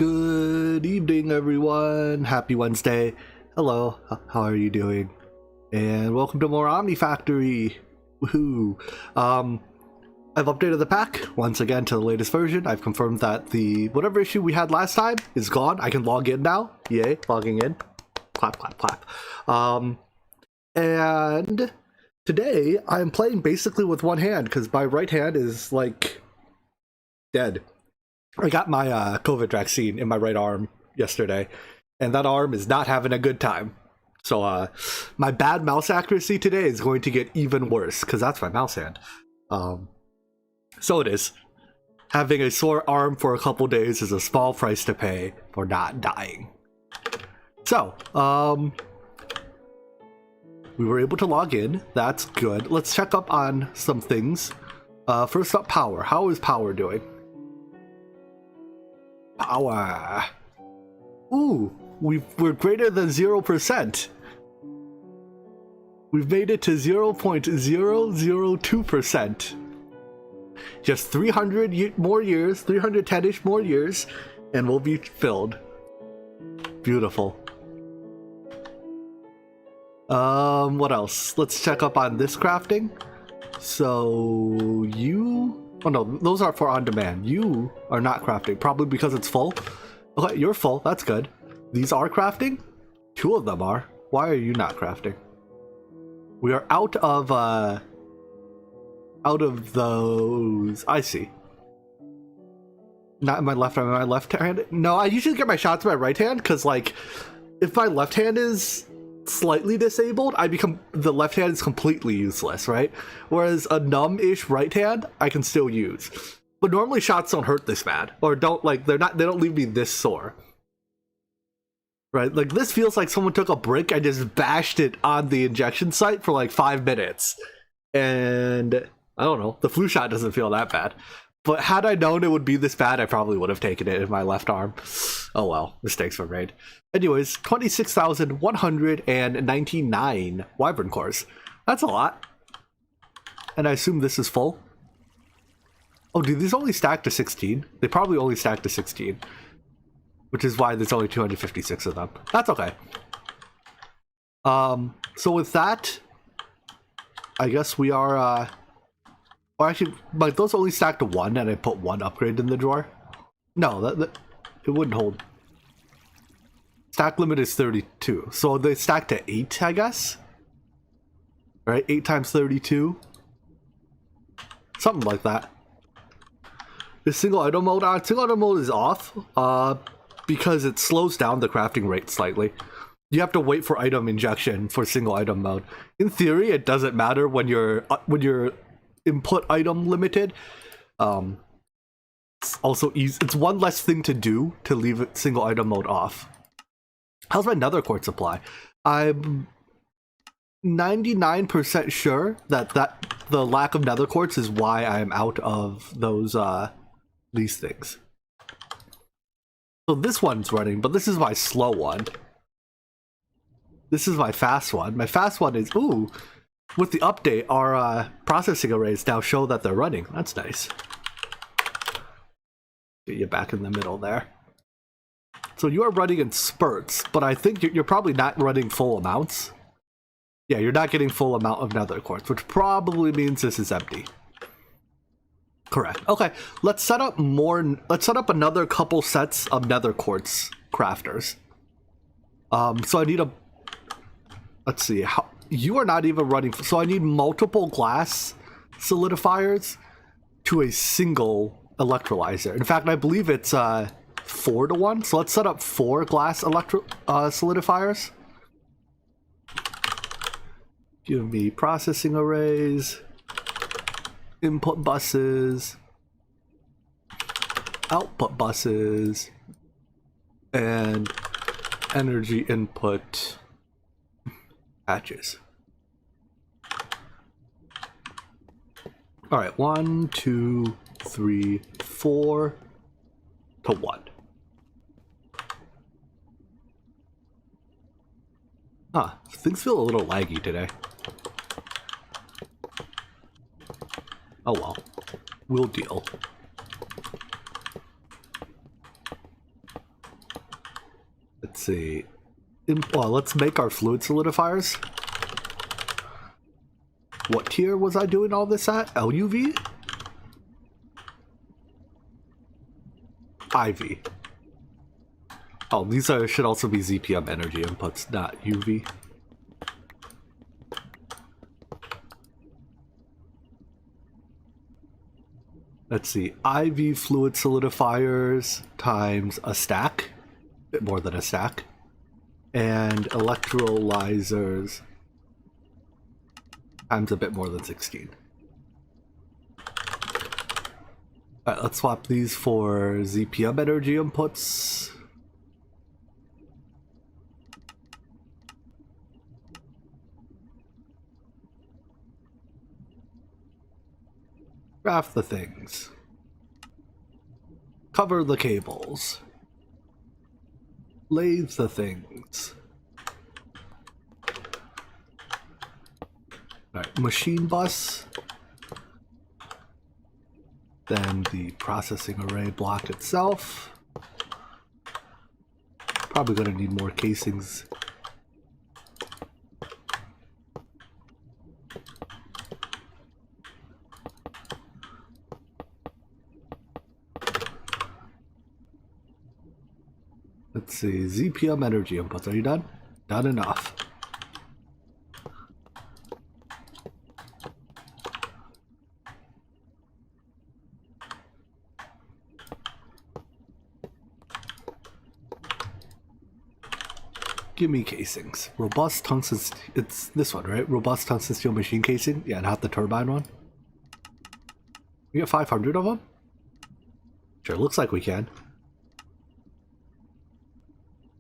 Good evening, everyone. Happy Wednesday. Hello, how are you doing? And welcome to more Omnifactory. Woohoo! I've updated the pack once again to the latest version. I've confirmed that the whatever issue we had last time is gone. I can log in now. Yay, logging in. Clap, clap, clap. And today I'm playing basically with one hand because my right hand is like dead. I got my COVID vaccine in my right arm yesterday, and that arm is not having a good time. So my bad mouse accuracy today is going to get even worse because that's my mouse hand. So it is. Having a sore arm for a couple days is a small price to pay for not dying. So, we were able to log in. That's good. Let's check up on some things. First up, power. How is power doing? Power. Ooh, we're greater than 0%. We've made it to 0.002%. Just 300 more years, 310-ish more years, and we'll be filled. Beautiful. What else? Let's check up on this crafting. So oh no, those are for on demand. You are not crafting, probably because it's full. Okay, you're full, that's good. These are crafting? 2 of them are. Why are you not crafting? We are out of those. I see. Not in my left hand, my left hand? No, I usually get my shots in my right hand, because like, if my left hand is slightly disabled, the left hand is completely useless, right? Whereas a numb-ish right hand, I can still use. But normally shots don't hurt this bad, or they don't leave me this sore. Right, like this feels like someone took a brick and just bashed it on the injection site for like 5 minutes. And I don't know, the flu shot doesn't feel that bad. But had I known it would be this bad, I probably would have taken it in my left arm. Oh well, mistakes were made. Anyways, 26,199 wyvern cores. That's a lot. And I assume this is full. Oh, do these only stack to 16? They probably only stack to 16. Which is why there's only 256 of them. That's okay. So with that, I guess we are, or actually, like those only stack to 1 and I put 1 upgrade in the drawer. No, that it wouldn't hold. Stack limit is 32. So they stack to 8, I guess? Right, 8 times 32? Something like that. The single item mode is off, because it slows down the crafting rate slightly. You have to wait for item injection for single item mode. In theory, it doesn't matter when you're input item limited. It's also easy. It's one less thing to do to leave it single item mode off. How's my nether quartz supply? I'm 99% sure that the lack of nether quartz is why I'm out of those these things. So this one's running, but this is my slow one. This is my fast one. My fast one is, ooh, with the update, our processing arrays now show that they're running. That's nice. Get you back in the middle there. So you are running in spurts, but I think you're probably not running full amounts. Yeah, you're not getting full amount of nether quartz, which probably means this is empty. Correct. Okay, let's set up another couple sets of nether quartz crafters. So I need let's see, you are not even running, so I need multiple glass solidifiers to a single electrolyzer. In fact, I believe it's 4 to 1, so let's set up 4 glass solidifiers. Give me processing arrays, input buses, output buses, and energy input patches. All right, 1, 2, 3, 4 to 1. Huh, things feel a little laggy today. Oh well, we'll deal. Let's see. Well, let's make our fluid solidifiers. What tier was I doing all this at? LUV? IV. Oh, these should also be ZPM energy inputs, not UV. Let's see, IV fluid solidifiers times a stack, a bit more than a stack, and electrolyzers times a bit more than 16. Alright, let's swap these for ZPM energy inputs. Craft the things. Cover the cables. Lathe the things. Alright, machine bus. Then the processing array block itself. Probably gonna need more casings. Let's see, ZPM energy inputs, are you done? Not enough. Give me casings. Robust tungsten, it's this one, right? Robust tungsten steel machine casing? Yeah, not the turbine one. We get 500 of them? Sure, looks like we can.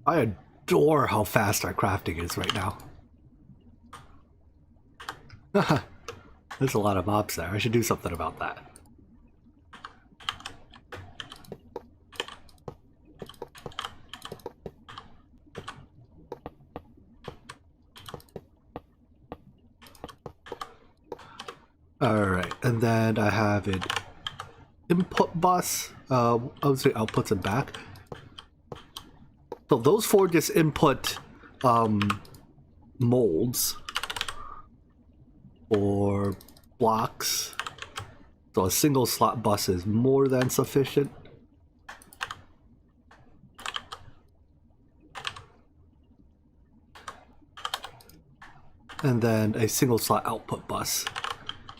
I adore how fast our crafting is right now. There's a lot of mobs there. I should do something about that. Alright, and then I have an input bus. I would say outputs and back. So those four just input molds or blocks. So a single slot bus is more than sufficient. And then a single slot output bus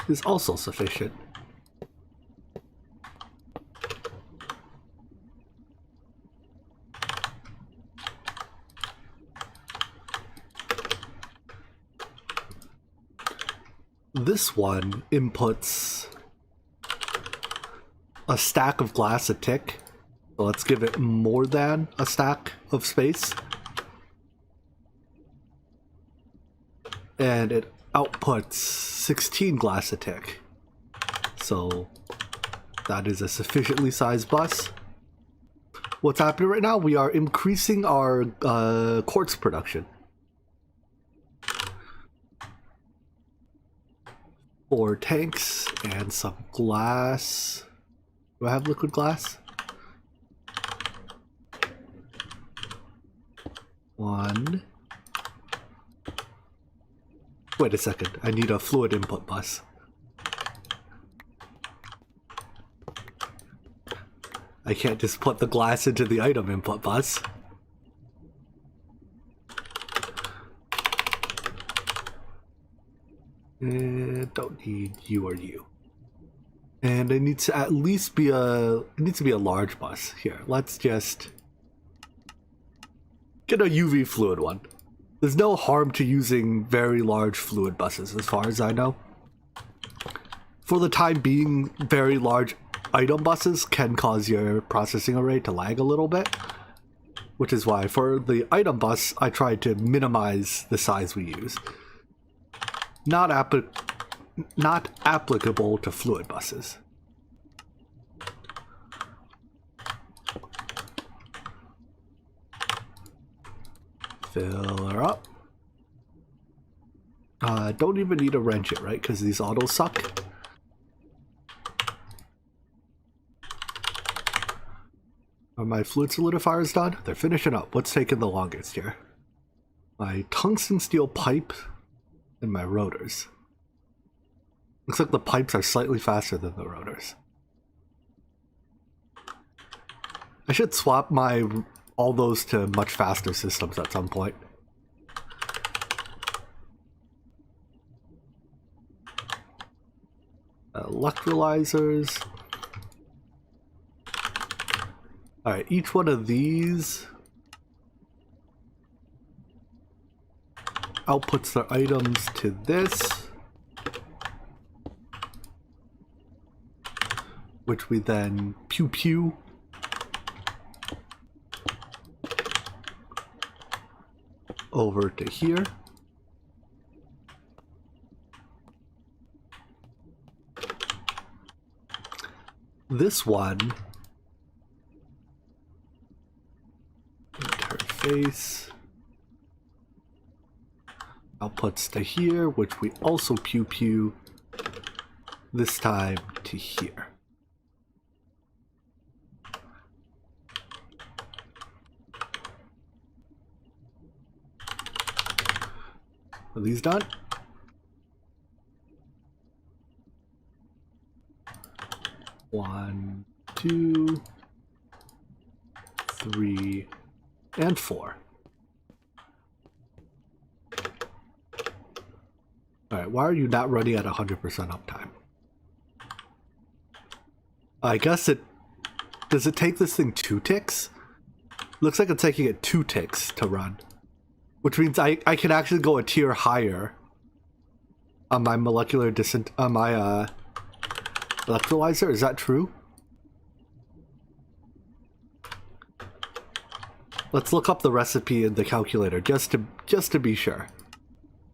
is also sufficient. This one inputs a stack of glass a tick. So let's give it more than a stack of space. And it outputs 16 glass a tick. So that is a sufficiently sized bus. What's happening right now? We are increasing our quartz production. 4 tanks and some glass. Do I have liquid glass? 1. Wait a second, I need a fluid input bus. I can't just put the glass into the item input bus. Don't need you or you. And it needs to at least be it needs to be a large bus. Here, let's just get a UV fluid one. There's no harm to using very large fluid buses as far as I know. For the time being, very large item buses can cause your processing array to lag a little bit. Which is why for the item bus, I tried to minimize the size we use. Not applicable to fluid buses. Fill her up. Don't even need to wrench it, right? Because these autos suck. my fluid solidifiers done? They're finishing up. What's taking the longest here? My tungsten steel pipe and my rotors. Looks like the pipes are slightly faster than the rotors. I should swap all those to much faster systems at some point. Electrolyzers. Alright, each one of these outputs their items to this, which we then pew pew over to here. This one, interface, outputs to here, which we also pew pew this time to here. Are these done? One, two, three, and four. Alright, why are you not running at 100% uptime? I guess does it take this thing 2 ticks? Looks like it's taking it 2 ticks to run. Which means I can actually go a tier higher on my electrolyzer. Is that true? Let's look up the recipe in the calculator just to be sure.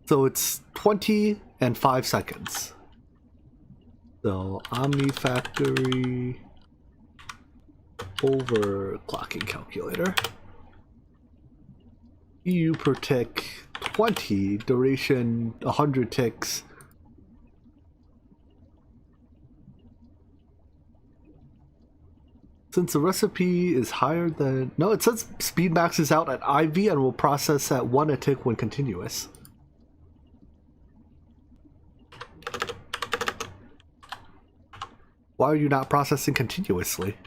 So it's 20 and 5 seconds. So Omnifactory overclocking calculator. EU per tick 20, duration 100 ticks. Since the recipe is higher than... No, it says speed maxes out at IV and will process at 1 a tick when continuous. Why are you not processing continuously?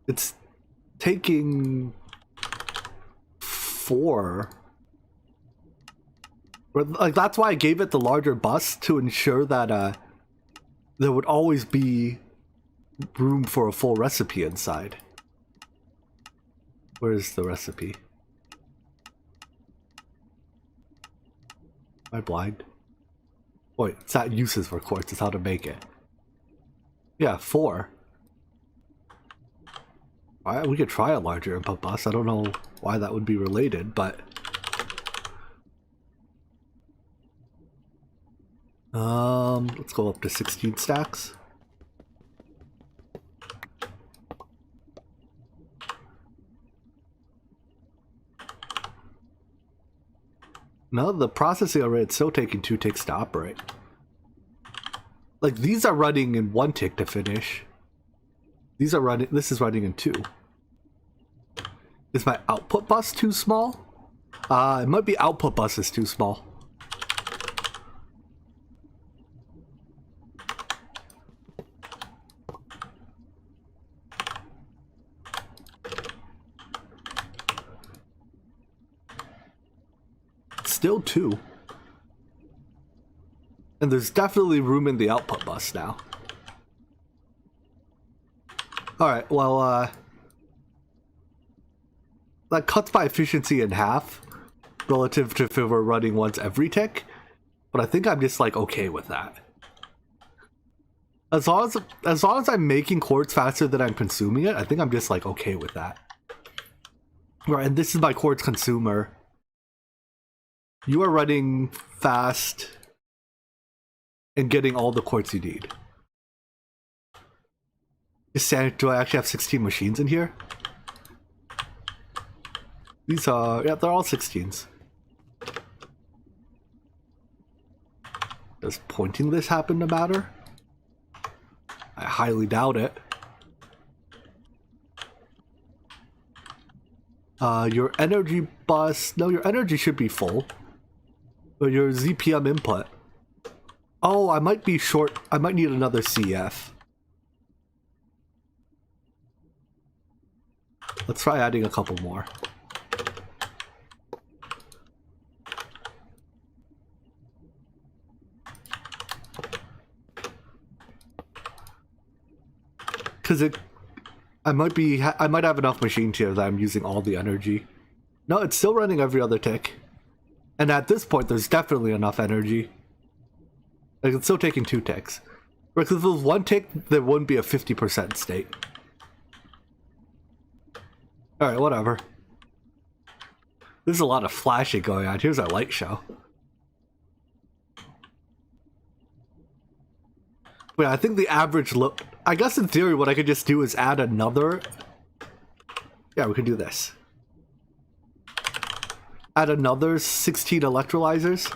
It's taking 4. Like, that's why I gave it the larger bus, to ensure that there would always be room for a full recipe inside. Where's the recipe? Am I blind? Wait, it's not uses for quartz, it's how to make it. Yeah, 4. Alright, we could try a larger input bus. I don't know why that would be related, but... let's go up to 16 stacks. No, the processing already, it's still taking 2 ticks to operate. Like, these are running in 1 tick to finish. These are running, this is running in 2. Is my output bus too small? It might be output bus is too small. Still 2. And there's definitely room in the output bus now. Alright, well, that cuts my efficiency in half relative to if it were running once every tick, but I think I'm just like okay with that. As long as I'm making quartz faster than I'm consuming it, I think I'm just like okay with that. Right, and this is my quartz consumer. You are running fast and getting all the quartz you need. Do I actually have 16 machines in here? These are, yeah, they're all 16s. Does pointing this happen to matter? highly doubt it. Your energy bus, no, your energy should be full. But your ZPM input. Oh, I might be short, I might need another CF. Let's try adding a couple more. Because I might have enough machine tier that I'm using all the energy. No, it's still running every other tick. And at this point, there's definitely enough energy. Like, it's still taking 2 ticks. Because if it was 1 tick, there wouldn't be a 50% state. Alright, whatever. There's a lot of flashing going on. Here's our light show. But yeah, I think the average look... I guess in theory what I could just do is add another... Yeah, we could do this. Add another 16 electrolyzers.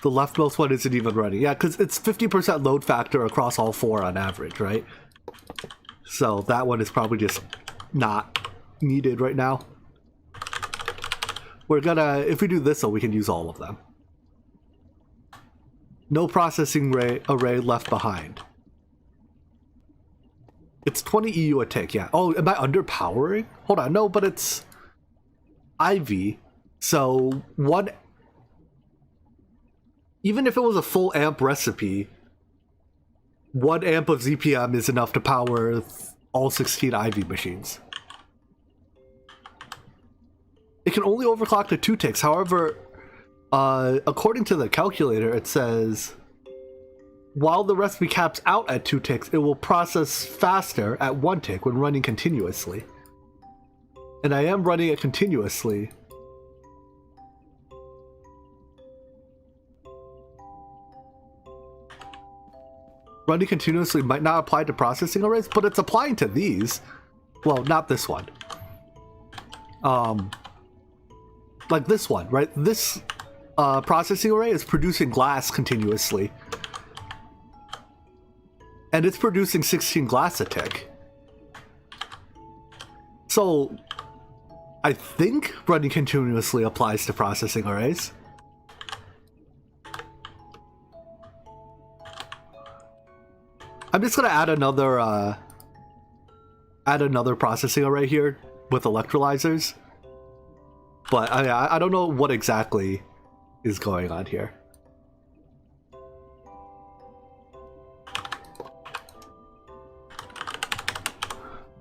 The leftmost one isn't even running. Yeah, because it's 50% load factor across all 4 on average, right? So that one is probably just not needed right now. We're gonna, if we do this though, we can use all of them. No processing array left behind. It's 20 EU a tick, yeah. Oh, am I underpowering? Hold on, no, but it's IV. So one, even if it was a full amp recipe, 1 amp of ZPM is enough to power all 16 IV machines. It can only overclock to 2 ticks. However, according to the calculator, it says while the recipe caps out at 2 ticks, it will process faster at 1 tick when running continuously. And I am running it continuously. Running continuously might not apply to processing arrays, but it's applying to these. Well, not this one. Like this one, right? This processing array is producing glass continuously. And it's producing 16 glass a tick. So, I think running continuously applies to processing arrays. I'm just gonna add another processing array here with electrolyzers. But I don't know what exactly is going on here.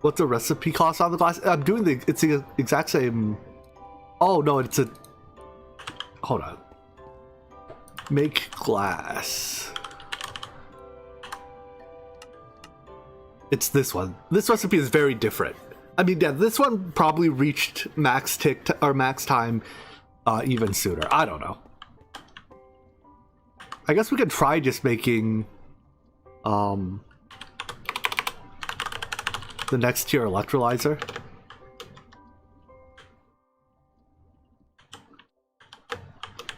What's the recipe cost on the glass? I'm doing it's the exact same. Oh no, it's a. Hold on. Make glass. It's this one. This recipe is very different. I mean, yeah, this one probably reached max tick or max time even sooner. I don't know. I guess we could try just making the next tier electrolyzer.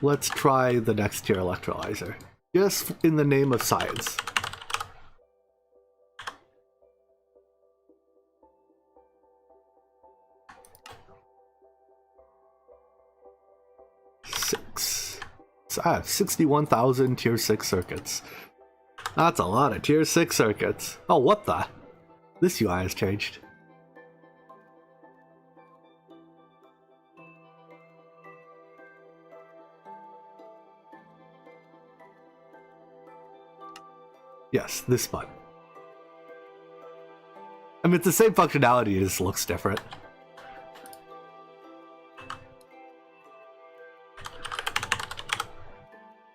Let's try the next tier electrolyzer. Just in the name of science. I have 61,000 tier 6 circuits. That's a lot of tier 6 circuits. Oh, what the? This UI has changed. Yes, this button. I mean, it's the same functionality, it just looks different.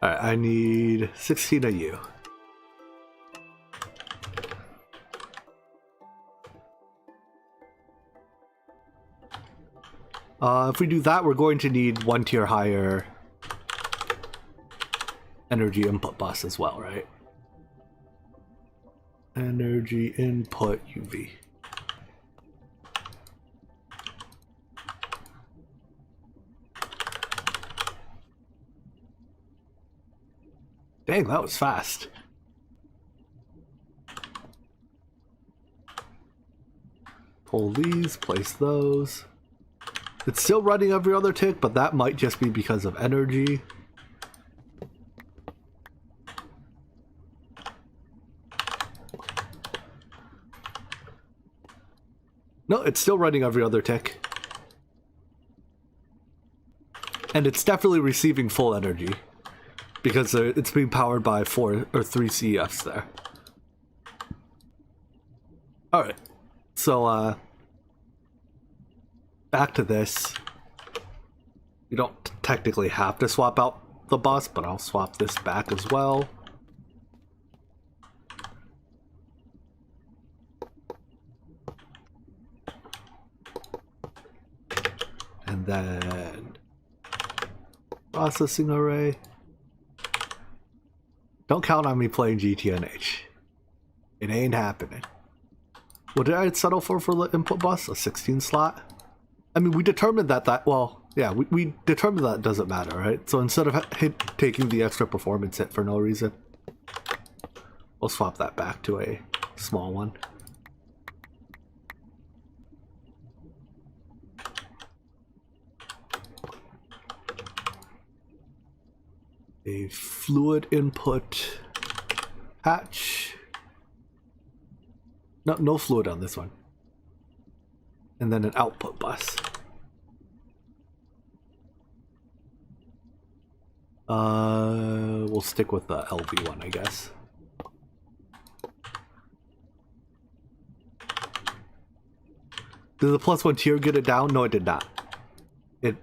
Alright, I need 16 of you. If we do that, we're going to need 1 tier higher energy input bus as well, right? Energy input UV. Dang, that was fast. Pull these, place those. It's still running every other tick, but that might just be because of energy. No, it's still running every other tick. And it's definitely receiving full energy because it's being powered by 4 or 3 CEFs there. Alright, so back to this. You don't technically have to swap out the bus, but I'll swap this back as well. And then processing array. Don't count on me playing GTNH. It ain't happening. What did I settle for the input bus? A 16 slot? I mean, we determined we determined that it doesn't matter, right? So instead of taking the extra performance hit for no reason, we'll swap that back to a small one. A fluid input hatch. No fluid on this one. And then an output bus. We'll stick with the LV one, I guess. Did the +1 tier get it down? No, it did not. It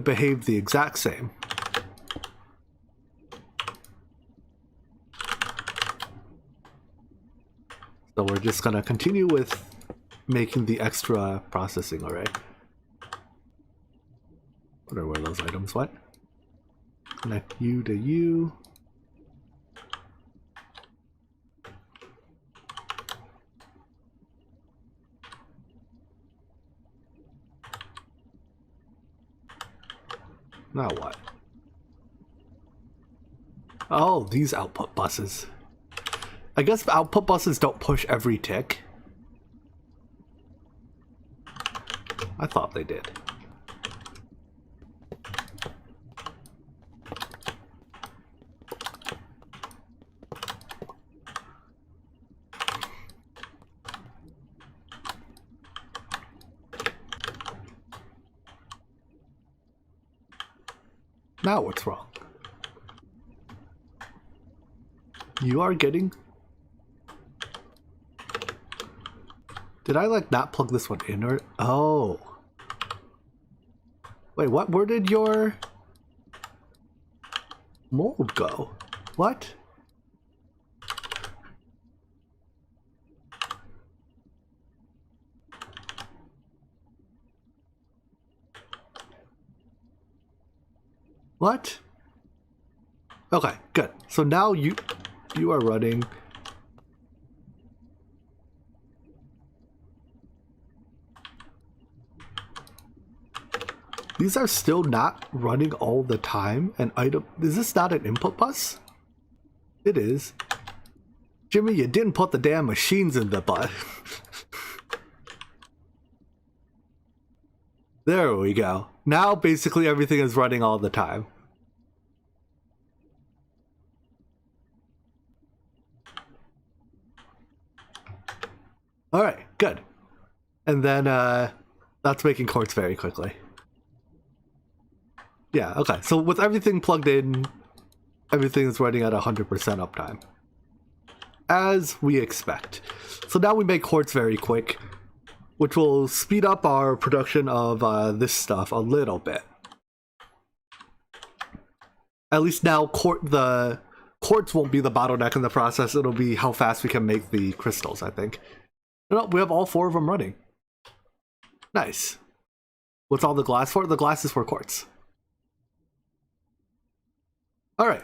behaved the exact same. So we're just gonna continue with making the extra processing array. Wonder where those items went. Connect you to you. Now what? Oh, these output buses. I guess the output buses don't push every tick. I thought they did. Now what's wrong? You are getting... Did I like not plug this one in or... Oh. Wait, what? Where did your mold go? What? What? Okay, good. So now you are running... These are still not running all the time. An item... Is this not an input bus? It is. Jimmy, you didn't put the damn machines in the bus. There we go. Now basically everything is running all the time. Alright, good. And then that's making quartz very quickly. Yeah, okay. So with everything plugged in, everything is running at 100% uptime. As we expect. So now we make quartz very quick, which will speed up our production of this stuff a little bit. At least now the quartz won't be the bottleneck in the process. It'll be how fast we can make the crystals, I think. No, we have all 4 of them running. Nice. What's all the glass for? The glass is for quartz. Alright.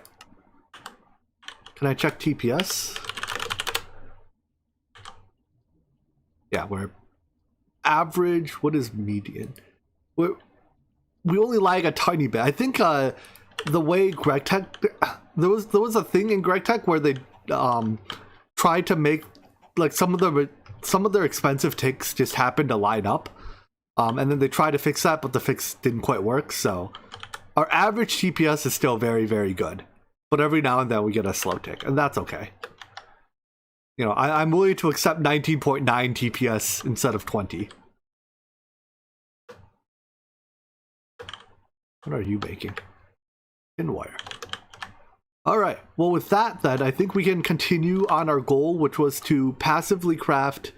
Can I check TPS? Yeah, we're average. What is median? We only lag a tiny bit. I think the way Greg there was a thing in Greg Tech where they tried to make like some of their expensive ticks just happened to line up, and then they tried to fix that, but the fix didn't quite work. So our average TPS is still very, very good, but every now and then we get a slow tick, and that's okay. You know, I'm willing to accept 19.9 TPS instead of 20. What are you making? Thin wire. Alright, well with that then, I think we can continue on our goal, which was to passively craft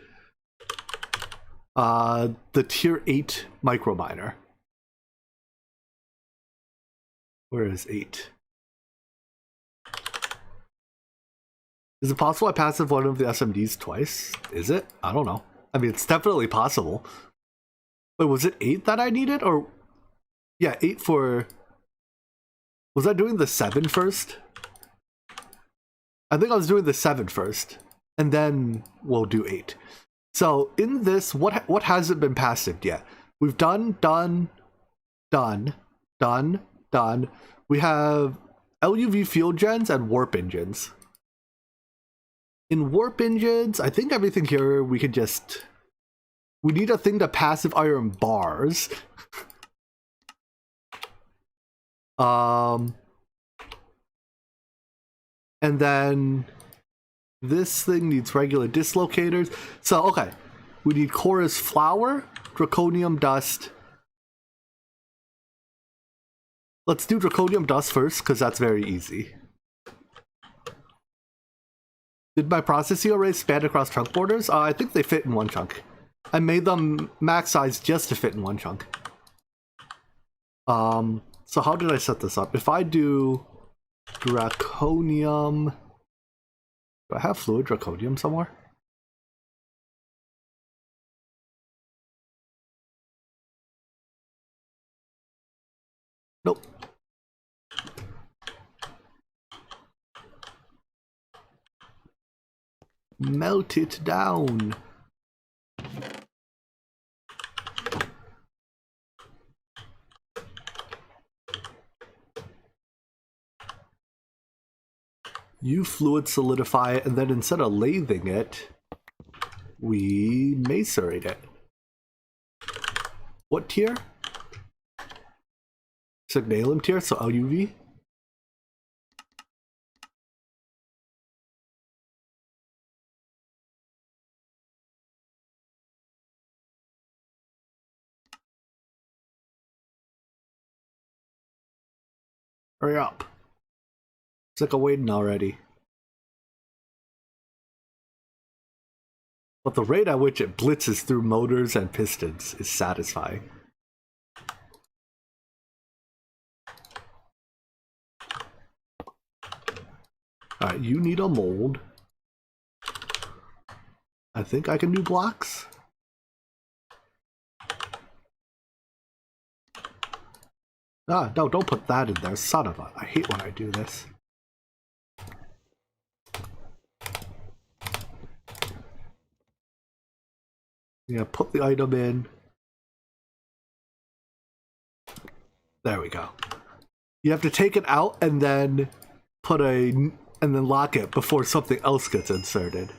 the tier 8 micro miner. Where is 8? Is it possible I passive one of the SMDs twice? Is it? I don't know. I mean, it's definitely possible. Wait, was it 8 that I needed? Or... yeah, 8 for... was I doing the 7 first? I think I was doing the 7 first. And then we'll do 8. So, in this, what hasn't been passived yet? We've done. We have LUV field gens and warp engines. In warp engines, I think everything here we could just... we need a thing to passive iron bars. And then this thing needs regular dislocators. So, okay. We need chorus flour, draconium dust. Let's do draconium dust first, because that's very easy. Did my processing arrays span across chunk borders? I think they fit in one chunk. I made them max size just to fit in one chunk. So how did I set this up? If I do draconium... do I have fluid draconium somewhere? Nope. Melt it down. You fluid solidify it, and then instead of lathing it, we macerate it. What tier? Signalum tier, so LUV. Hurry up. Sick of waiting already. But the rate at which it blitzes through motors and pistons is satisfying. Alright, you need a mold. I think I can do blocks. Ah, no, don't put that in there, son of a... I hate when I do this. Yeah, put the item in. There we go. You have to take it out and then put a... and then lock it before something else gets inserted.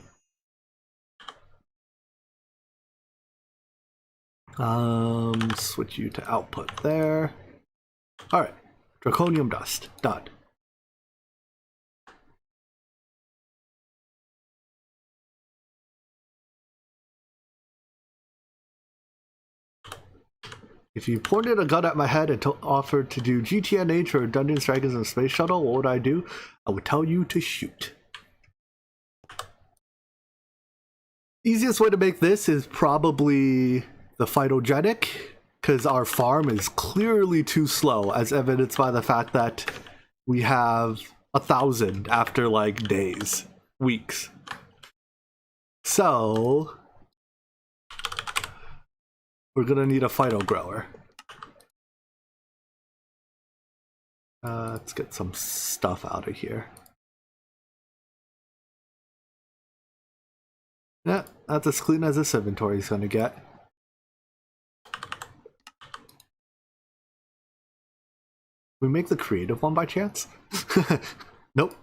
Switch you to output there. Alright, draconium dust, done. If you pointed a gun at my head and offered to do GTNH or Dungeons, Dragons, and Space Shuttle, what would I do? I would tell you to shoot. Easiest way to make this is probably the phytogenic, because our farm is clearly too slow, as evidenced by the fact that we have 1,000 after like days, weeks. So we're gonna need a phyto grower. Let's get some stuff out of here. Yeah, that's as clean as this inventory is gonna get. We make the creative one by chance? Nope.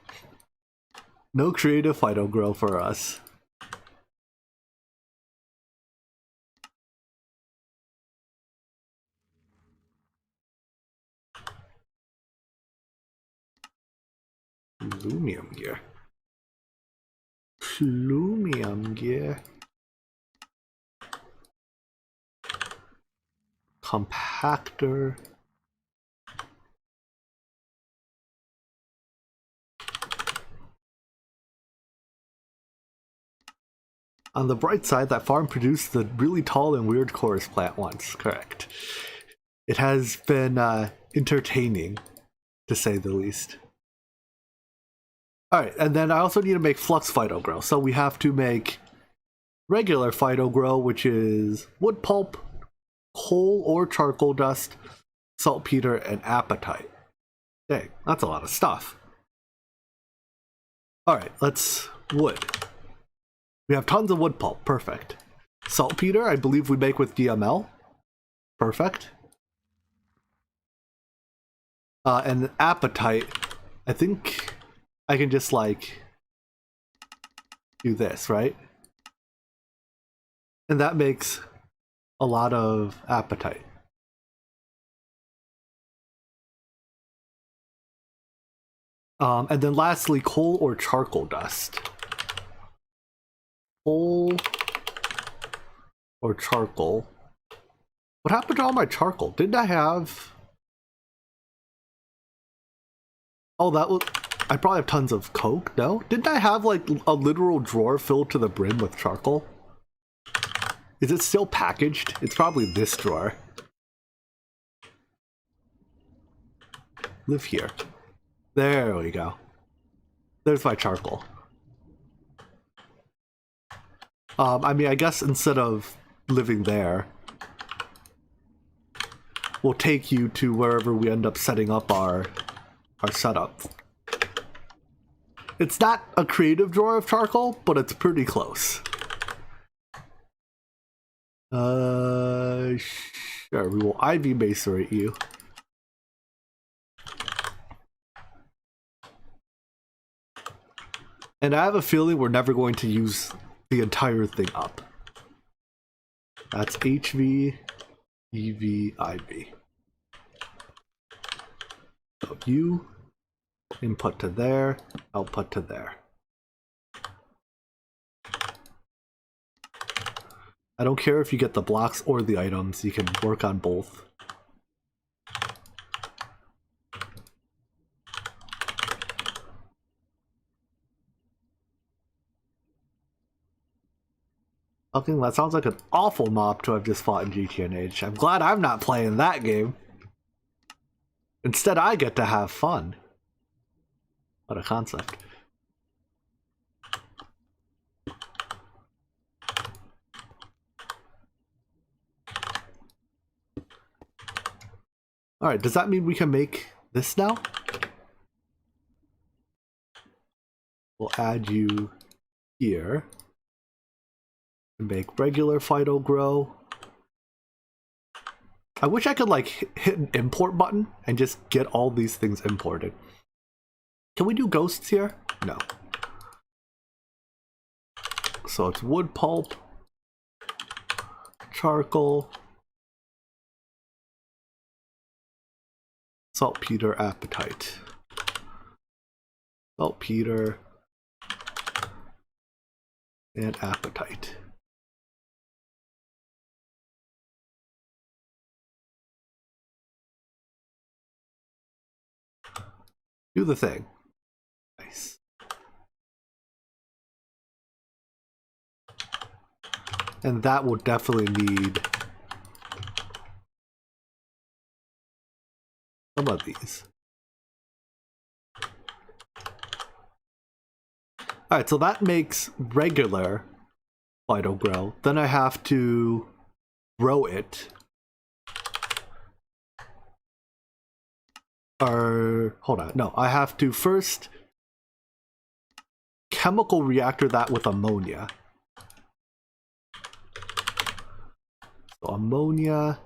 No creative phyto grow for us. Plumium gear. Plumium gear. Compactor. On the bright side, that farm produced the really tall and weird chorus plant once. Correct. It has been entertaining, to say the least. Alright, and then I also need to make flux phyto grow. So we have to make regular phyto grow, which is wood pulp, coal or charcoal dust, saltpeter, and apatite. Dang, that's a lot of stuff. Alright, let's wood. We have tons of wood pulp, perfect. Saltpeter, I believe we make with DML. Perfect. And apatite, I think I can just like do this, right? And that makes a lot of apatite. And then lastly, coal or charcoal dust. Coal or charcoal. What happened to all my charcoal? Didn't I have... Oh, that was... I probably have tons of coke, no? Didn't I have like a literal drawer filled to the brim with charcoal? Is it still packaged? It's probably this drawer. Live here. There we go. There's my charcoal. I mean, I guess instead of living there, we'll take you to wherever we end up setting up our setup. It's not a creative drawer of charcoal, but it's pretty close. Sure, we will IV macerate you. And I have a feeling we're never going to use the entire thing up. That's HV, EV, IV. So you, input to there, output to there. I don't care if you get the blocks or the items, you can work on both. Okay, that sounds like an awful mob to have just fought in GTNH. I'm glad I'm not playing that game. Instead, I get to have fun. What a concept. Alright, does that mean we can make this now? We'll add you here. Make regular phyto grow. I wish I could like hit an import button and just get all these things imported. Can we do ghosts here? No. So it's wood pulp, charcoal, saltpeter, apatite. Saltpeter and apatite. Do the thing. Nice. And that will definitely need some of these. Alright, so that makes regular phyto grow. Then I have to grow it. Or, hold on, no, I have to first chemical reactor that with ammonia. So ammonia.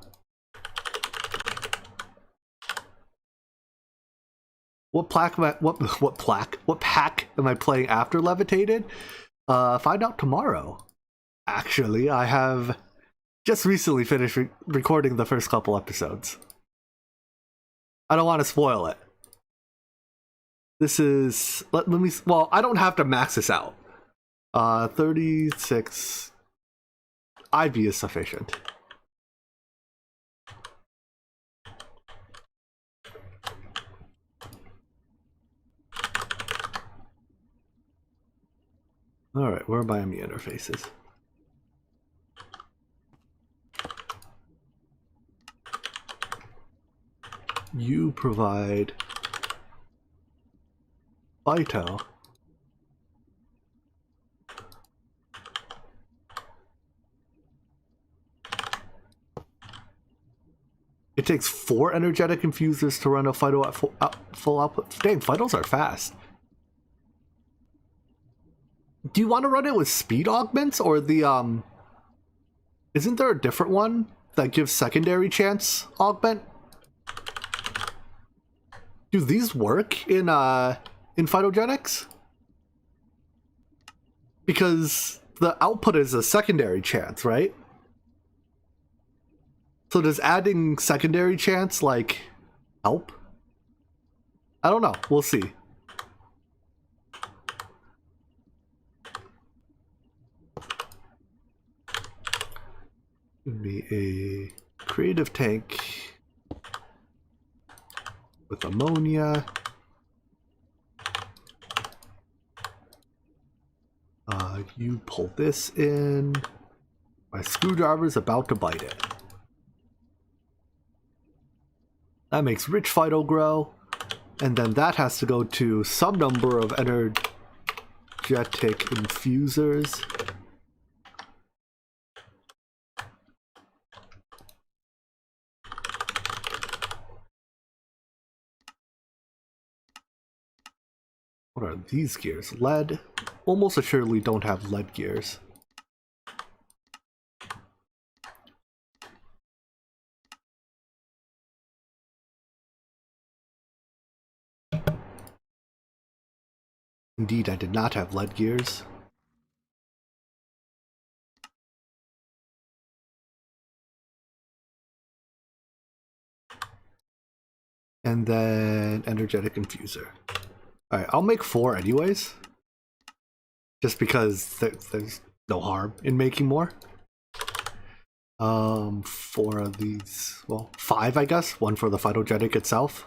what pack am I playing after Levitated? Find out tomorrow. Actually, I have just recently finished recording the first couple episodes. I don't want to spoil it. This is let me. Well, I don't have to max this out. 36 IV is sufficient. All right, where are my ME interfaces? You provide Vito. It takes 4 energetic infusers to run a Phyto at full output. Dang, Phytos are fast. Do you want to run it with speed augments or the isn't there a different one that gives secondary chance augment? Do these work in phytogenics? Because the output is a secondary chance, right? So does adding secondary chance like help? I don't know. We'll see. Give me a creative tank with ammonia. You pull this in. My screwdriver's about to bite it. That makes rich phyto grow, and then that has to go to some number of energetic infusers. What are these gears? Lead? Almost assuredly don't have lead gears. Indeed, I did not have lead gears. And then energetic infuser. Alright, I'll make 4 anyways. Just because there's no harm in making more. 4 of these, well, 5 I guess. 1 for the phytogenic itself.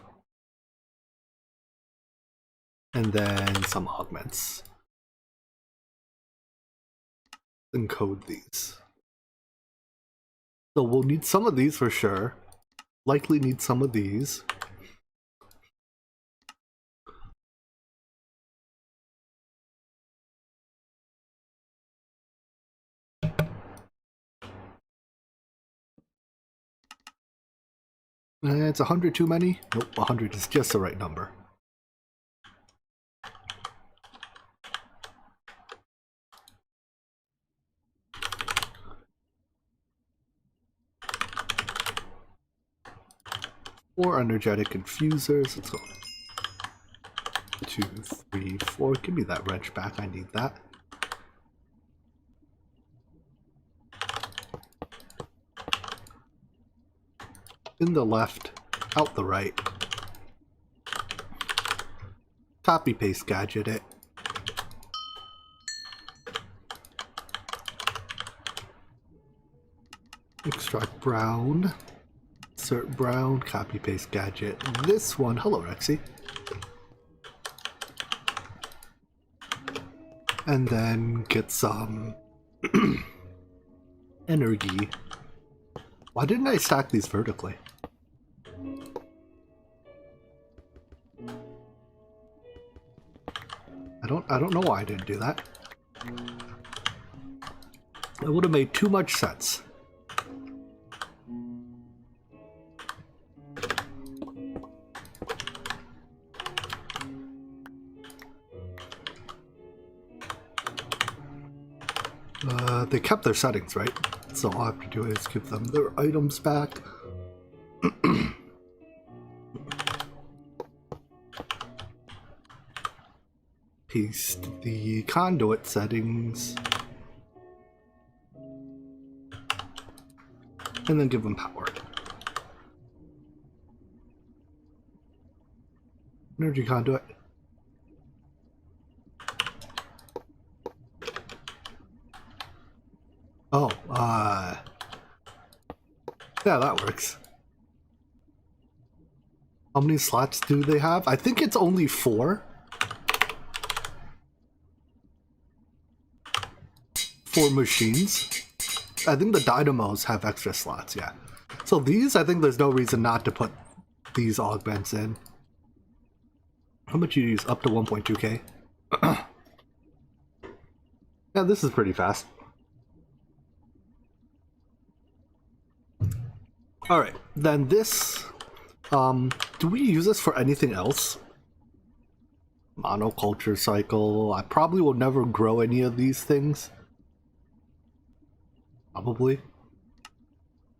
And then some augments. Encode these. So we'll need some of these for sure. Likely need some of these. It's 100 too many? Nope, 100 is just the right number. Four energetic infusers. Let's go. 2, 3, 4. Give me that wrench back. I need that. In the left, out the right. Copy paste gadget it. Extract brown. Insert brown, copy paste gadget. This one, hello Rexy. And then get some energy. Why didn't I stack these vertically? I don't know why I didn't do that. It would have made too much sense. They kept their settings, right? So all I have to do is give them their items back. paste the conduit settings, and then give them powered. Energy conduit. Oh, yeah, that works. How many slots do they have? I think it's only 4. 4 machines. I think the dynamos have extra slots, yeah. So these, I think there's no reason not to put these augments in. How much you use? Up to 1.2k. Yeah, this is pretty fast. Alright, then this, do we use this for anything else? Monoculture cycle. I probably will never grow any of these things. Probably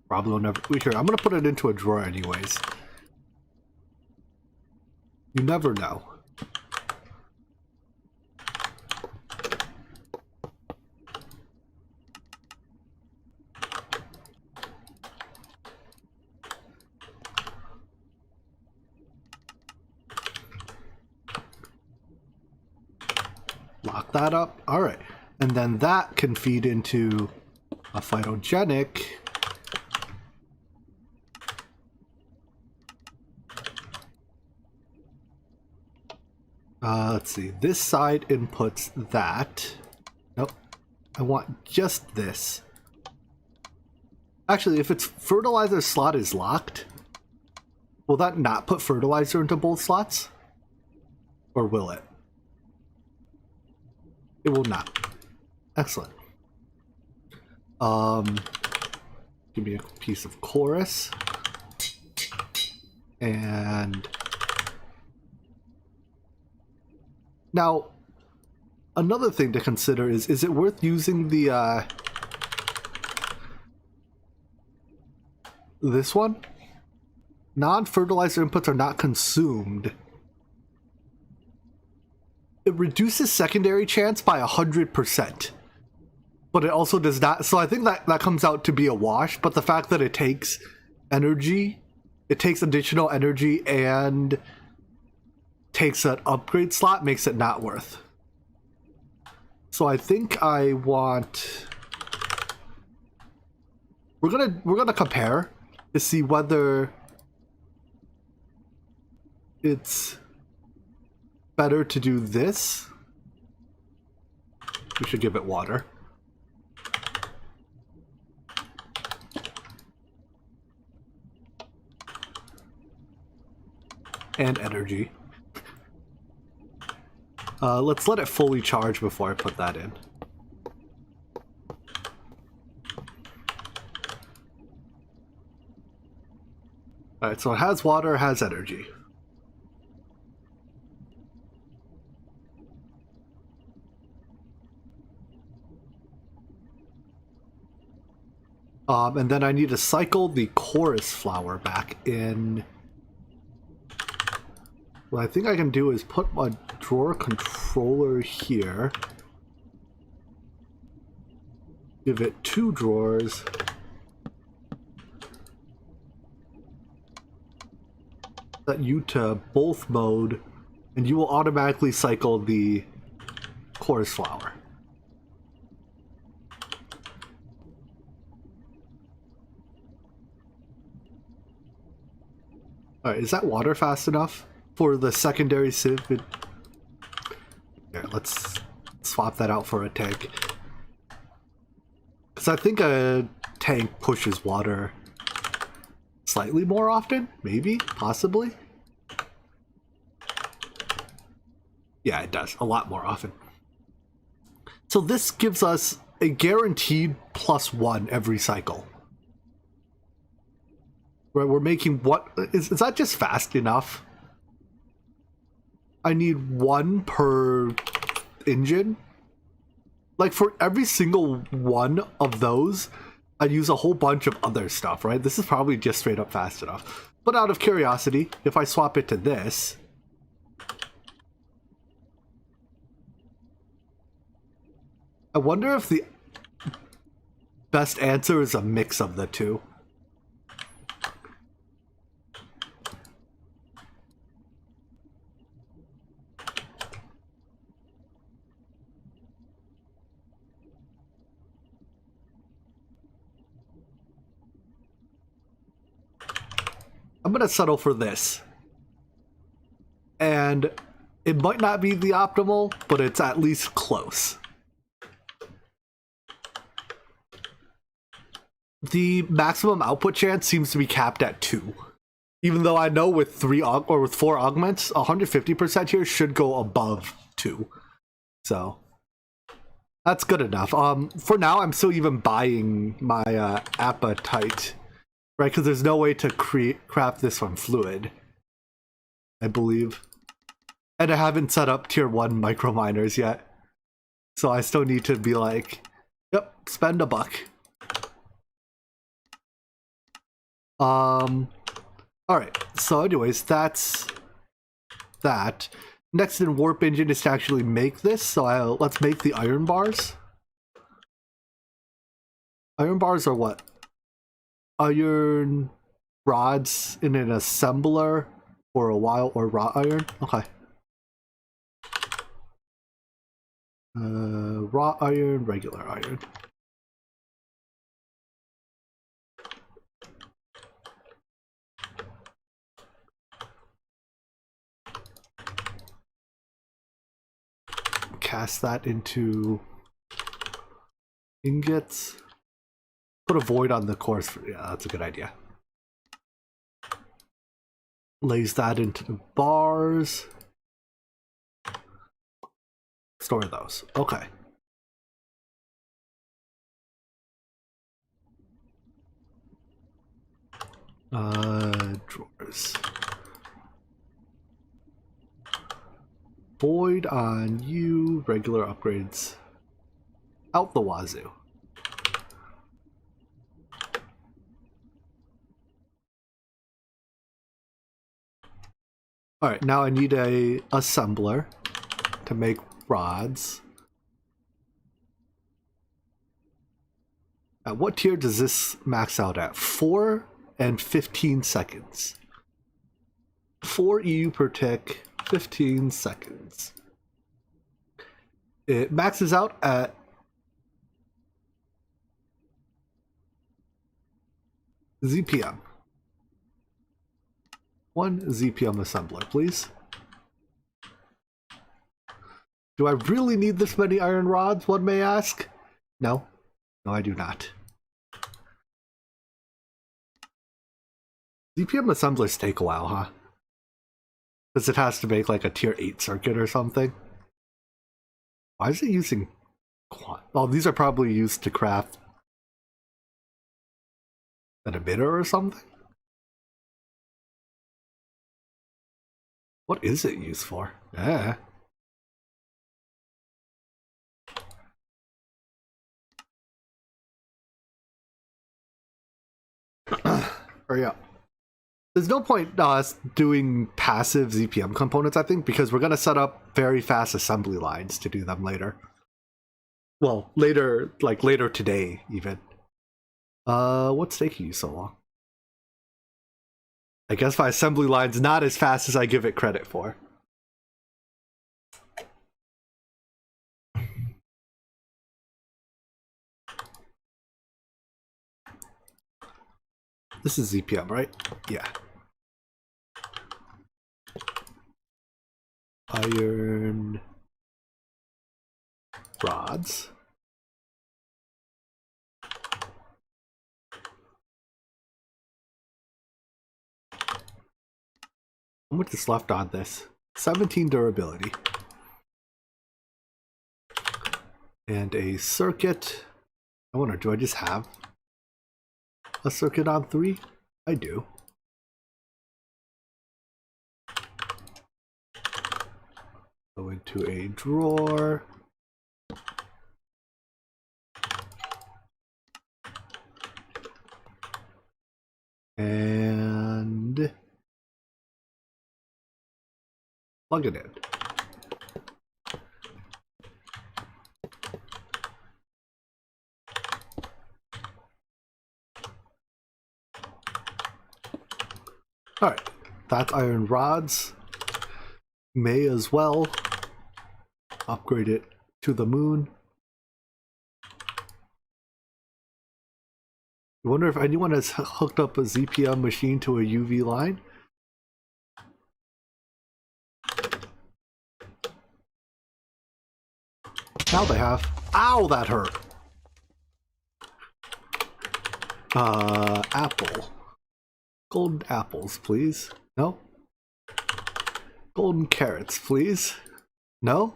will never. Here, I'm gonna put it into a drawer anyways. You never know. Lock that up. All right, and then that can feed into a phytogenic. Let's see. This side inputs that. Nope. I want just this. Actually, if its fertilizer slot is locked, will that not put fertilizer into both slots? Or will it? It will not. Excellent. Give me a piece of chorus. And now, another thing to consider is it worth using the, this one? Non-fertilizer inputs are not consumed. It reduces secondary chance by 100%. But it also does not, so I think that comes out to be a wash, but the fact that it takes energy, it takes additional energy and takes an upgrade slot makes it not worth. So I think I want, we're gonna compare to see whether it's better to do this. We should give it water. And energy. Let's let it fully charge before I put that in. Alright, so it has water, it has energy. And then I need to cycle the chorus flower back in. What I think I can do is put a drawer controller here. Give it 2 drawers. Set you to both mode, and you will automatically cycle the chorus flower. Alright, is that water fast enough for the secondary sieve? Here, let's swap that out for a tank. Because I think a tank pushes water slightly more often? Maybe? Possibly? Yeah, it does. A lot more often. So this gives us a guaranteed +1 every cycle. Right, we're making what is that just fast enough? I need 1 per engine. Like for every single one of those, I use a whole bunch of other stuff, right? This is probably just straight up fast enough. But out of curiosity, if I swap it to this, I wonder if the best answer is a mix of the two. I'm gonna settle for this. And it might not be the optimal, but it's at least close. The maximum output chance seems to be capped at 2. Even though I know with 4 augments, 150% here should go above 2. So that's good enough. For now, I'm still even buying my appetite, right? Because there's no way to craft this one fluid, I believe. And I haven't set up tier 1 micro miners yet. So I still need to be like, yep, spend $1. Alright, so anyways, that's that. Next in Warp Engine is to actually make this, so let's make the iron bars. Iron bars are what? Iron rods in an assembler for a while, or wrought iron? Okay. Wrought iron, regular iron. Cast that into ingots. Put a void on the cores. Yeah, that's a good idea. Lays that into the bars. Store those. Okay. Drawers. Void on you, regular upgrades out the wazoo. Alright, now I need a assembler to make rods. At what tier does this max out at? 4 and 15 seconds. 4 EU per tick. 15 seconds. It maxes out at ZPM. 1 ZPM assembler, please. Do I really need this many iron rods, one may ask? No. No, I do not. ZPM assemblers take a while, huh? Because it has to make like a tier 8 circuit or something. Why is it using... Oh, these are probably used to craft an emitter or something? What is it used for? Yeah. Hurry up. There's no point us doing passive ZPM components, I think, because we're going to set up very fast assembly lines to do them later. Well, later, like later today, even. What's taking you so long? I guess my assembly line's not as fast as I give it credit for. This is ZPM, right? Yeah. Iron rods. How much is left on this? 17 durability. And a circuit. I wonder, do I just have a circuit on 3? I do. Go into a drawer. And plug it in. Alright, that's iron rods. May as well upgrade it to the moon. I wonder if anyone has hooked up a ZPM machine to a UV line. Now they have. Ow, that hurt. Apple. Golden apples, please. No? Golden carrots, please. No?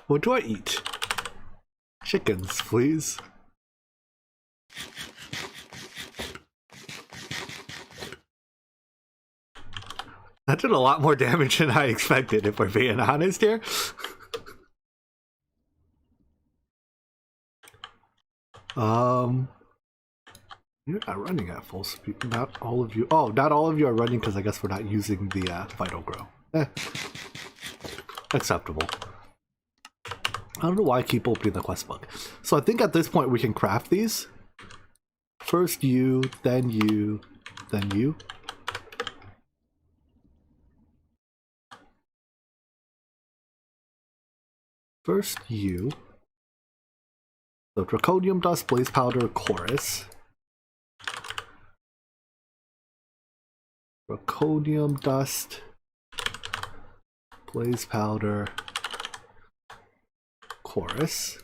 What do I eat? Chickens, please. That did a lot more damage than I expected, if we're being honest here. You're not running at full speed. Not all of you. Oh, not all of you are running because I guess we're not using the Vital Grow. Acceptable. I don't know why I keep opening the quest book. So I think at this point we can craft these. First you, then you, then you. First you. So draconium dust, blaze powder, chorus. Draconium dust, blaze powder, chorus.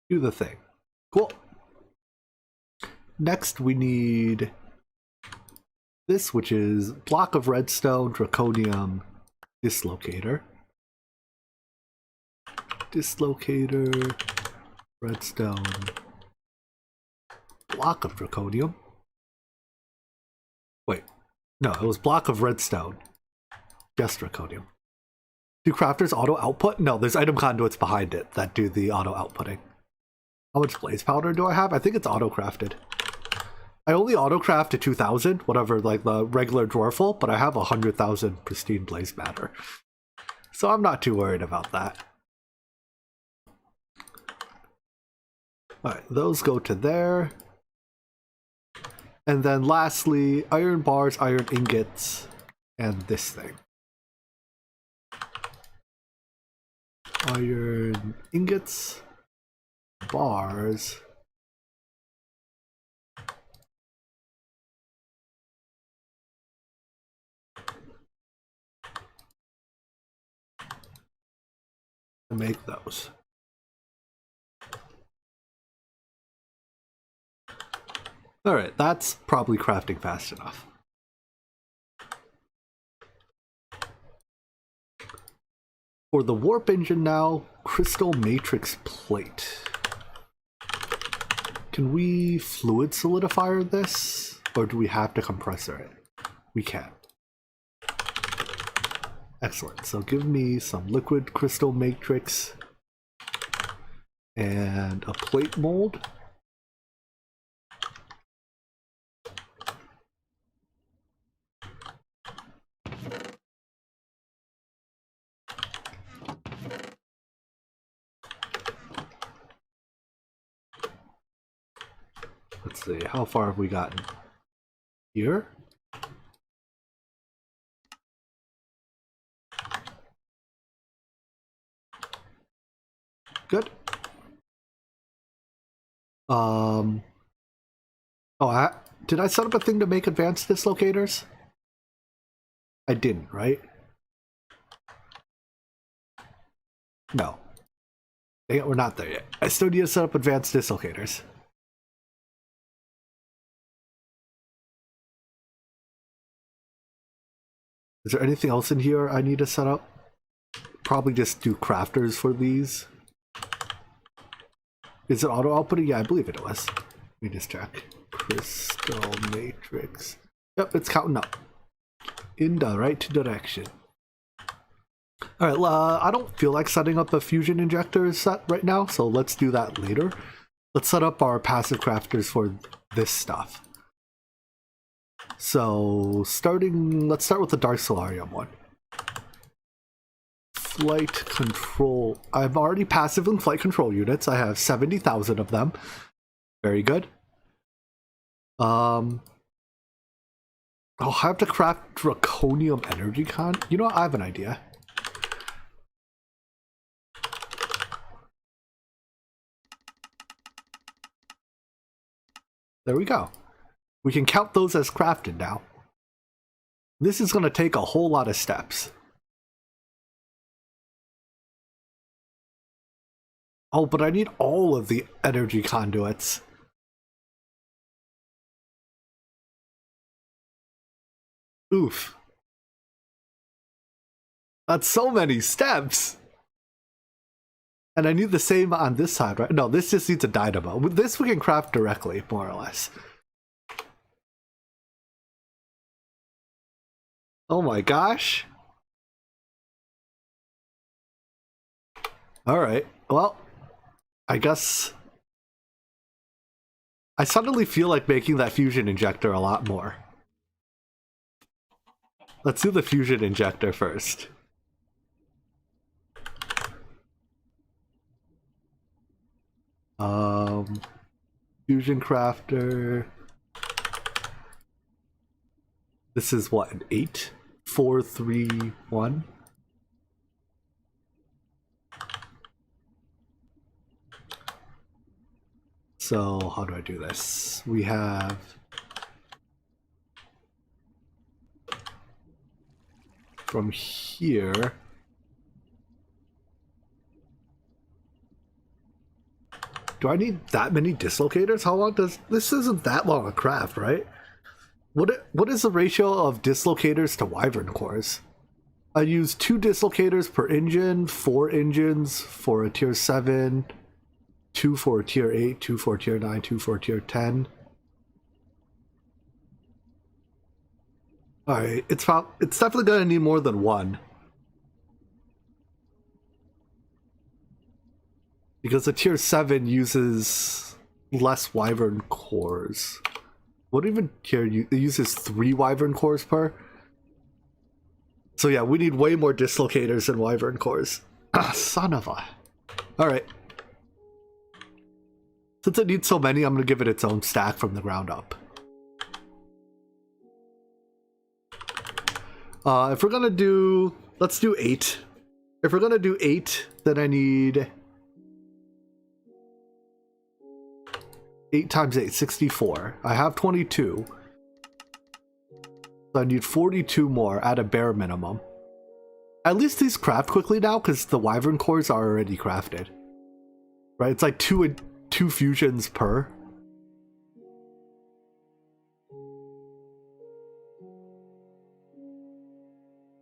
Do the thing. Cool. Next we need this, which is block of redstone, draconium, dislocator. Dislocator, redstone, block of draconium. Wait, no, it was block of redstone, just draconium. Do crafters auto output? No, there's item conduits behind it that do the auto outputting. How much blaze powder do I have? I think it's auto crafted. I only auto craft to 2,000, whatever, like the regular drawer full, but I have 100,000 pristine blaze matter. So I'm not too worried about that. Alright, those go to there. And then lastly, iron bars, iron ingots, and this thing. Iron ingots, bars, to make those. Alright, that's probably crafting fast enough. For the warp engine now, crystal matrix plate. Can we fluid solidifier this? Or do we have to compressor it? We can. Excellent. So give me some liquid crystal matrix and a plate mold. Let's see, how far have we gotten? Here? Good. Oh, did I set up a thing to make advanced dislocators? I didn't, right? No. Dang it, we're not there yet. I still need to set up advanced dislocators. Is there anything else in here I need to set up? Probably just do crafters for these. Is it auto outputting? Yeah, I believe it was. Let me just check. Crystal matrix. Yep, it's counting up. In the right direction. Alright, I don't feel like setting up a fusion injector set right now, so let's do that later. Let's set up our passive crafters for this stuff. So let's start with the Dark Solarium one. Flight control. I'm already passive in flight control units. I have 70,000 of them. Very good. I'll have to craft draconium energy con. You know what? I have an idea. There we go. We can count those as crafted now. This is going to take a whole lot of steps. Oh, but I need all of the energy conduits. Oof. That's so many steps. And I need the same on this side, right? No, this just needs a dynamo. With this we can craft directly, more or less. Oh my gosh. Alright, well, I guess I suddenly feel like making that fusion injector a lot more. Let's do the fusion injector first. Fusion crafter. This is what, an 8? 4, 3, 1? So how do I do this? We have from here. Do I need that many dislocators? How long does this? Isn't that long a craft, right? What is the ratio of dislocators to wyvern cores? I use 2 dislocators per engine, 4 engines for a tier 7, 2 for a tier 8, 2 for a tier 9, 2 for a tier 10. Alright, it's definitely gonna need more than 1. Because the tier 7 uses less wyvern cores. What even tier it uses 3 wyvern cores per? So yeah, we need way more dislocators than wyvern cores. Ah, son of a... Alright. Since it needs so many, I'm gonna give it its own stack from the ground up. If we're gonna do... Let's do 8. If we're gonna do 8, then I need... 8 times 8, 64. I have 22. So I need 42 more at a bare minimum. At least these craft quickly now, because the wyvern cores are already crafted. Right? It's like 2 fusions per.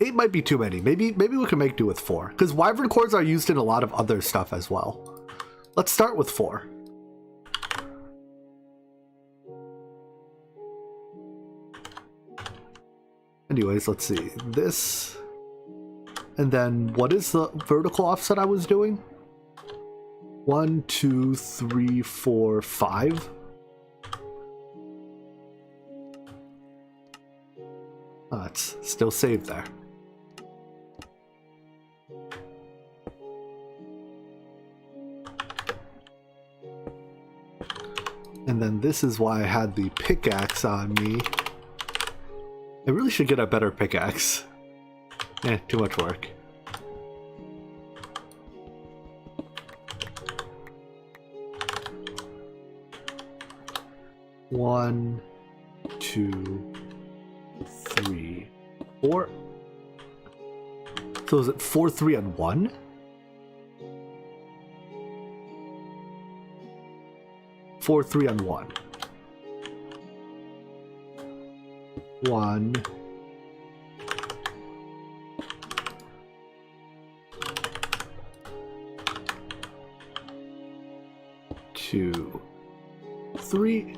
Eight might be too many. Maybe we can make do with 4. Because wyvern cores are used in a lot of other stuff as well. Let's start with 4. Anyways, let's see. This. And then what is the vertical offset I was doing? 1, 2, 3, 4, 5. Oh, it's still saved there. And then this is why I had the pickaxe on me. I really should get a better pickaxe. Too much work. One, 2, 3, 4. So is it 4, 3, and 1? Four, 3, and 1. 1. 2, 3,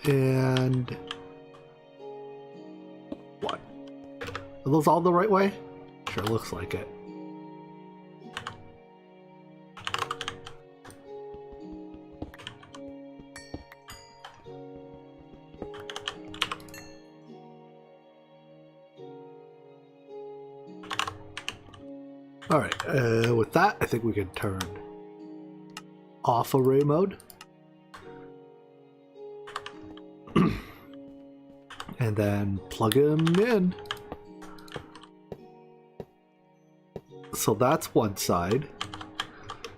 and 1. Are those all the right way? Sure looks like it. Alright, with that, I think we can turn off array mode. And then plug him in. So that's one side.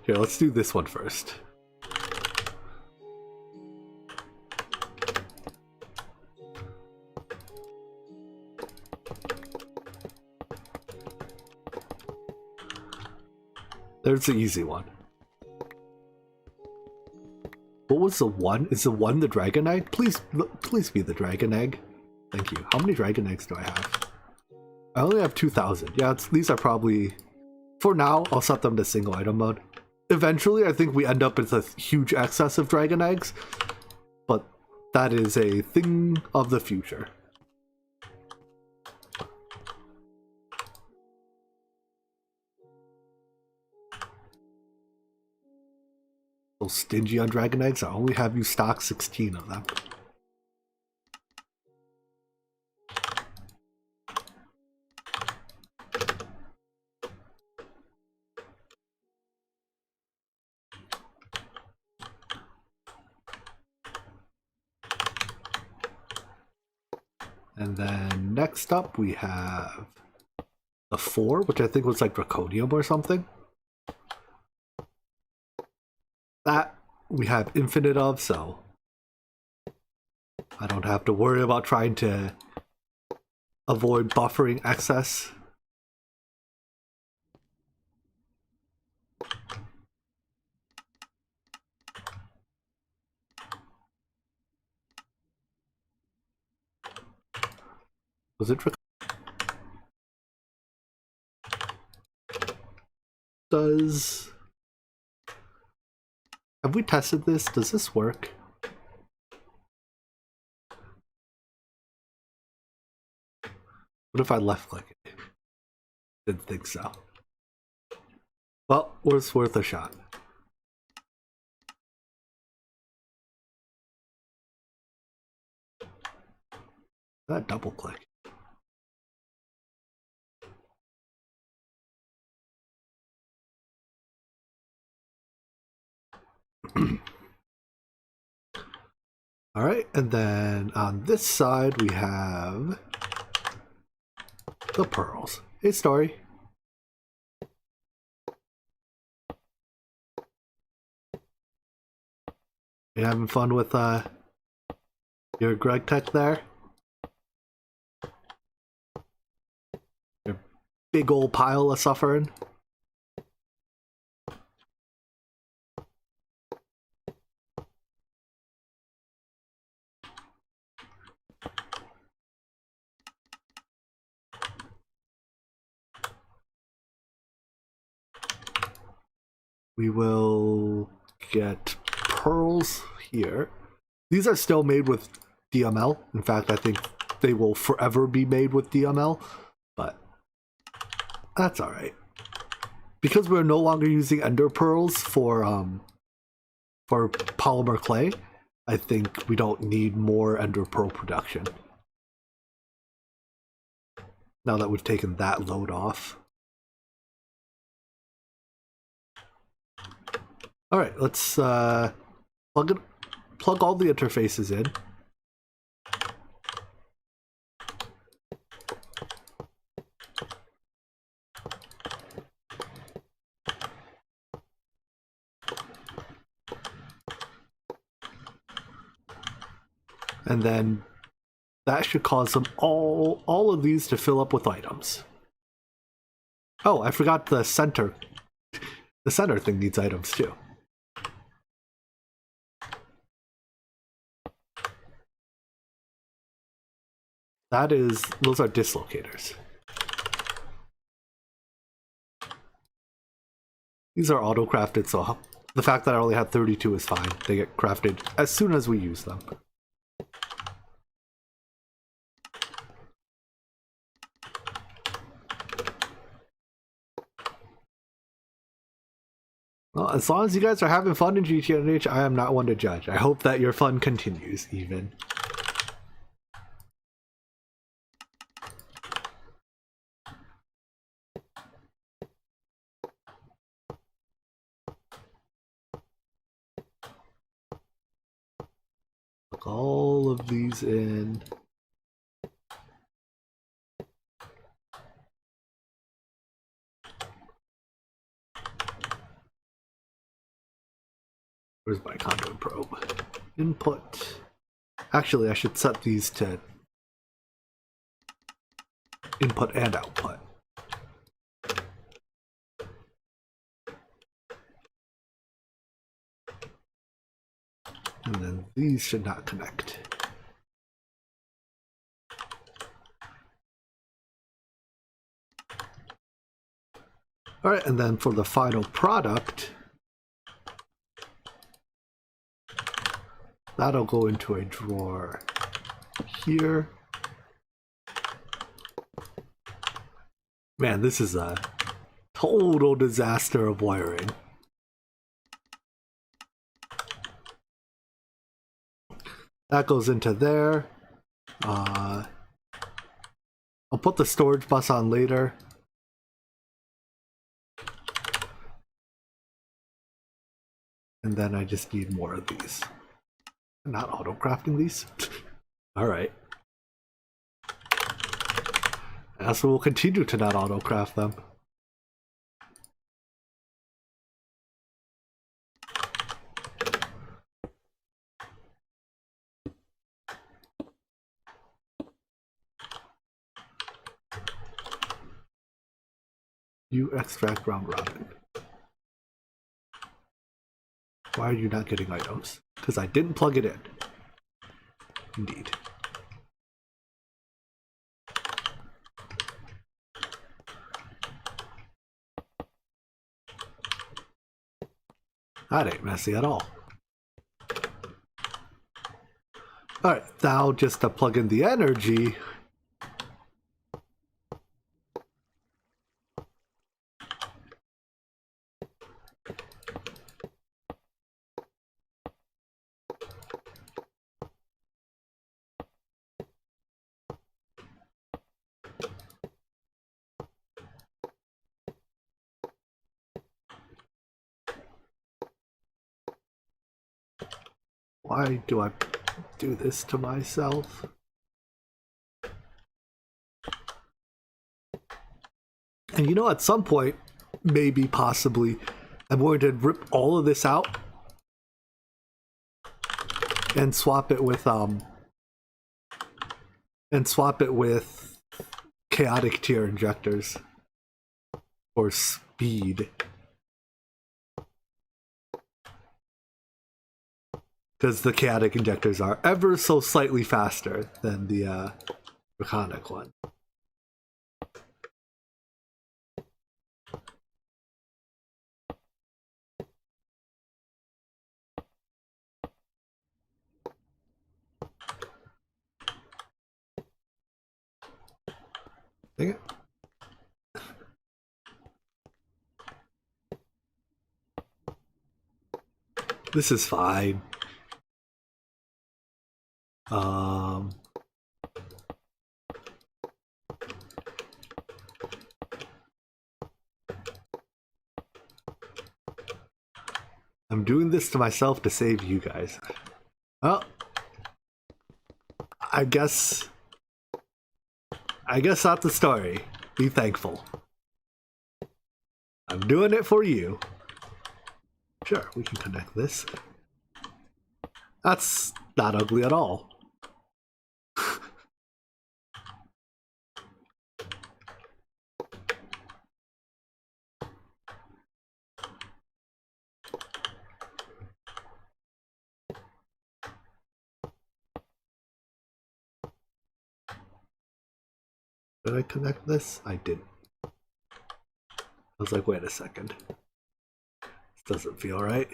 Here, let's do this one first. There's the easy one. What was the one? Is the one the dragon egg? Please be the dragon egg. Thank you. How many dragon eggs do I have? I only have 2,000. Yeah, these are probably... For now, I'll set them to single item mode. Eventually, I think we end up with a huge excess of dragon eggs, but that is a thing of the future. So stingy on dragon eggs, I only have you stock 16 of them. And then next up we have the 4, which I think was like draconium or something. That we have infinite of, so I don't have to worry about trying to avoid buffering excess. Was it does... Have we tested this? Does this work? What if I left click it? Didn't think so. Well, it's worth a shot. That double click. All right, and then on this side we have the pearls. Hey, Story. You having fun with your Greg Tech there? Your big old pile of suffering? We will get pearls here. These are still made with DML. In fact, I think they will forever be made with DML, but that's all right. Because we're no longer using ender pearls for polymer clay, I think we don't need more ender pearl production. Now that we've taken that load off. All right, let's plug all the interfaces in. And then that should cause them all of these to fill up with items. Oh, I forgot the center. The center thing needs items too. Those are dislocators. These are auto-crafted, so the fact that I only had 32 is fine. They get crafted as soon as we use them. Well, as long as you guys are having fun in GTNH, I am not one to judge. I hope that your fun continues, even. plug all of these in. Where's my conduit probe? Input. Actually, I should set these to input and output. And then these should not connect. All right, and then for the final product, that'll go into a drawer here. Man, this is a total disaster of wiring. That goes into there. I'll put the storage bus on later. And then I just need more of these. I'm not auto-crafting these. Alright. So we'll continue to not auto-craft them. You extract round robin. Why are you not getting items? Because I didn't plug it in. Indeed. That ain't messy at all. Alright, now just to plug in the energy. Why do I do this to myself? And you know, at some point, maybe, possibly, I'm going to rip all of this out and swap it with chaotic tier injectors or speed. Because the chaotic injectors are ever so slightly faster than the mechanic one. Dang it. This is fine. I'm doing this to myself to save you guys. Well, I guess that's the story. Be thankful. I'm doing it for you. Sure, we can connect this. That's not ugly at all. Did I connect this? I didn't. I was like, wait a second. This doesn't feel right.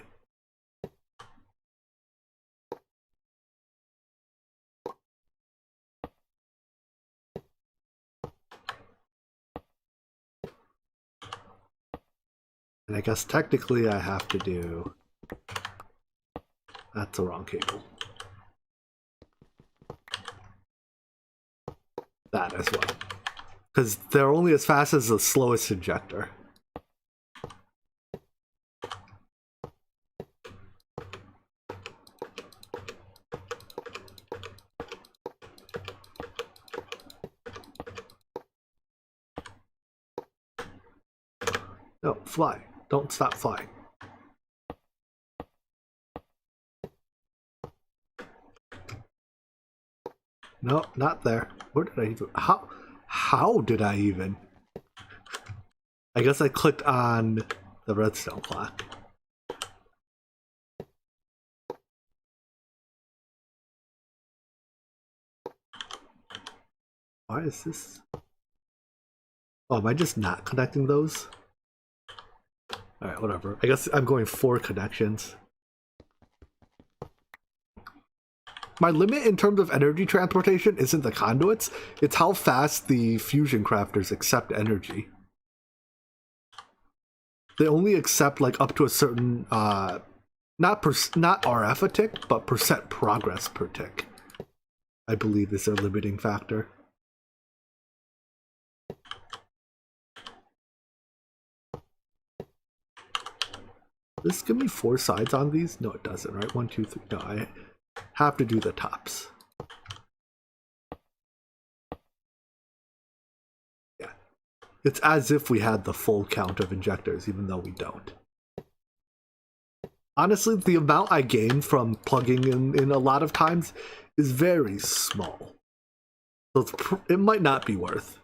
And I guess technically I have to do... That's the wrong cable. That as well. Because they're only as fast as the slowest injector. No, fly. Don't stop flying. No, not there. Where did I even... How did I even... I guess I clicked on the redstone clock. Why is this... Oh, am I just not connecting those? Alright, whatever. I guess I'm going 4 connections. My limit in terms of energy transportation isn't the conduits, it's how fast the fusion crafters accept energy. They only accept like up to a certain, not RF a tick, but percent progress per tick, I believe is their limiting factor. Does this give me 4 sides on these? No, it doesn't, right? 1, 2, 3. No, I have to do the tops. Yeah. It's as if we had the full count of injectors, even though we don't. Honestly, the amount I gain from plugging in a lot of times is very small. So it might not be worth.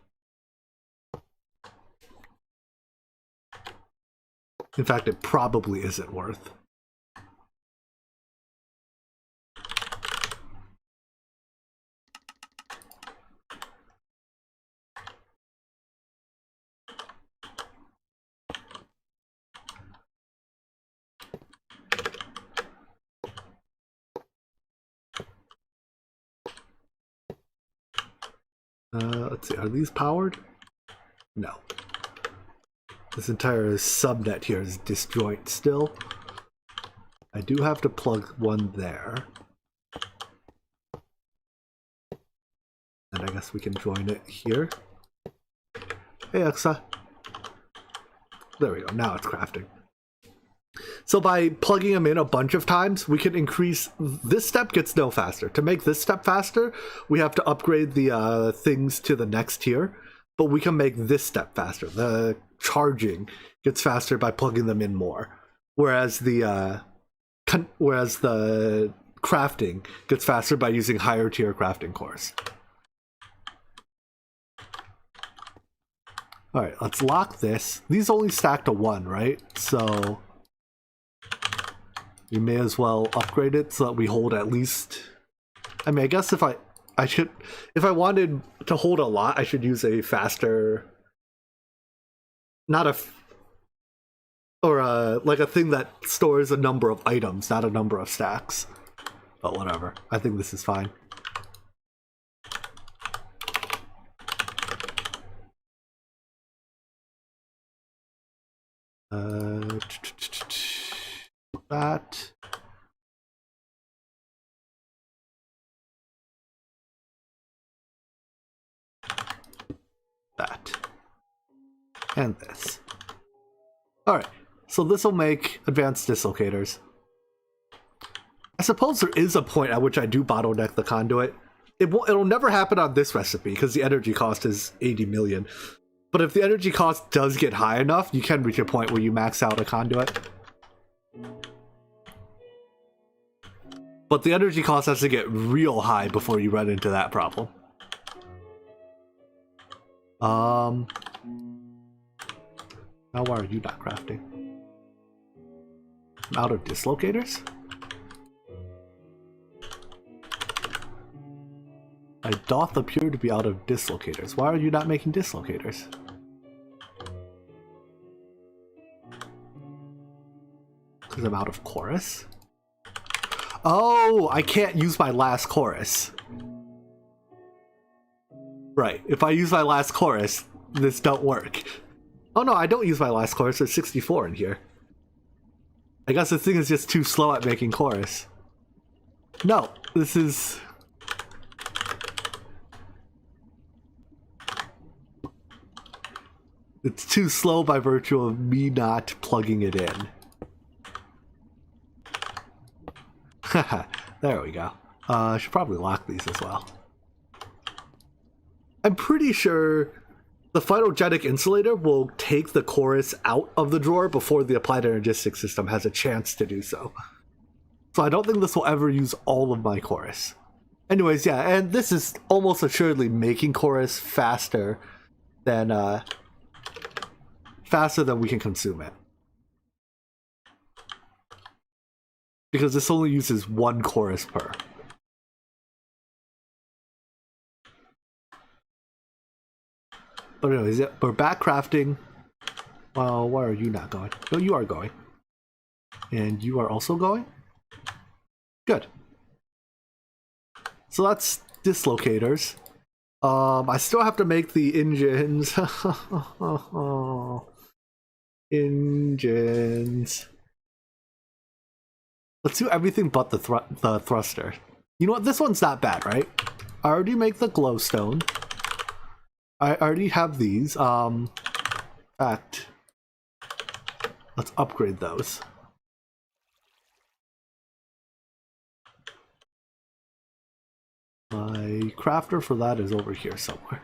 In fact, it probably isn't worth. Let's see, are these powered? No. This entire subnet here is disjoint still. I do have to plug one there. And I guess we can join it here. Hey, Exa. There we go, now it's crafting. So by plugging them in a bunch of times, we can increase... This step gets no faster. To make this step faster, we have to upgrade the things to the next tier. But we can make this step faster. The charging gets faster by plugging them in more. Whereas the crafting gets faster by using higher tier crafting cores. Alright, let's lock this. These only stack to 1, right? So... you may as well upgrade it so that we hold at least... I mean, I guess if I wanted to hold a lot, I should use a faster... like a thing that stores a number of items, not a number of stacks. But whatever. I think this is fine. That. And this. Alright, so this will make advanced dislocators. I suppose there is a point at which I do bottleneck the conduit. It'll never happen on this recipe because the energy cost is 80 million. But if the energy cost does get high enough, you can reach a point where you max out a conduit. But the energy cost has to get real high before you run into that problem. Now why are you not crafting? I'm out of dislocators? I doth appear to be out of dislocators. Why are you not making dislocators? Because I'm out of chorus? Oh, I can't use my last chorus. Right, if I use my last chorus, this don't work. Oh no, I don't use my last chorus, there's 64 in here. I guess this thing is just too slow at making chorus. No, this is... it's too slow by virtue of me not plugging it in. Haha, there we go. I should probably lock these as well. I'm pretty sure the photogenic insulator will take the chorus out of the drawer before the applied energistic system has a chance to do so. So I don't think this will ever use all of my chorus. Anyways, yeah, and this is almost assuredly making chorus faster than we can consume it. Because this only uses one chorus per. But anyways, yeah, we're back crafting. Well, why are you not going? No, you are going. And you are also going? Good. So that's dislocators. I still have to make the engines. Engines. Let's do everything but the thruster. You know what? This one's not bad, right? I already make the glowstone. I already have these. In fact, let's upgrade those. My crafter for that is over here somewhere.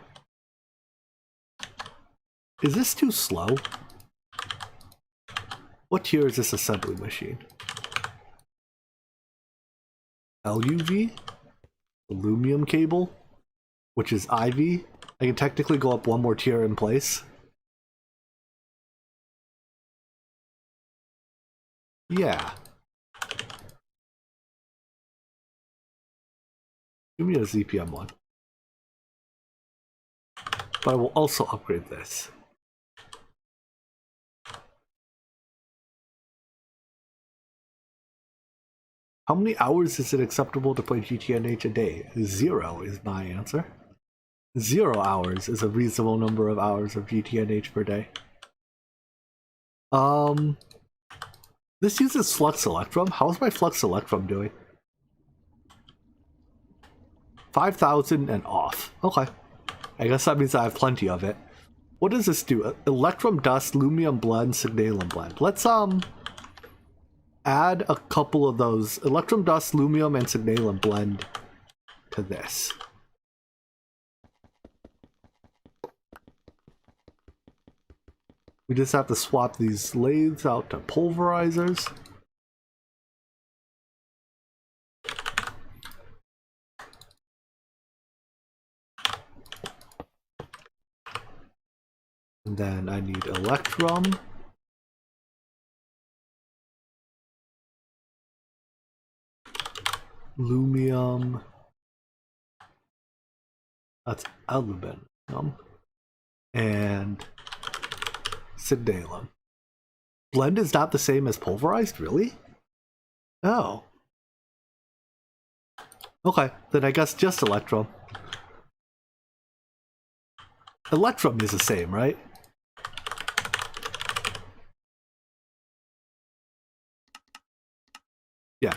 Is this too slow? What tier is this assembly machine? LUV? Aluminum cable? Which is IV? I can technically go up one more tier in place. Yeah. Give me a ZPM one. But I will also upgrade this. How many hours is it acceptable to play GTNH a day? 0 is my answer. 0 hours is a reasonable number of hours of GTNH per day. This uses Flux Electrum. How's my Flux Electrum doing? 5,000 and off. Okay. I guess that means I have plenty of it. What does this do? Electrum Dust, Lumium Blend, Signalum Blend. Let's add a couple of those. Electrum Dust, Lumium, and Signalum Blend to this. We just have to swap these lathes out to pulverizers. And then I need Electrum. Lumium. That's aluminum. And Signalum. Blend is not the same as pulverized, really? Oh. Okay, then I guess just Electrum. Electrum is the same, right? Yeah.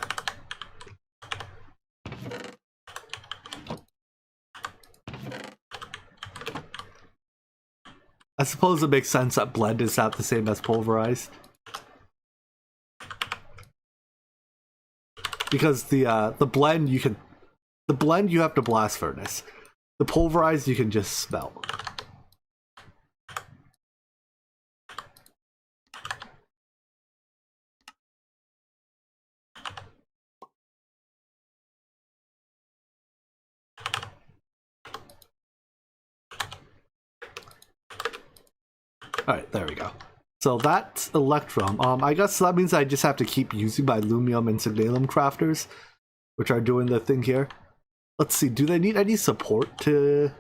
I suppose it makes sense that blend is not the same as pulverized. Because the blend you have to blast furnace. The pulverized you can just smelt. Alright, there we go. So that's Electrum. I guess that means I just have to keep using my Lumium and Signalum crafters, which are doing the thing here. Let's see, do they need any support to...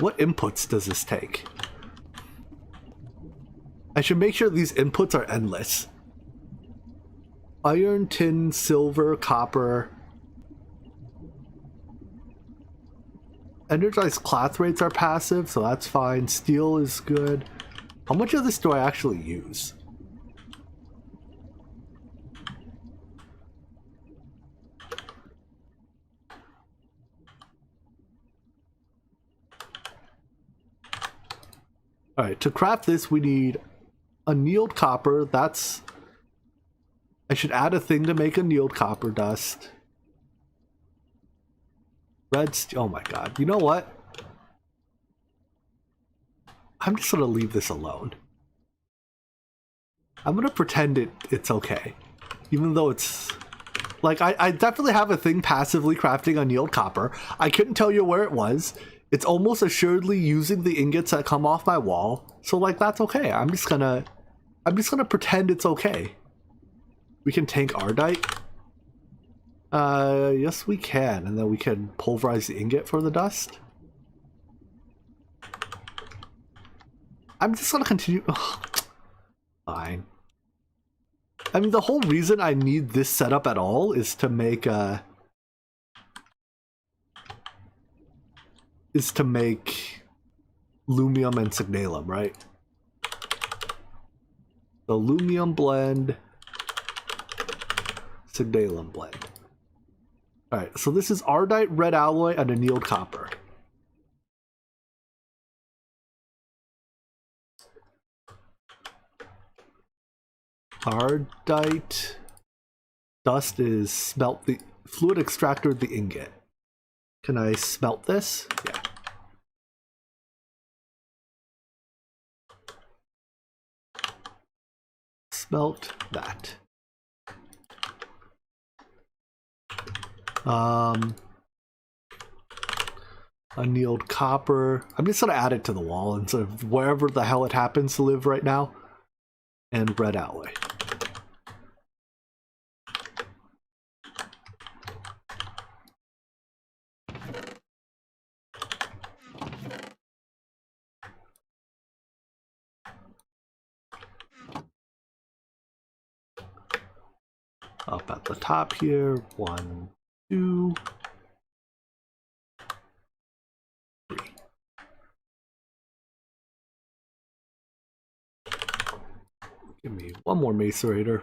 What inputs does this take? I should make sure these inputs are endless. Iron, tin, silver, copper... Energized cloth rates are passive, so that's fine. Steel is good. How much of this do I actually use? Alright, to craft this we need annealed copper. That's... I should add a thing to make annealed copper dust. Red steel. Oh my god. You know what? I'm just gonna leave this alone. I'm gonna pretend it's okay. Even though it's... Like, I definitely have a thing passively crafting annealed copper. I couldn't tell you where it was. It's almost assuredly using the ingots that come off my wall. So, like, that's okay. I'm just gonna pretend it's okay. We can tank Ardite. Yes we can. And then we can pulverize the ingot for the dust. I'm just gonna continue... Ugh. Fine. I mean, the whole reason I need this setup at all is to make lumium and signalum, right? The lumium blend, signalum blend. Alright, so this is Ardite, red alloy, and annealed copper. Ardite dust is smelt the fluid extractor the ingot. Can I smelt this? Yeah. Smelt that. Annealed copper. I'm just gonna add it to the wall instead of wherever the hell it happens to live right now. And red alloy. Up at the top here, 1, 2, 3. Give me one more macerator.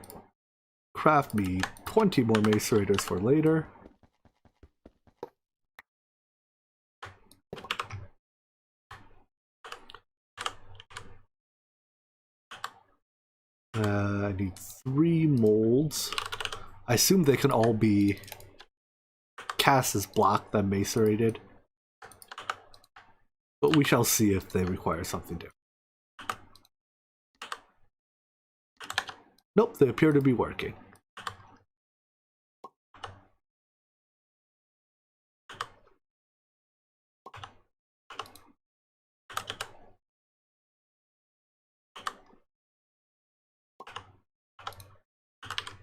Craft me 20 more macerators for later. I need 3 molds. I assume they can all be cast as block, then macerated. But we shall see if they require something different. Nope, they appear to be working.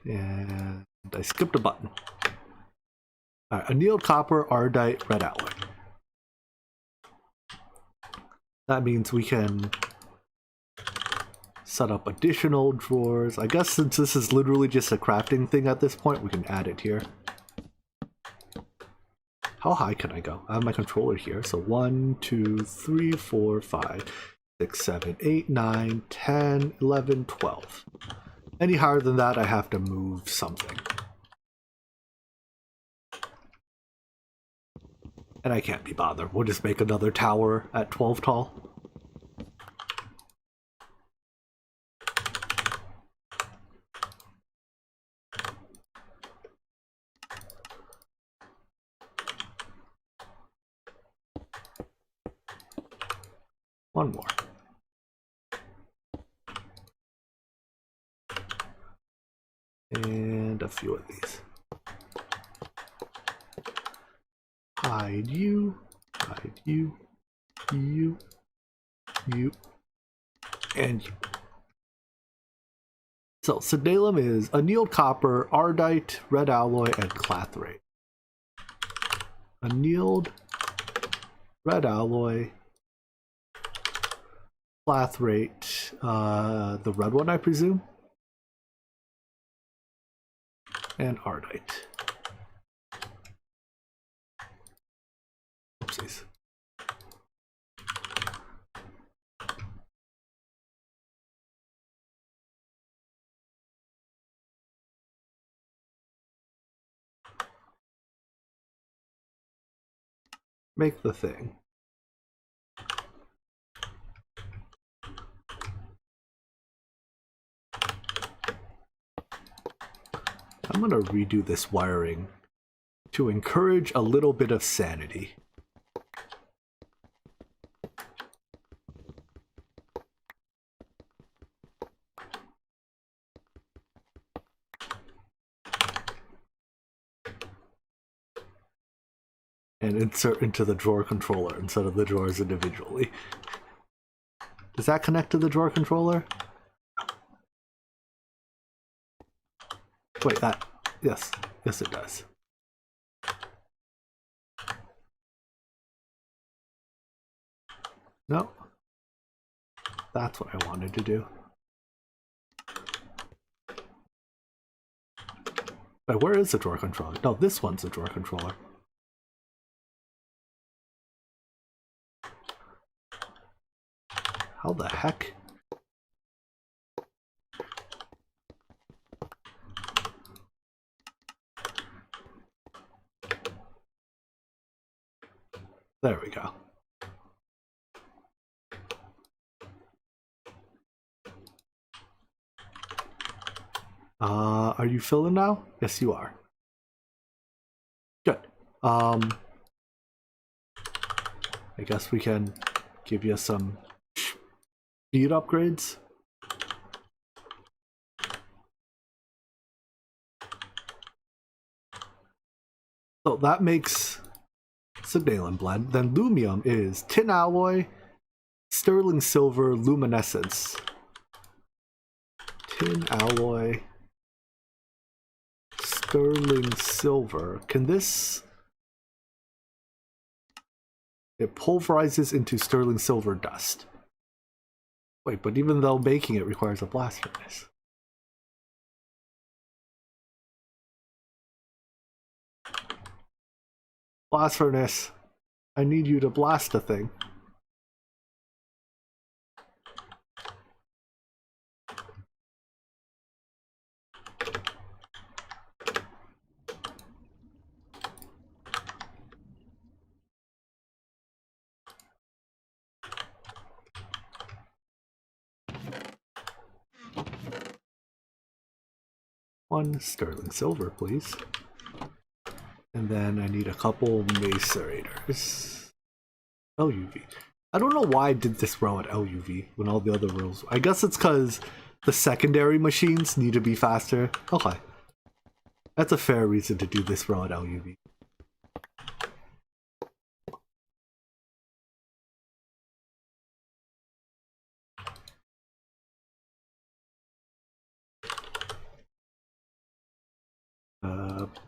And I skipped a button. Alright, annealed copper, Ardite, red alloy. That means we can set up additional drawers. I guess since this is literally just a crafting thing at this point, we can add it here. How high can I go? I have my controller here. So 1, 2, 3, 4, 5, 6, 7, 8, 9, 10, 11, 12. Any higher than that, I have to move something. And I can't be bothered. We'll just make another tower at 12 tall. One more. And a few of these. Hide you, you, and you. So, signalum is annealed copper, Ardite, red alloy, and clathrate. Annealed, red alloy, clathrate, the red one, I presume, and Ardite. Oopsies. Make the thing. I'm gonna redo this wiring to encourage a little bit of sanity. and insert into the drawer controller instead of the drawers individually. Does that connect to the drawer controller? Wait, that... Yes. Yes, it does. No. That's what I wanted to do. Wait, where is the drawer controller? No, this one's the drawer controller. How the heck? There we go. Are you filling now? Yes, you are. Good. I guess we can give you some speed upgrades. So that makes Signalin blend. Then Lumium is tin alloy, sterling silver, luminescence. Tin alloy, sterling silver. Can this... It pulverizes into sterling silver dust. Wait, but even though making it requires a blast furnace. Blast furnace, I need you to blast a thing. One sterling silver, please. And then I need a couple macerators. LUV. I don't know why I did this row at LUV when all the other rows... I guess it's because the secondary machines need to be faster. Okay. That's a fair reason to do this row at LUV.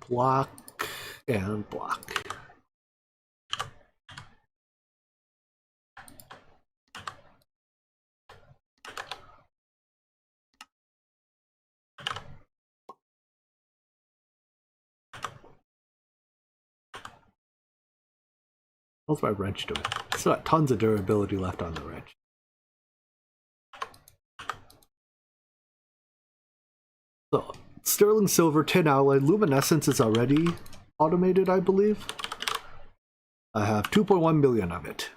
Block and block. How's my wrench doing? Still got tons of durability left on the wrench. So, sterling silver, tin alloy, luminescence is already automated, I believe. I have 2.1 million of it.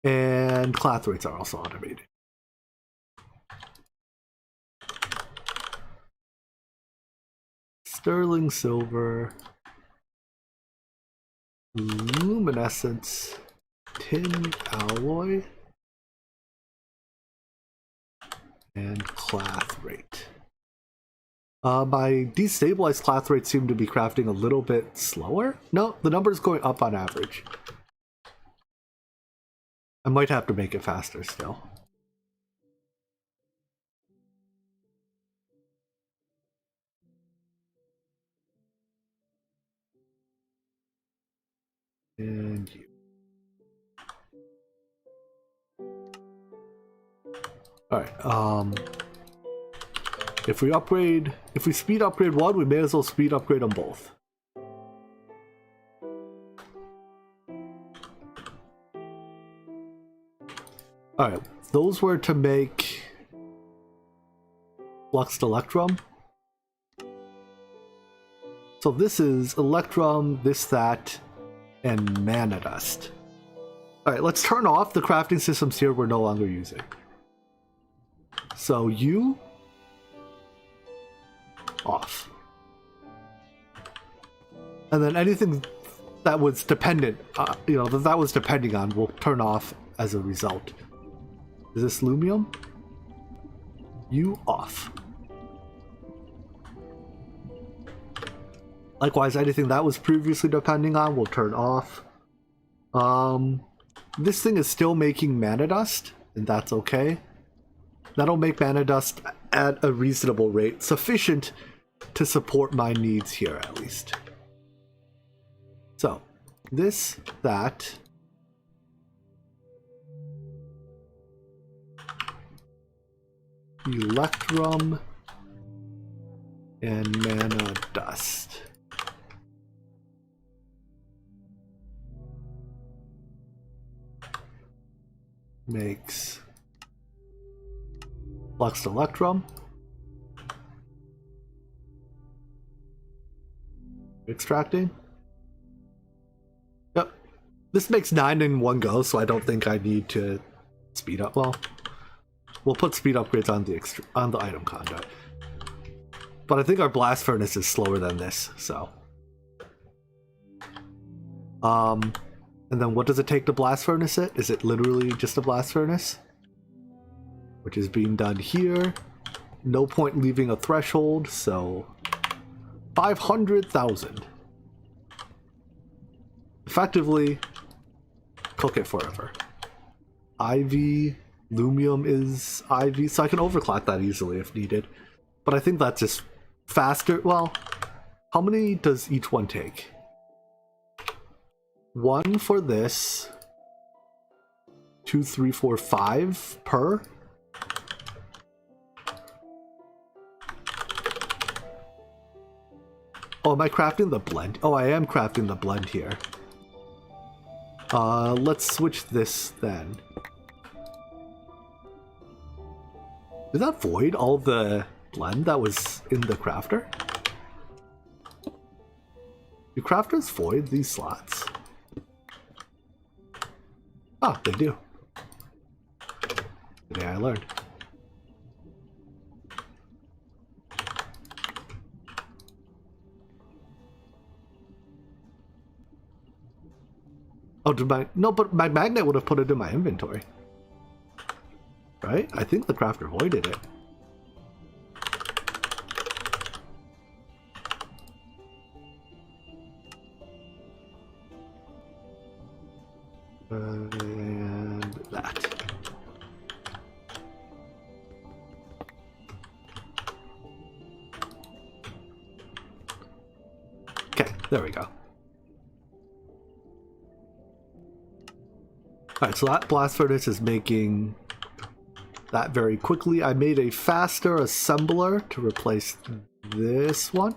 And clathrates are also automated. Sterling silver, luminescence, tin alloy, and clathrate. My destabilized clathrates seem to be crafting a little bit slower. No, the number's going up on average. I might have to make it faster still. And you. Alright, if we speed upgrade one, we may as well speed upgrade them both. Alright, those were to make Fluxed Electrum. So this is Electrum, this, that, and Mana Dust. Alright, let's turn off the crafting systems here we're no longer using. So you off. And then anything that was dependent, that was depending on will turn off as a result. Is this Lumium? You off. Likewise, anything that was previously depending on will turn off. This thing is still making mana dust, and that's okay. That'll make mana dust at a reasonable rate, sufficient to support my needs here at least. So, this, that. Electrum and mana dust. Makes fluxed electrum. Extracting. Yep. This makes 9 in one go, so I don't think I need to speed up. Well, we'll put speed upgrades on the item conduit. But I think our blast furnace is slower than this, so. And then what does it take to blast furnace it? Is it literally just a blast furnace? Which is being done here. No point leaving a threshold, so 500,000. Effectively, cook it forever. Ivy, Lumium is Ivy, so I can overclock that easily if needed. But I think that's just faster. Well, how many does each one take? 1 for this. 2, 3, 4, 5 per. Oh, am I crafting the blend? Oh, I am crafting the blend here. Let's switch this then. Did that void all the blend that was in the crafter? Do crafters void these slots? Ah, they do. Today I learned. Oh, did my... No, but my magnet would have put it in my inventory. Right? I think the crafter voided it. And that. Okay, there we go. Alright, so that blast furnace is making that very quickly. I made a faster assembler to replace this one.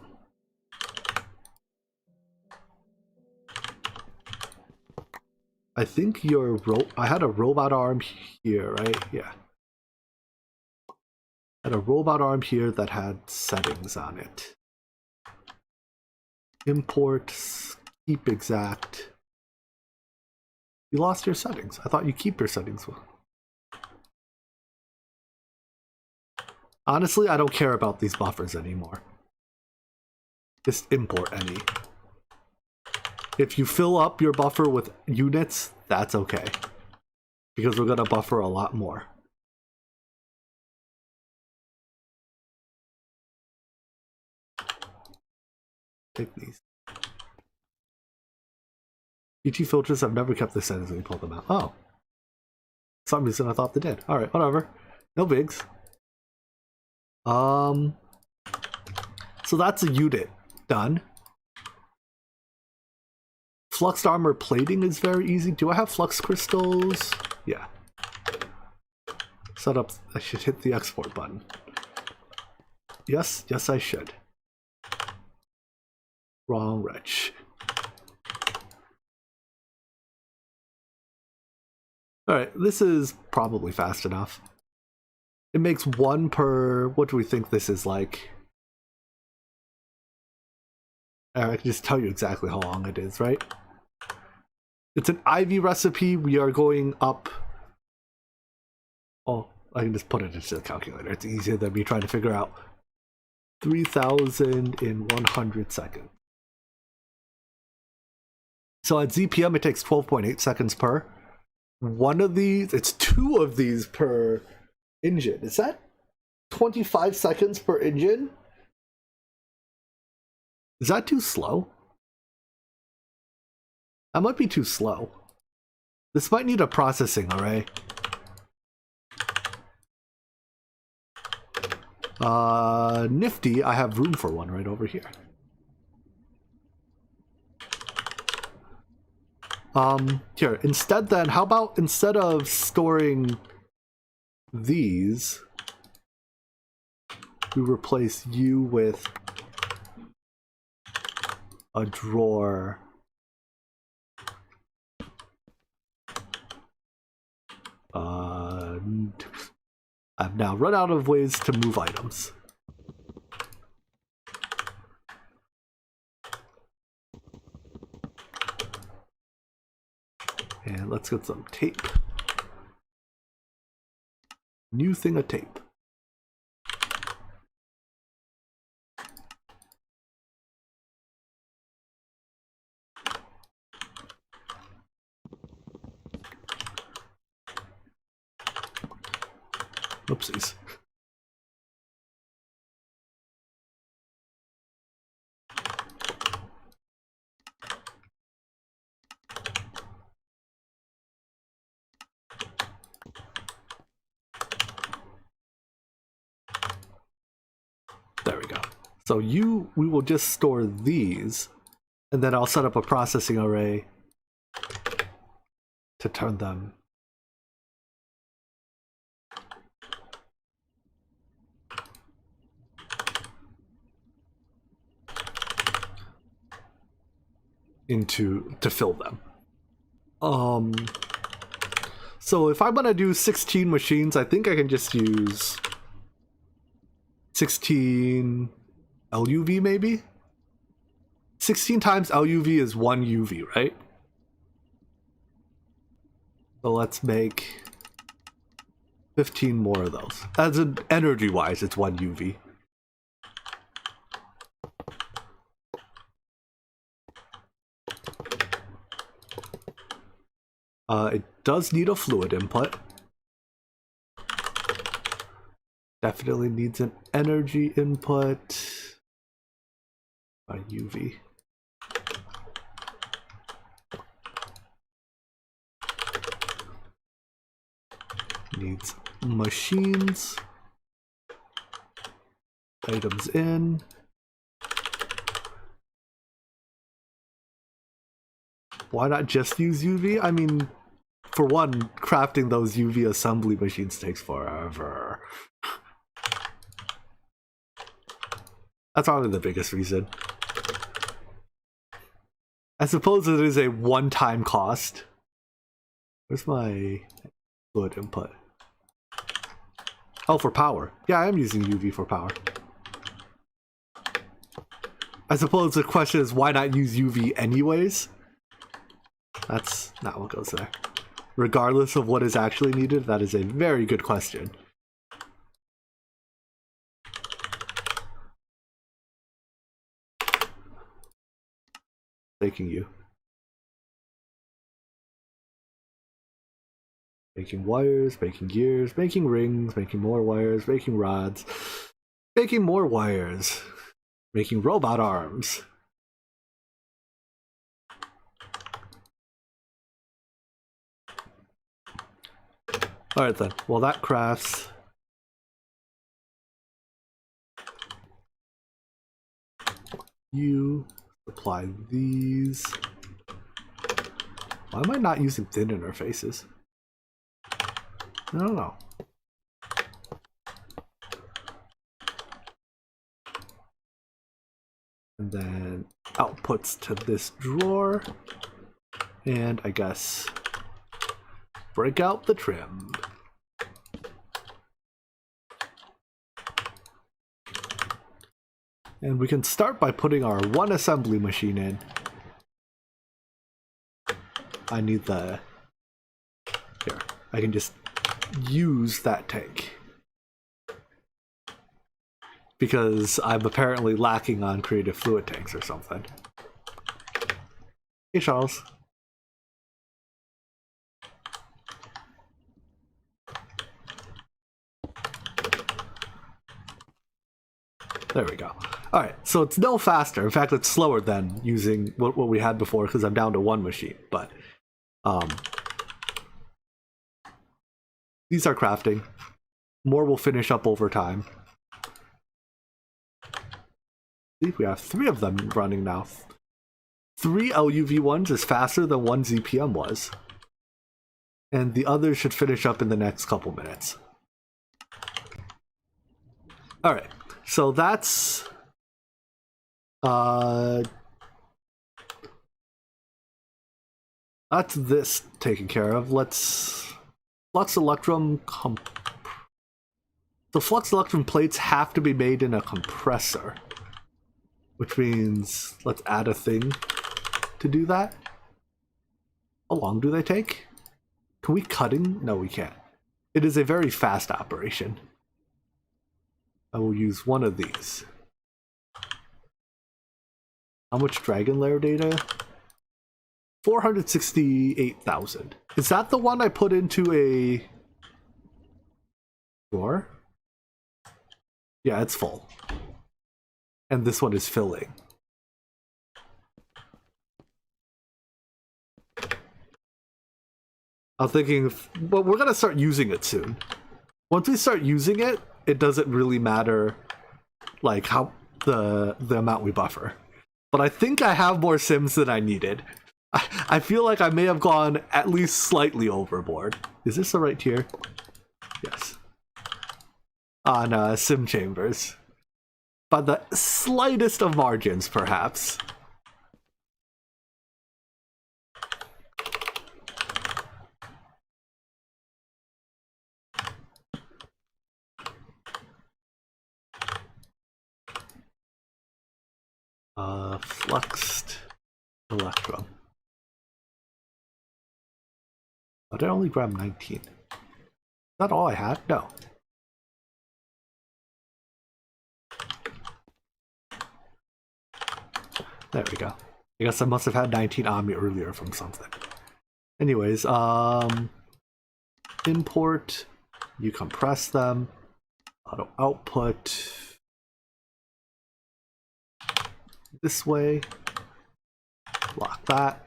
I think I had a robot arm here, right? Yeah. I had a robot arm here that had settings on it. Import, keep exact. You lost your settings. I thought you keep your settings. Honestly, I don't care about these buffers anymore. Just import any. If you fill up your buffer with units, that's okay. Because we're gonna buffer a lot more. Take these. ET filters have never kept the settings when you pull them out. Oh. For some reason I thought they did. Alright, whatever. No bigs. So that's a unit done. Fluxed armor plating is very easy. Do I have flux crystals? Yeah. Set up. I should hit the export button. Yes, yes I should. Wrong wretch. Alright, this is probably fast enough. It makes 1 per... What do we think this is like? I can just tell you exactly how long it is, right? It's an Ivy recipe. We are going up... Oh, I can just put it into the calculator. It's easier than me trying to figure out. 3,000 in 100 seconds. So at ZPM, it takes 12.8 seconds per. One of these... It's 2 of these per engine. Is that 25 seconds per engine? Is that too slow? That might be too slow. This might need a processing array. Nifty, I have room for one right over here. Here, instead then, how about instead of storing these, we replace you with a drawer. I've now run out of ways to move items. And let's get some tape. New thing of tape. Oopsies. There we go. So we will just store these, and then I'll set up a processing array to turn them to fill them. So if I'm gonna do 16 machines, I think I can just use 16 LUV maybe? 16 times LUV is 1 UV, right? So let's make 15 more of those. As in energy-wise, it's 1 UV. It does need a fluid input. Definitely needs an energy input. A UV. Needs machines. Items in. Why not just use UV? I mean, for one, crafting those UV assembly machines takes forever. That's probably the biggest reason. I suppose it is a one-time cost. Where's my fluid input? Oh, for power. Yeah, I am using UV for power. I suppose the question is, why not use UV anyways? That's not what goes there. Regardless of what is actually needed, that is a very good question. Taking you. Making wires, making gears, making rings, making more wires, making rods, making more wires, making robot arms. Alright then, well that crafts. You apply these. Why am I not using thin interfaces? I don't know. And then outputs to this drawer. And I guess break out the trim. And we can start by putting our one assembly machine in. I need the... Here, I can just use that tank. Because I'm apparently lacking on creative fluid tanks or something. Hey, Charles. There we go. All right, so it's no faster. In fact, it's slower than using what we had before because I'm down to one machine. But these are crafting. More will finish up over time. I think we have 3 of them running now. 3 LUV1s is faster than 1 ZPM was. And the others should finish up in the next couple minutes. Alright, so that's this taken care of. Let's flux electrum the flux electrum plates have to be made in a compressor, which means let's add a thing to do that. How long do they take? Can we cutting? No, we can't. It is a very fast operation. I will use one of these. How much dragon layer data? 468,000. Is that the one I put into a drawer? Yeah, it's full. And this one is filling. I'm thinking, well, we're gonna start using it soon. Once we start using it, it doesn't really matter like how the amount we buffer. But I think I have more sims than I needed. I feel like I may have gone at least slightly overboard. Is this the right tier? Yes. On sim chambers. By the slightest of margins, perhaps. Fluxed electrum. Oh, did I only grab 19? Is that all I had? No. There we go. I guess I must have had 19 on me earlier from something. Anyways, import, you compress them, auto output this way, lock that,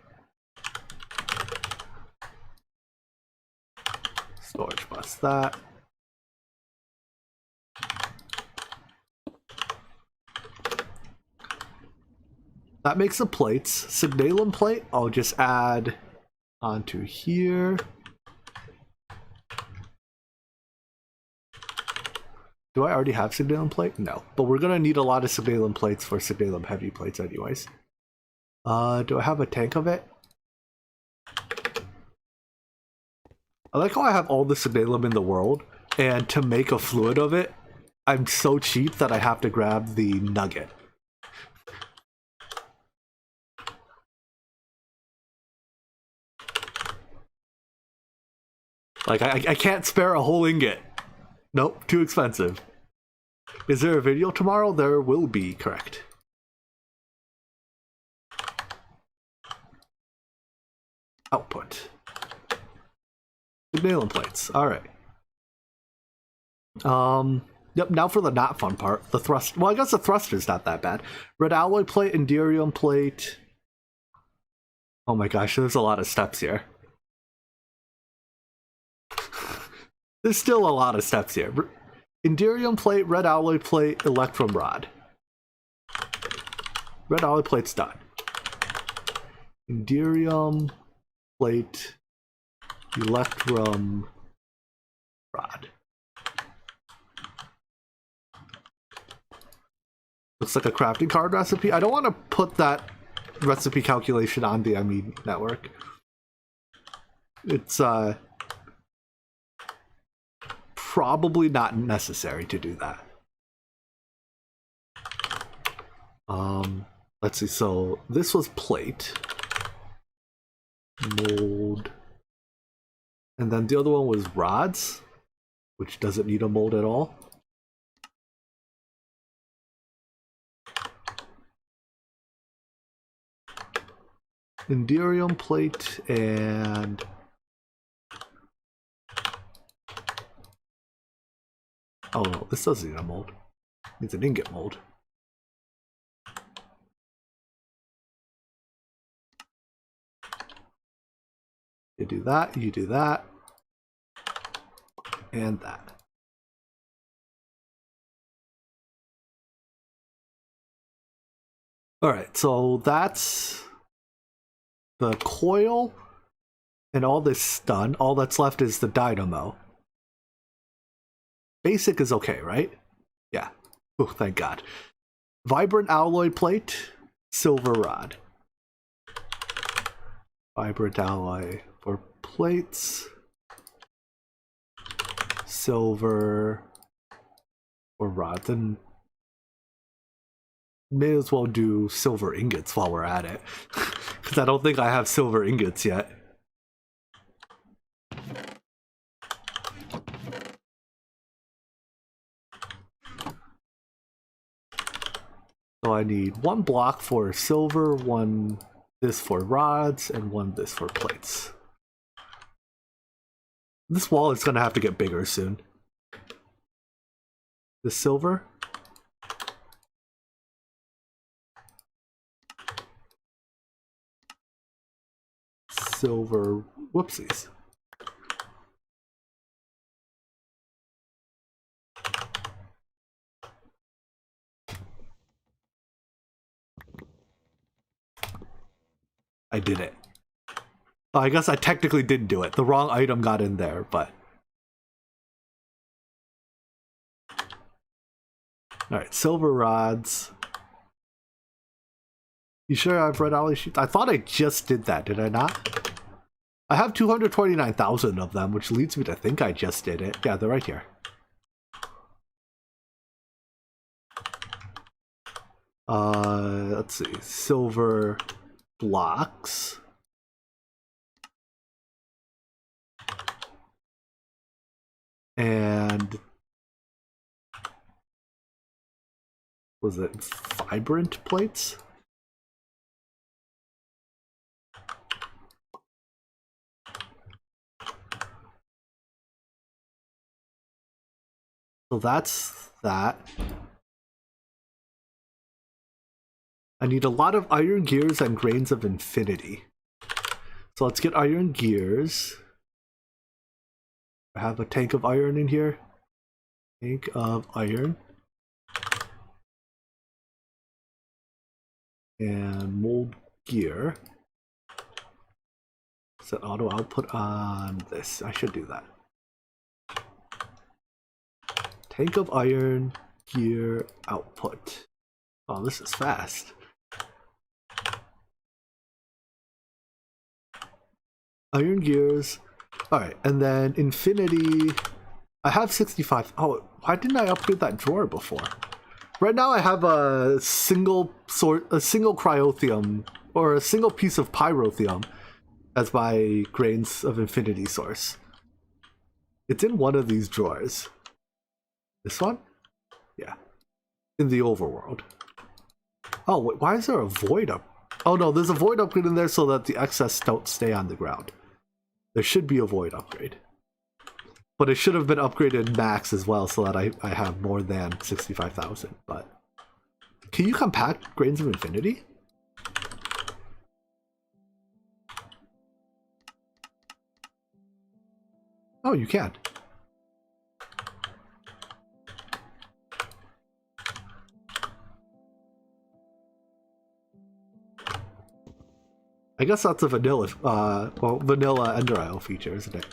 storage bus that. That makes the plates. Signalum plate, I'll just add onto here. Do I already have signalum plate? No, but we're gonna need a lot of signalum plates for signalum heavy plates anyways. Do I have a tank of it? I like how I have all the signalum in the world, and to make a fluid of it, I'm so cheap that I have to grab the nugget. Like, I can't spare a whole ingot. Nope, too expensive. Is there a video tomorrow? There will be, correct. Output. Signalum plates, alright. Yep, now for the not fun part. The thrust. Well, I guess the thruster's not that bad. Red alloy plate, Enderium plate. Oh my gosh, there's a lot of steps here. There's still a lot of steps here. Enderium plate, red alloy plate, electrum rod. Red alloy plate's done. Enderium plate, electrum rod. Looks like a crafting card recipe. I don't want to put that recipe calculation on the ME network. It's probably not necessary to do that. Let's see, so this was plate, mold, and then the other one was rods, which doesn't need a mold at all. Enderium plate and oh no, this doesn't need a mold. It needs an ingot mold. You do that, you do that, and that. Alright, so that's the coil, and all this done. All that's left is the dynamo. Basic is okay, right? Yeah. Oh, thank God. Vibrant alloy plate, silver rod. Vibrant alloy for plates, silver for rods, and may as well do silver ingots while we're at it, because I don't think I have silver ingots yet. So I need one block for silver, one this for rods, and one this for plates. This wall is going to have to get bigger soon. The silver. Silver, whoopsies. I did it. I guess I technically didn't do it. The wrong item got in there, but... Alright, silver rods. You sure I've read all these sheets? I thought I just did that, did I not? I have 229,000 of them, which leads me to think I just did it. Yeah, they're right here. Let's see. Silver blocks. And was it vibrant plates? So that's that. I need a lot of iron gears and grains of infinity. So let's get iron gears. I have a tank of iron in here. Tank of iron. And mold gear. Set auto output on this. I should do that. Tank of iron, gear, output. Oh, this is fast. Iron gears. Alright, and then infinity. I have 65. Oh, why didn't I upgrade that drawer before? Right now I have a single cryothium, or a single piece of pyrothium as my grains of infinity source. It's in one of these drawers. This one? Yeah. In the overworld. Oh, wait, why is there a void up? Oh no, there's a void upgrade in there so that the excess don't stay on the ground. There should be a void upgrade. But it should have been upgraded max as well so that I have more than 65,000. But can you compact grains of infinity? Oh, you can. I guess that's a vanilla, vanilla Ender Isle feature, isn't it?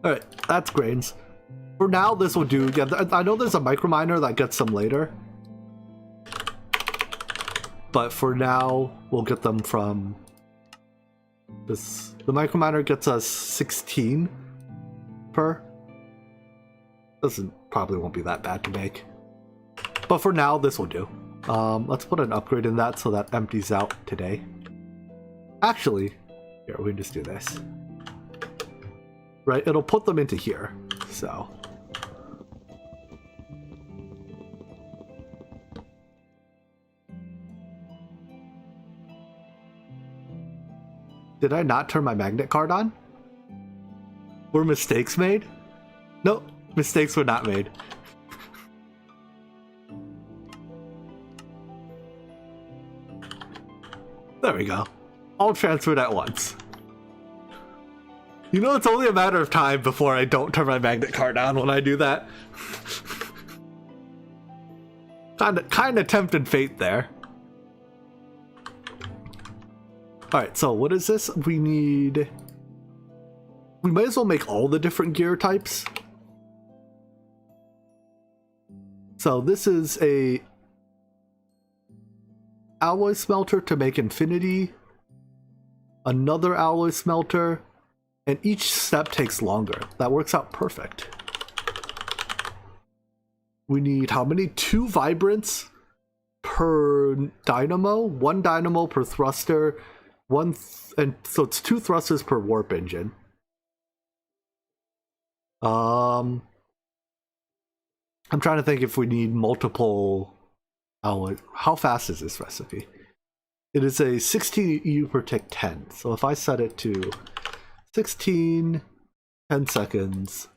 Alright, that's grains. For now, this will do. Yeah, I know there's a micro miner that gets some later. But for now, we'll get them from this. The micro miner gets us 16 per. Probably won't be that bad to make. But for now, this will do. Let's put an upgrade in that so that empties out today. Actually, here, we can just do this. Right, it'll put them into here, so. Did I not turn my magnet card on? Were mistakes made? No, mistakes were not made. There we go. All transferred at once. You know, it's only a matter of time before I don't turn my magnet card on when I do that. Kinda tempted fate there. Alright, so what is this? We might as well make all the different gear types. So this is a alloy smelter to make infinity, another alloy smelter, and each step takes longer. That works out perfect. We need how many? 2 vibrants per dynamo, 1 dynamo per thruster, and so it's 2 thrusters per warp engine. I'm trying to think if we need multiple alloy. How fast is this recipe? It is a 16 EU per tick 10. So if I set it to 16, 10 seconds,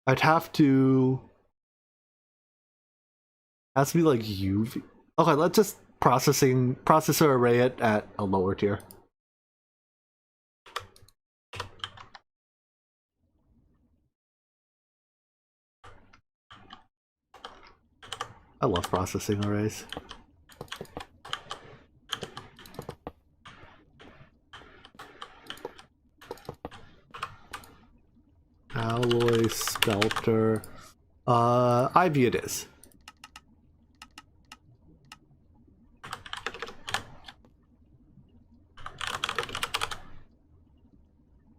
I'd have to. Has to be like UV. Okay, let's just processor array it at a lower tier. I love processing arrays. Alloy smelter. IV it is.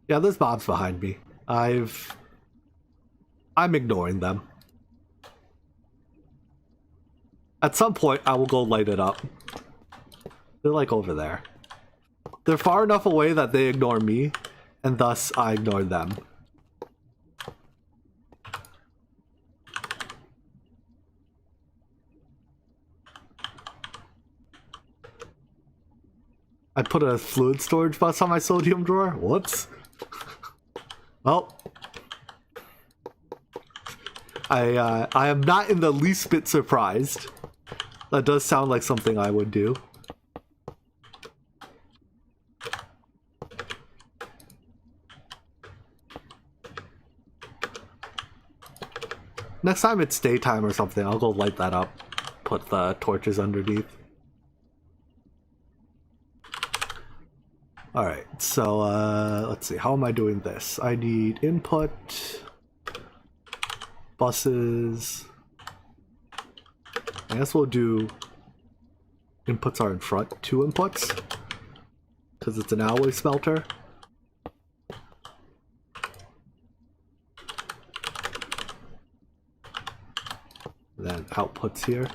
Yeah, there's mobs behind me. I'm ignoring them. At some point, I will go light it up. They're like over there. They're far enough away that they ignore me, and thus I ignore them. I put a fluid storage bus on my sodium drawer? Whoops. Well, I am not in the least bit surprised. That does sound like something I would do. Next time it's daytime or something, I'll go light that up. Put the torches underneath. Alright, so let's see, how am I doing this? I need input, buses. I guess we'll do inputs are in front, 2 inputs, because it's an alloy smelter. Then outputs here.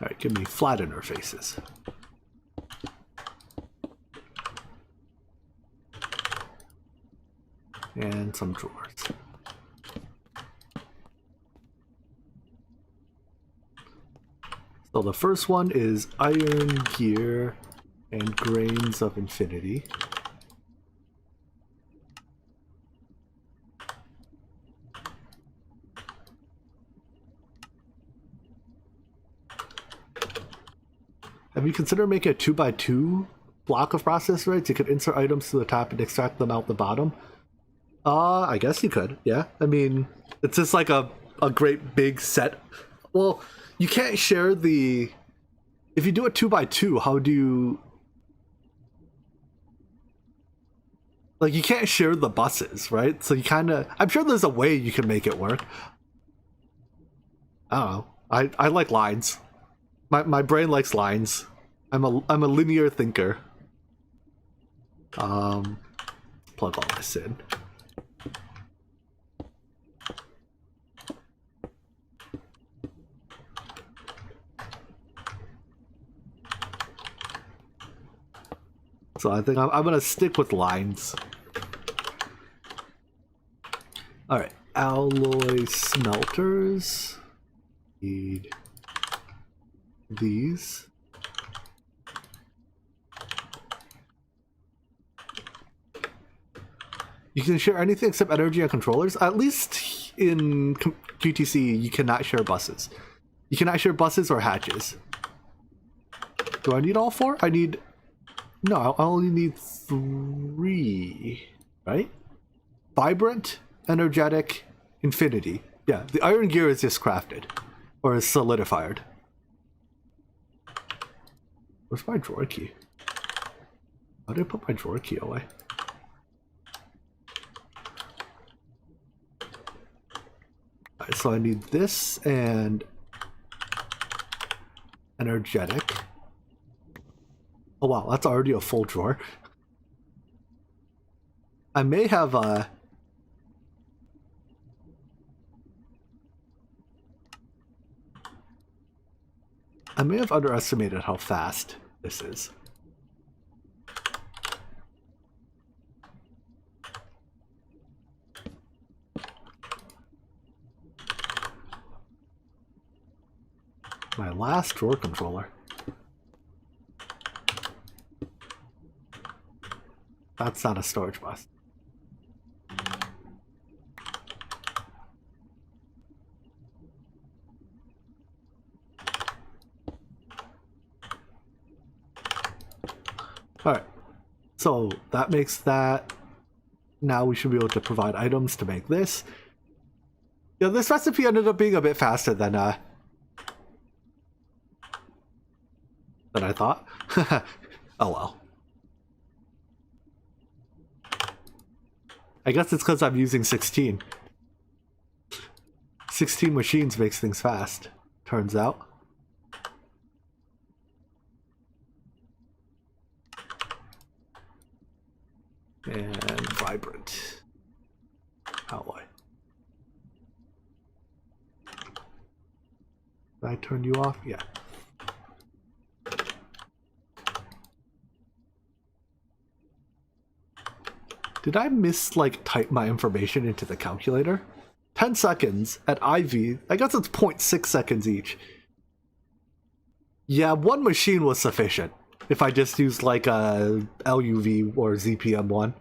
Alright, give me flat interfaces. And some drawers. So the first one is iron, gear, and grains of infinity. Have you considered making a 2x2 block of process rates? You could insert items to the top and extract them out the bottom. I guess you could, yeah. I mean, it's just like a great big set. Well, you can't share the... If you do a 2x2, how do you... Like, you can't share the buses, right? So you kind of... I'm sure there's a way you can make it work. I don't know. I like lines. My brain likes lines. I'm a linear thinker. Plug all this in. So I think I'm gonna stick with lines. Alright, alloy smelters. Need these. You can share anything except energy and controllers. At least in GTC, you cannot share buses. You cannot share buses or hatches. Do I need all 4? I need... No, I only need 3, right? Vibrant, energetic, infinity. Yeah, the iron gear is just crafted. Or is solidified. Where's my drawer key? How did I put my drawer key away? Alright, so I need this and energetic. Oh wow, that's already a full drawer. I may have underestimated how fast this is. My last drawer controller. That's not a storage bus. Alright, so that makes that. Now we should be able to provide items to make this. Yeah, this recipe ended up being a bit faster than I thought. Oh well. I guess it's because I'm using 16. 16 machines makes things fast, turns out. And vibrant alloy. Did I turn you off? Yeah. Did I type my information into the calculator? 10 seconds at IV. I guess it's 0.6 seconds each. Yeah, one machine was sufficient. If I just used like a LUV or ZPM1.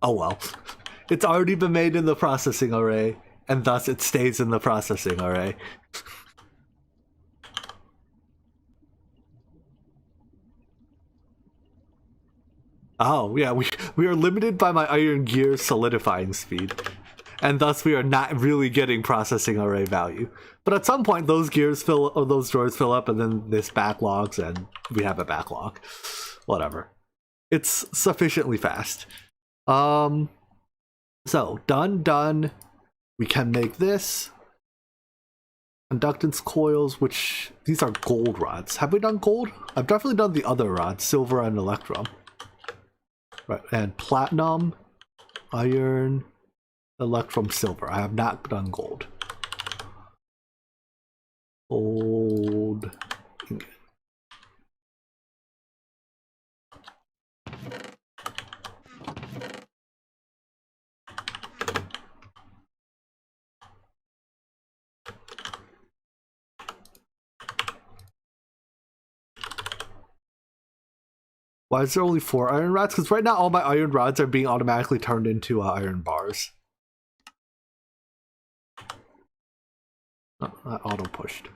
Oh well. It's already been made in the processing array, and thus it stays in the processing array. Oh, yeah, we are limited by my iron gear solidifying speed. And thus we are not really getting processing array value. But at some point those gears fill, or those drawers fill up, and then this backlogs and we have a backlog. Whatever. It's sufficiently fast. So, done. We can make this. Conductance coils, which, these are gold rods. Have we done gold? I've definitely done the other rods, silver and electrum. Right, and platinum, iron, electrum, silver. I have not done gold. Gold ingot. Why is there only 4 iron rods? Because right now all my iron rods are being automatically turned into iron bars. Oh, that auto-pushed.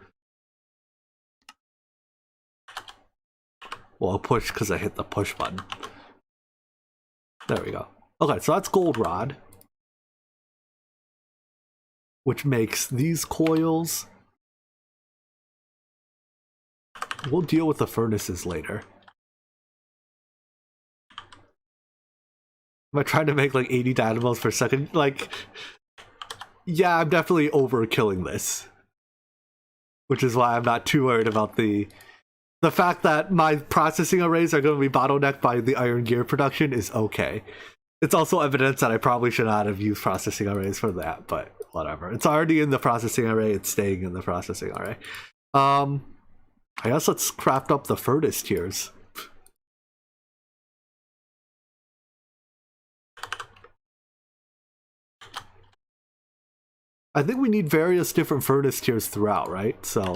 Well, it pushed because I hit the push button. There we go. Okay, so that's gold rod. Which makes these coils. We'll deal with the furnaces later. Am I trying to make like 80 dynamos per second? Like, yeah, I'm definitely overkilling this. Which is why I'm not too worried about the fact that my processing arrays are going to be bottlenecked by the iron gear production is okay. It's also evidence that I probably should not have used processing arrays for that, but whatever. It's already in the processing array, it's staying in the processing array. I guess let's craft up the furnace tiers. I think we need various different furnace tiers throughout, right? So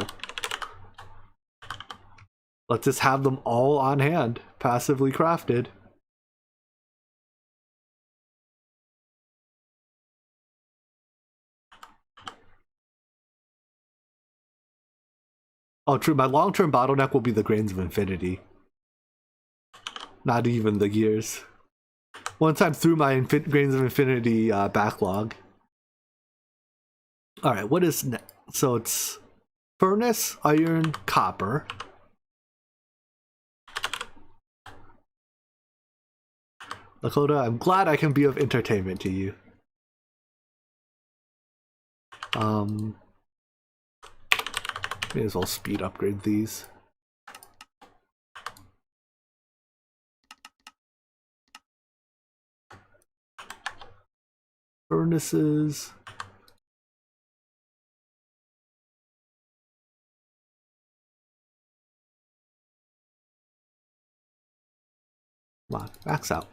let's just have them all on hand, passively crafted. Oh, true. My long-term bottleneck will be the Grains of Infinity. Not even the gears. Once I'm through my Grains of Infinity backlog. Alright, what is next? So it's furnace, iron, copper. Lakota, I'm glad I can be of entertainment to you. May as well speed upgrade these. Furnaces. Come on, max out.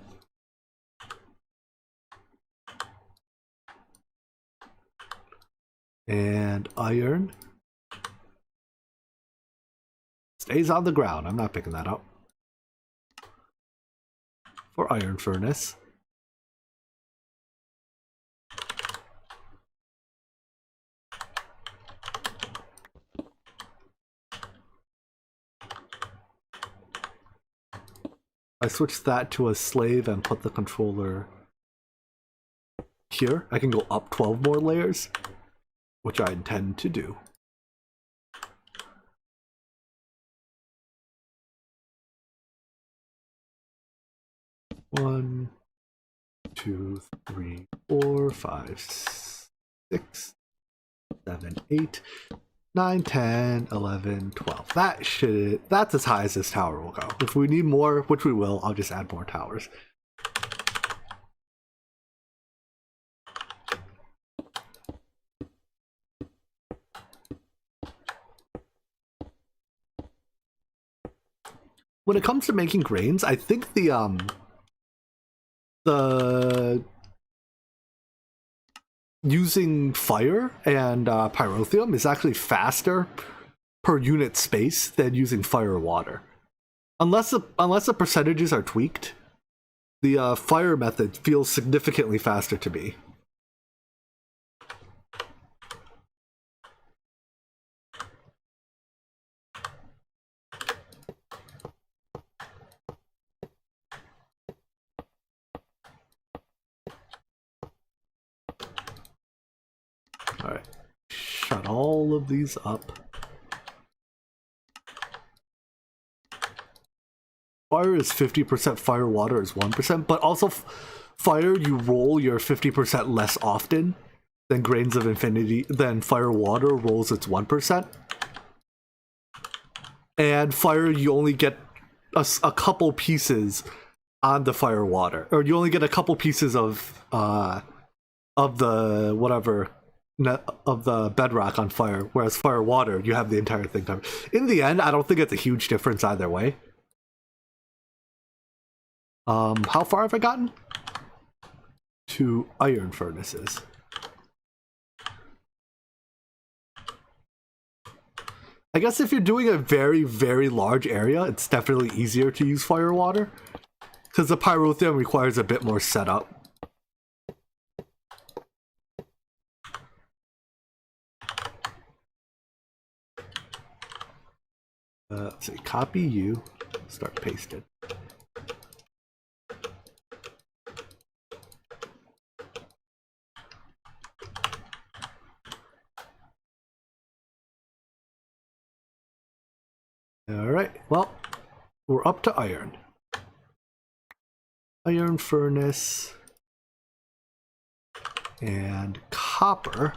And iron stays on the ground. I'm not picking that up. For iron furnace. I switch that to a slave and put the controller here. I can go up 12 more layers, which I intend to do. One, 2, 3, 4, 5, 6, 7, 8, 9, 10, 11, 12. That's as high as this tower will go. If we need more, which we will, I'll just add more towers. When it comes to making grains, I think the using fire and pyrotheum is actually faster per unit space than using fire or water. Unless the percentages are tweaked, the fire method feels significantly faster to me. Alright, shut all of these up. Fire is 50%, fire, water is 1%, but also fire, you roll your 50% less often than Grains of Infinity, than fire, water rolls its 1%. And fire, you only get a couple pieces on the fire, water, or you only get a couple pieces of the whatever of the bedrock on fire, whereas fire, water, you have the entire thing covered. In the end, I don't think it's a huge difference either way. How far have I gotten? To iron furnaces. I guess if you're doing a very, very large area, it's definitely easier to use fire water, because the pyrotheum requires a bit more setup. Let's see, copy you, start pasting. Alright, well, we're up to iron. Iron furnace and copper.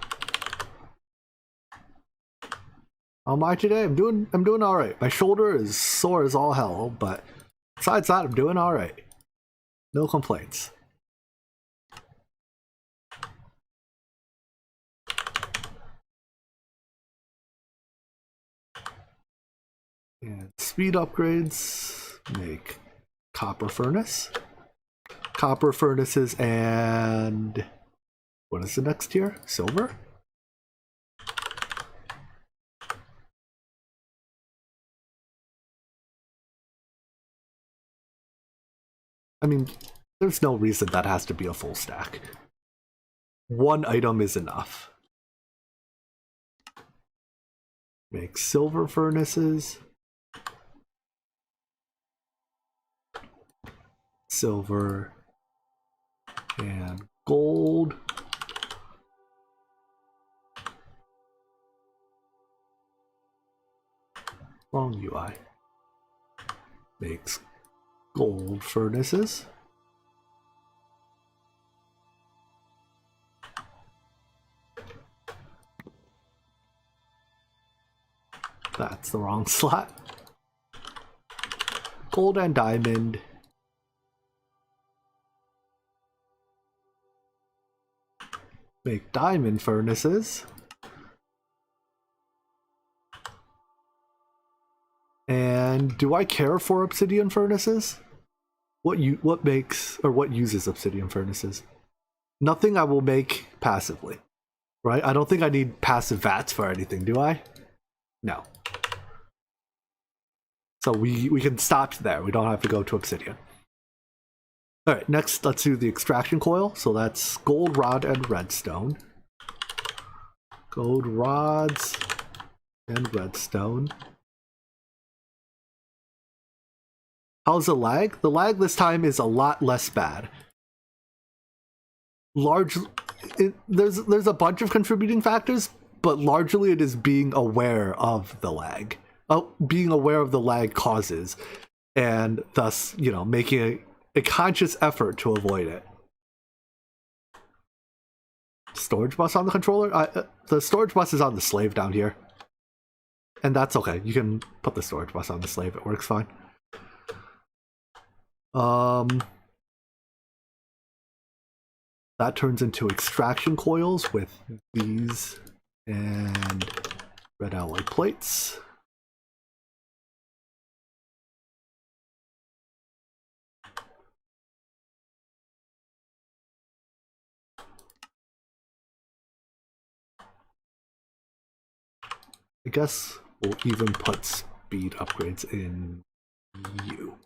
How am I today? I'm doing alright. My shoulder is sore as all hell, but besides that, I'm doing alright. No complaints. And speed upgrades, make copper furnace. Copper furnaces and what is the next tier? Silver? I mean, there's no reason that has to be a full stack. One item is enough. Make silver furnaces. Silver and gold. Wrong UI. Makes gold furnaces. That's the wrong slot. Gold and diamond. Make diamond furnaces. And do I care for obsidian furnaces? What uses obsidian furnaces? Nothing I will make passively, right? I don't think I need passive vats for anything, do I? No. So we can stop there. We don't have to go to obsidian. All right, next let's do the extraction coil. So that's gold rod and redstone. Gold rods and redstone. How's the lag? The lag this time is a lot less bad. There's a bunch of contributing factors, but largely it is being aware of the lag. Being aware of the lag causes, and thus, you know, making a conscious effort to avoid it. Storage bus on the controller? The storage bus is on the slave down here. And that's okay. You can put the storage bus on the slave. It works fine. That turns into extraction coils with these and red alloy plates. I guess we'll even put speed upgrades in you.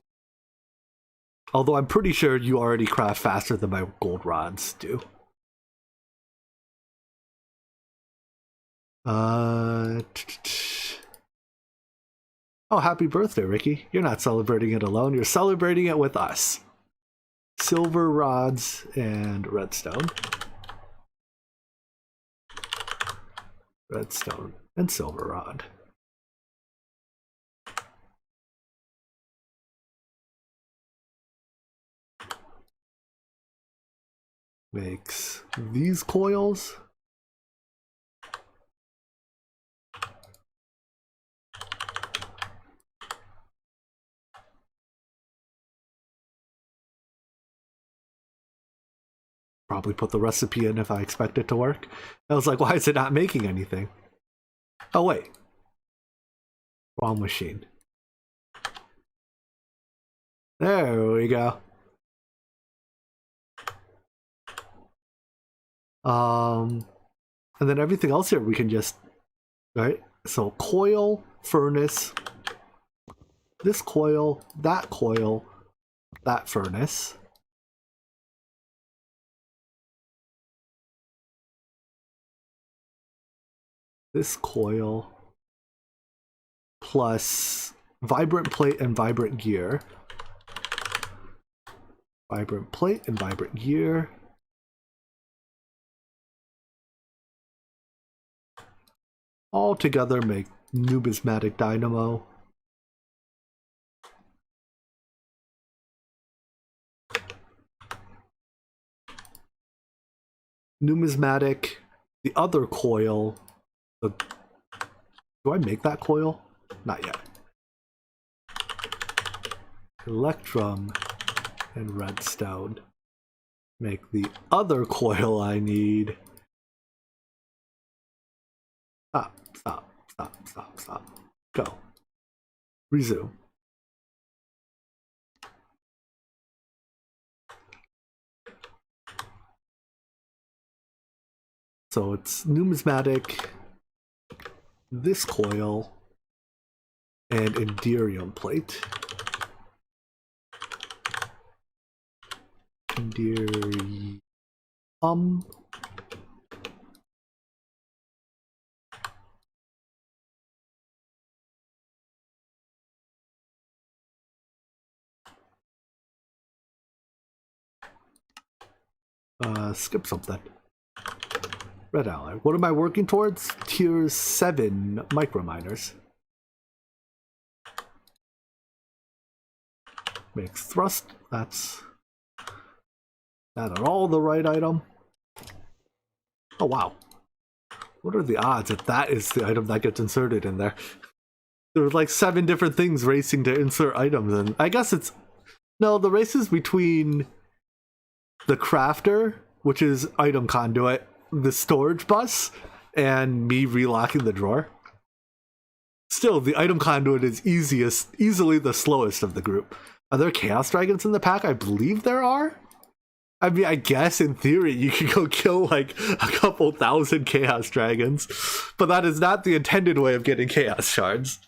Although I'm pretty sure you already craft faster than my gold rods do. Oh, happy birthday, Ricky. You're not celebrating it alone, you're celebrating it with us. Silver rods and redstone. Redstone and silver rod. Makes these coils. Probably put the recipe in if I expect it to work. I was like, why is it not making anything? Oh wait. Wrong machine. There we go. And then everything else here we can just, right? So coil, furnace, this coil, that furnace. This coil plus vibrant plate and vibrant gear. Vibrant plate and vibrant gear. All together make numismatic dynamo. Numismatic, the other coil. Do I make that coil? Not yet. Electrum and redstone make the other coil I need. Stop. Go. Resume. So it's numismatic, this coil, and enderium plate. dear. Skip something. Red ally. What am I working towards? Tier 7 microminers. Makes thrust. That's not at all the right item. Oh wow. What are the odds that that is the item that gets inserted in there? There were like 7 different things racing to insert items, and I guess it's... No, the race is between the crafter, which is item conduit, the storage bus, and me relocking the drawer. Still, the item conduit is easily the slowest of the group. Are there chaos dragons in the pack? I believe there are. I mean, I guess in theory you could go kill like a couple thousand chaos dragons, but that is not the intended way of getting chaos shards.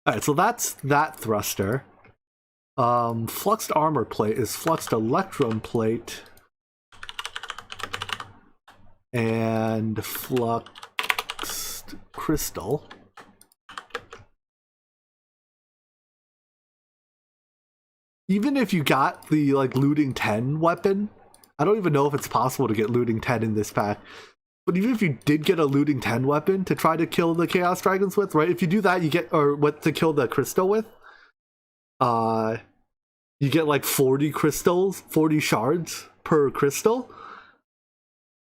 Alright, so that's that thruster. Fluxed armor plate is fluxed electrum plate and fluxed crystal. Even if you got the like looting 10 weapon, I don't even know if it's possible to get looting 10 in this pack. But even if you did get a looting 10 weapon to try to kill the chaos dragons with, right? If you do that, you get, or what to kill the crystal with, you get like 40 crystals, 40 shards per crystal.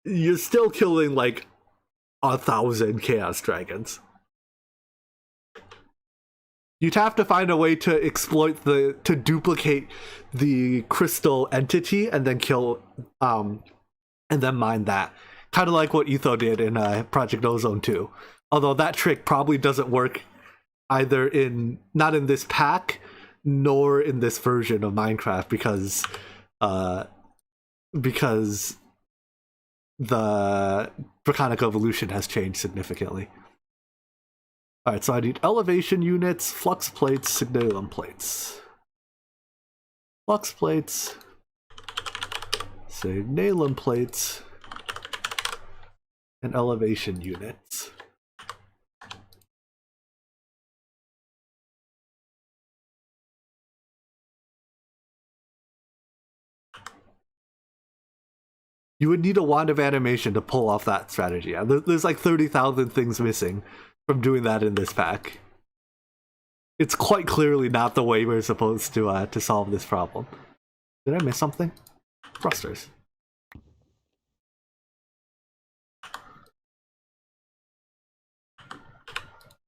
You're still killing like 1,000 chaos dragons. You'd have to find a way to exploit to duplicate the crystal entity and then kill, and then mine that. Kind of like what Etho did in Project Ozone 2. Although that trick probably doesn't work either not in this pack, nor in this version of Minecraft because the Draconic Evolution has changed significantly. Alright, so I need elevation units, flux plates, signalum plates. Flux plates, signalum plates, and elevation units. You would need a wand of animation to pull off that strategy. There's like 30,000 things missing from doing that in this pack. It's quite clearly not the way we're supposed to solve this problem. Did I miss something? Thrusters.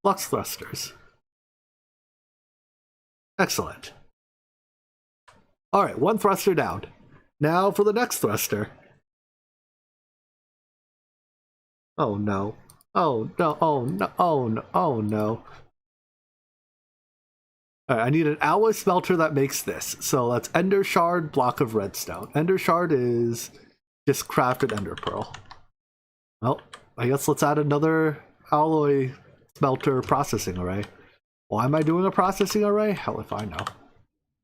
Flux thrusters. Excellent. Alright, one thruster down. Now for the next thruster. Oh no. Oh no, oh no, oh no, oh no. Alright, I need an alloy smelter that makes this. So that's ender shard, block of redstone. Ender shard is just crafted ender pearl. Well, I guess let's add another alloy smelter processing array. Why am I doing a processing array? Hell if I know.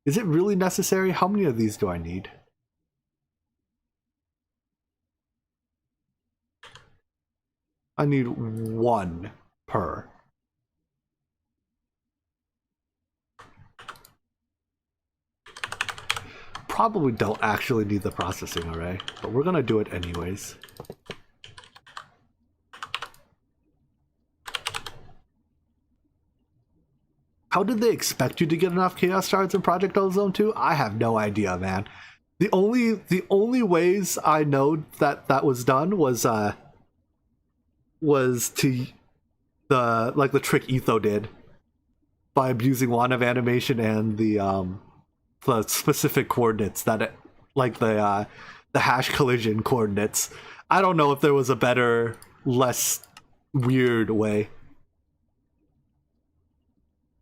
Is it really necessary? How many of these do I need? I need 1 per. Probably don't actually need the processing array, but we're gonna do it anyways. How did they expect you to get enough chaos shards in Project Ozone 2? I have no idea, man. The only ways I know that was done was to the trick Etho did by abusing wand of animation and the specific coordinates that it, like the hash collision coordinates. I don't know if there was a better, less weird way.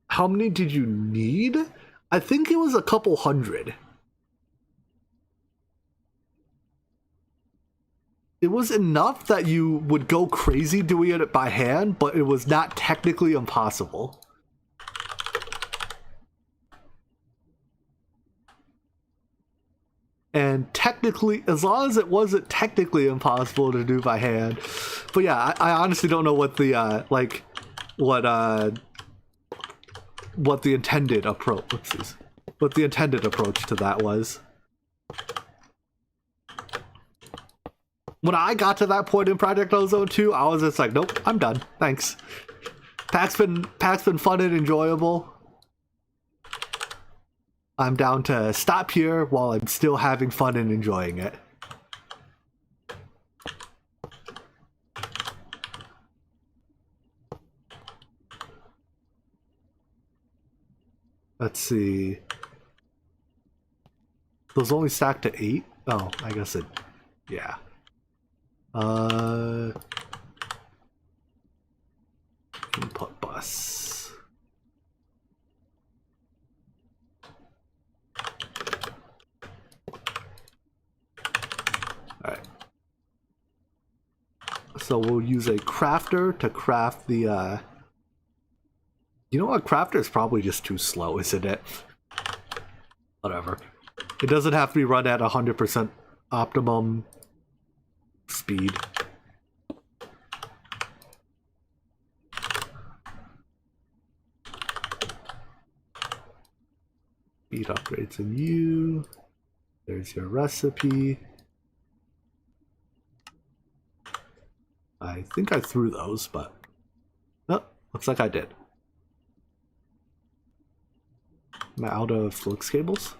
How many did you need? I think it was a couple hundred. It was enough that you would go crazy doing it by hand, but it was not technically impossible. And technically, as long as it wasn't technically impossible to do by hand. But yeah, I honestly don't know what the what the intended approach. Oopsies, what the intended approach to that was. When I got to that point in Project Ozone 2, I was just like, nope, I'm done. Thanks. Pack's been fun and enjoyable. I'm down to stop here while I'm still having fun and enjoying it. Let's see. Those only stack to 8? Oh, I guess it... yeah. Input bus. Alright. So we'll use a crafter to craft the, you know what? Crafter is probably just too slow, isn't it? Whatever. It doesn't have to be run at 100% optimum speed. Speed upgrades in you. There's your recipe. I think I threw those, but no, looks like I did. Am I out of flux cables?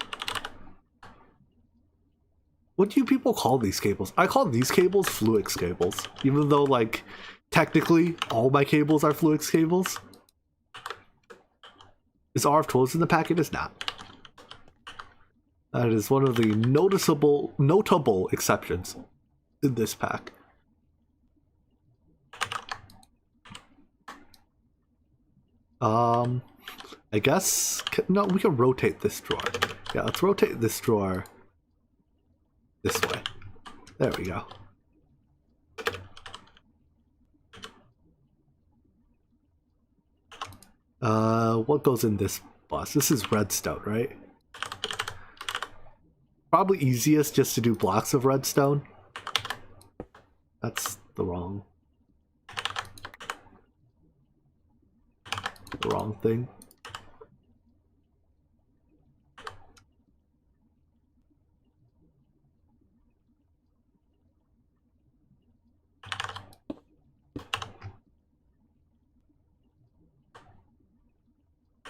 What do you people call these cables? I call these cables Fluix cables, even though, like, technically all my cables are Fluix cables. Is RF Tools in the pack? It is not. That is one of the notable exceptions in this pack. I guess, no, we can rotate this drawer. Yeah, let's rotate this drawer this way. There we go. What goes in this bus? This is redstone, right? Probably easiest just to do blocks of redstone. That's the wrong thing.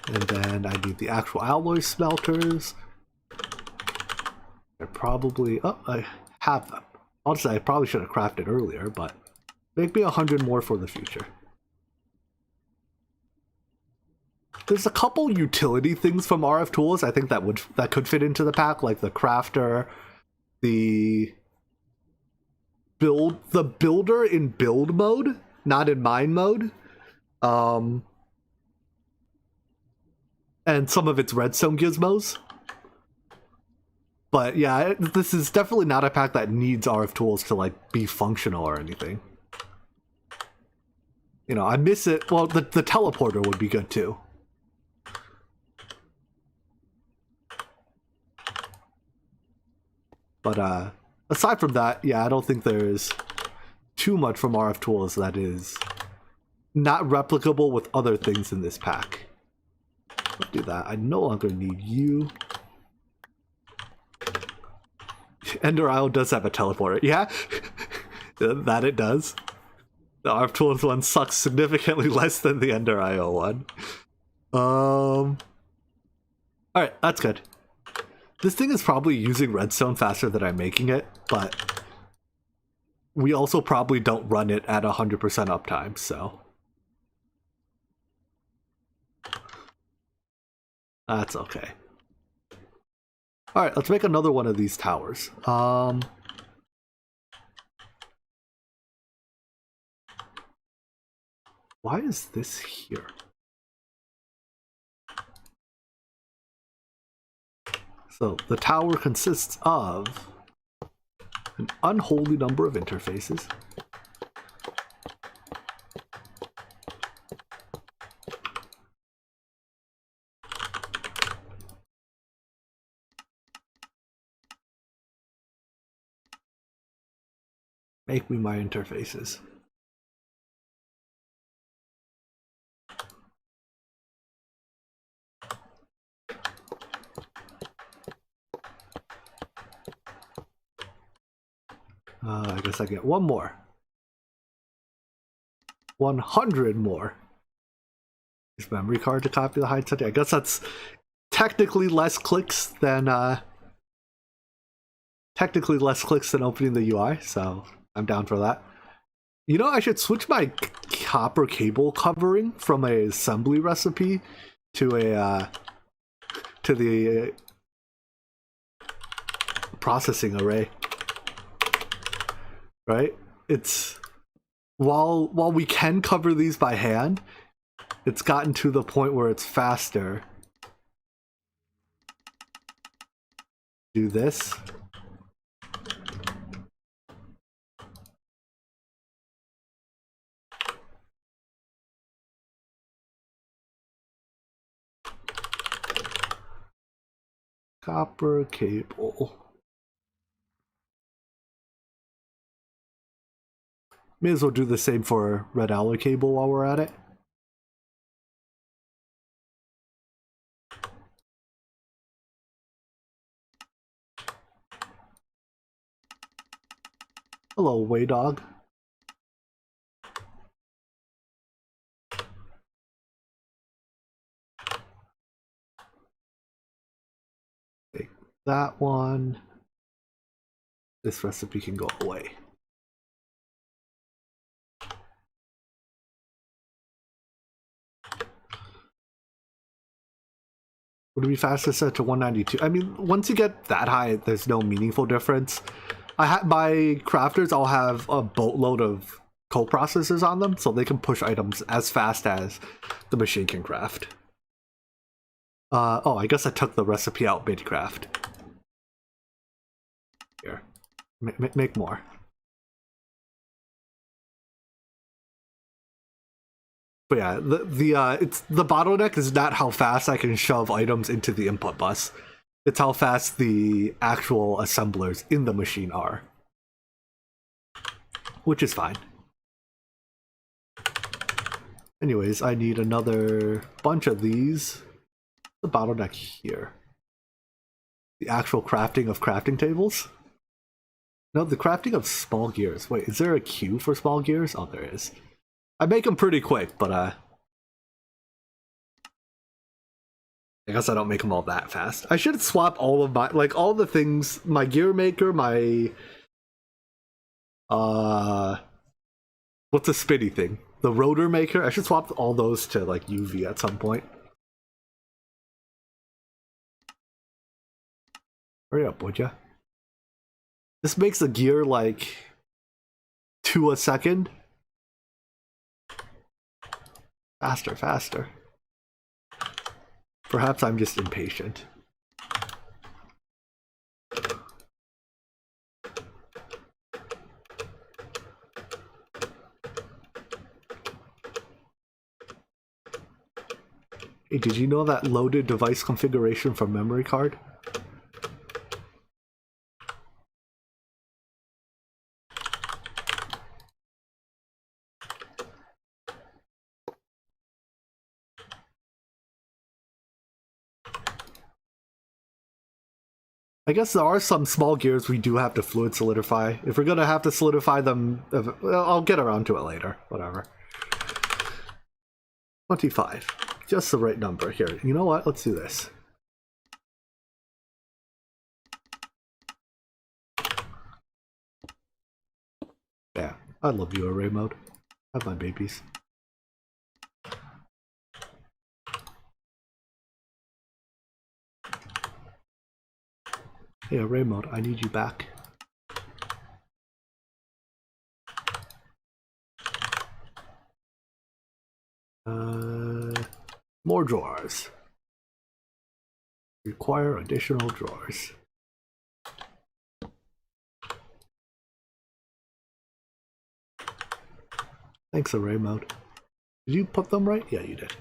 And then I need the actual alloy smelters. I probably... oh, I have them. Honestly, I probably should have crafted earlier, but make me 100 more for the future. There's a couple utility things from RF Tools I think that could fit into the pack, like the crafter, the builder in build mode, not in mine mode, and some of its redstone gizmos. But yeah, this is definitely not a pack that needs RF Tools to like be functional or anything. You know, I miss it. Well, the teleporter would be good too. But aside from that, yeah, I don't think there's too much from RF Tools that is not replicable with other things in this pack. Let's do that. I no longer need you. Ender Isle does have a teleporter. Yeah, that it does. The RF Tools one sucks significantly less than the Ender Isle one. Alright, that's good. This thing is probably using redstone faster than I'm making it, but we also probably don't run it at 100% uptime, so that's okay. Alright, let's make another one of these towers. Why is this here? So the tower consists of an unholy number of interfaces. Make me my interfaces. I guess I get one more. 100 more. Use memory card to copy the hide setting. I guess that's technically less clicks than opening the UI, so I'm down for that. You know, I should switch my copper cable covering from a assembly recipe to the processing array. Right? It's while we can cover these by hand, it's gotten to the point where it's faster. Do this. Copper cable. May as well do the same for red alloy cable while we're at it. Hello, Way Dog. Take that one. This recipe can go away. Would it be faster set to 192? I mean, once you get that high, there's no meaningful difference. My crafters all have a boatload of co-processors on them, so they can push items as fast as the machine can craft. Oh, I guess I took the recipe out mid-craft. Here, make more. But yeah, the bottleneck is not how fast I can shove items into the input bus. It's how fast the actual assemblers in the machine are. Which is fine. Anyways, I need another bunch of these. The bottleneck here. The actual crafting of crafting tables? No, the crafting of small gears. Wait, is there a queue for small gears? Oh, there is. I make them pretty quick, but I guess I don't make them all that fast. I should swap all of my, like, all the things, my gear maker, my what's a spinny thing? The rotor maker. I should swap all those to like UV at some point. Hurry up, would ya? This makes a gear like 2 a second. Faster, faster. Perhaps I'm just impatient. Hey, did you know that loaded device configuration from memory card? I guess there are some small gears we do have to fluid solidify. If we're gonna have to solidify them, I'll get around to it later. Whatever. 25. Just the right number. Here, you know what? Let's do this. Yeah, I love you, array mode. Have my babies. Hey, array mode, I need you back. More drawers. Require additional drawers. Thanks, array mode. Did you put them right? Yeah, you did.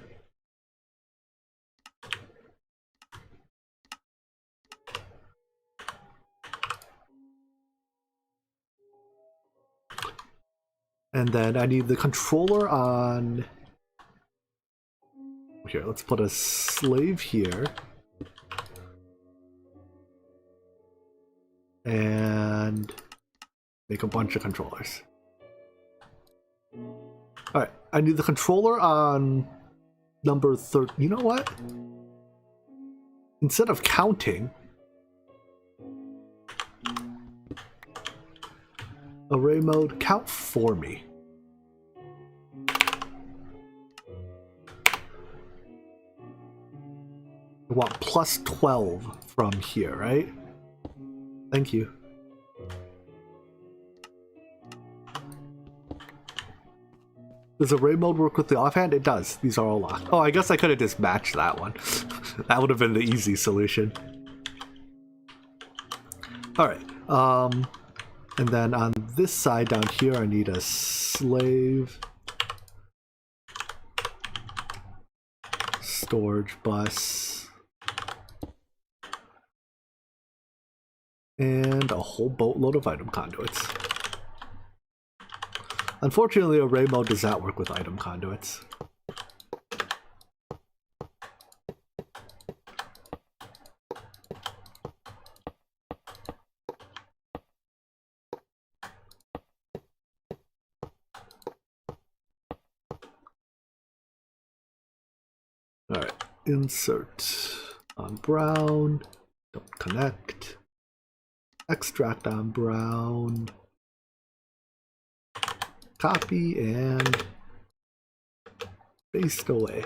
And then I need the controller on... Here, let's put a slave here. And make a bunch of controllers. Alright, I need the controller on number 30. You know what? Instead of counting, array mode, count for me. I want plus 12 from here, right? Thank you. Does array mode work with the offhand? It does. These are all locked. Oh, I guess I could have just matched that one. That would have been the easy solution. Alright. And then on this side down here, I need a slave. Storage bus. And a whole boatload of item conduits. Unfortunately, array mode does not work with item conduits. Alright, insert on brown, don't connect, extract on brown, copy and paste away.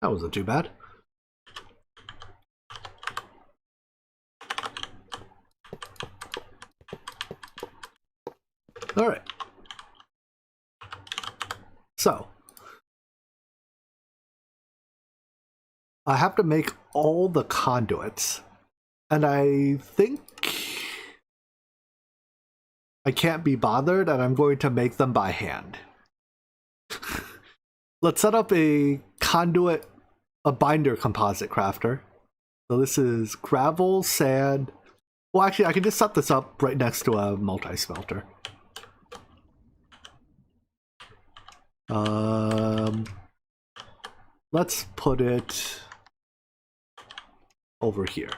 That wasn't too bad. All right. So, I have to make all the conduits, and I think I can't be bothered, and I'm going to make them by hand. Let's set up a conduit, a binder composite crafter. So this is gravel, sand. Well, actually, I can just set this up right next to a multi-smelter. Let's put it over here.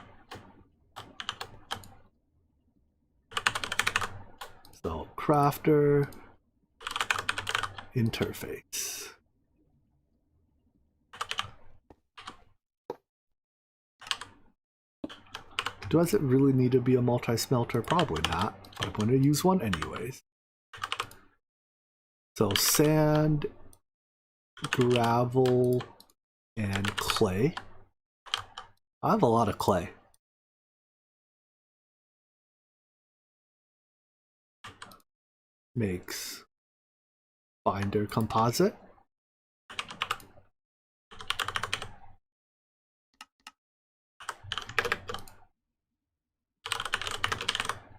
So crafter interface. Does it really need to be a multi-smelter? Probably not, but I'm going to use one anyways. So sand, gravel, and clay. I have a lot of clay. Makes binder composite.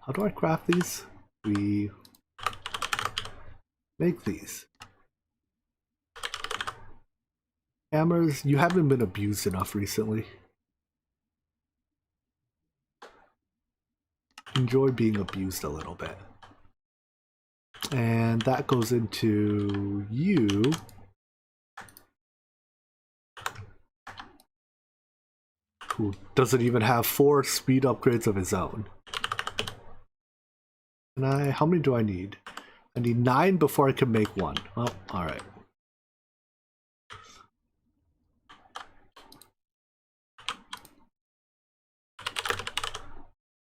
How do I craft these? We make these. Hammers, you haven't been abused enough recently. Enjoy being abused a little bit. And that goes into you. Who doesn't even have 4 speed upgrades of his own. And how many do I need? I need 9 before I can make 1. Oh, alright.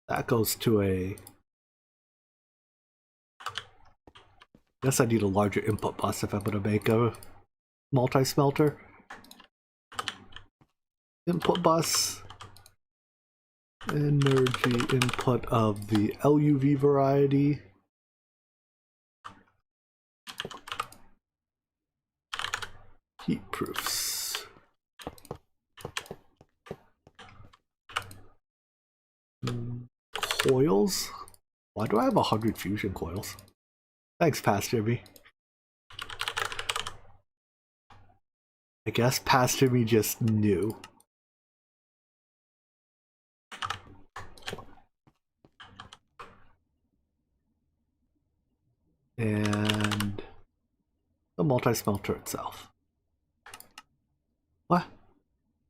That goes to a... Guess I need a larger input bus if I'm going to make a multi-smelter. Input bus. Energy input of the LUV variety. Heat proofs. Coils? Why do I have 100 fusion coils? Thanks, Pastor B. I guess Pastor Me just knew. And the multi-smelter itself. What?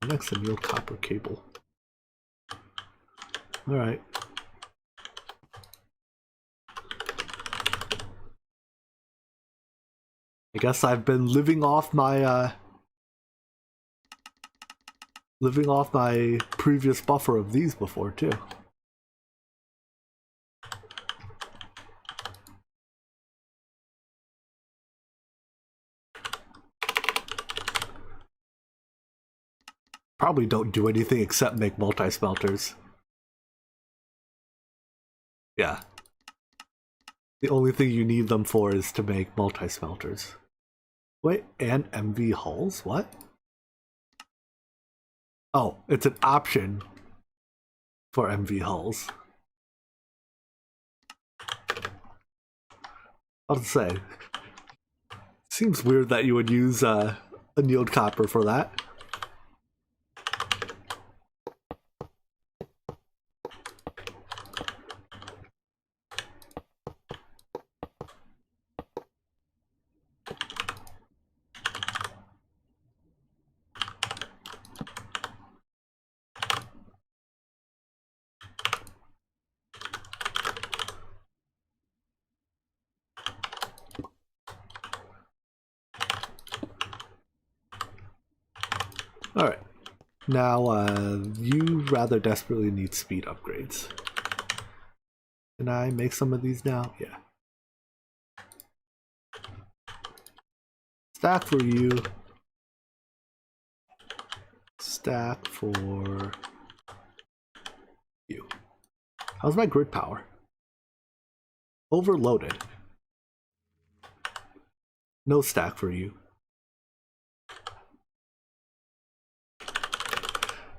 Next, a new copper cable. Alright. I guess I've been living off my previous buffer of these before too. Probably don't do anything except make multi-smelters. Yeah. The only thing you need them for is to make multi-smelters. Wait, and MV hulls? What? Oh, it's an option for MV hulls. I'll say. Seems weird that you would use annealed copper for that. Alright, now you rather desperately need speed upgrades. Can I make some of these now? Yeah. Stack for you. Stack for you. How's my grid power? Overloaded. No stack for you.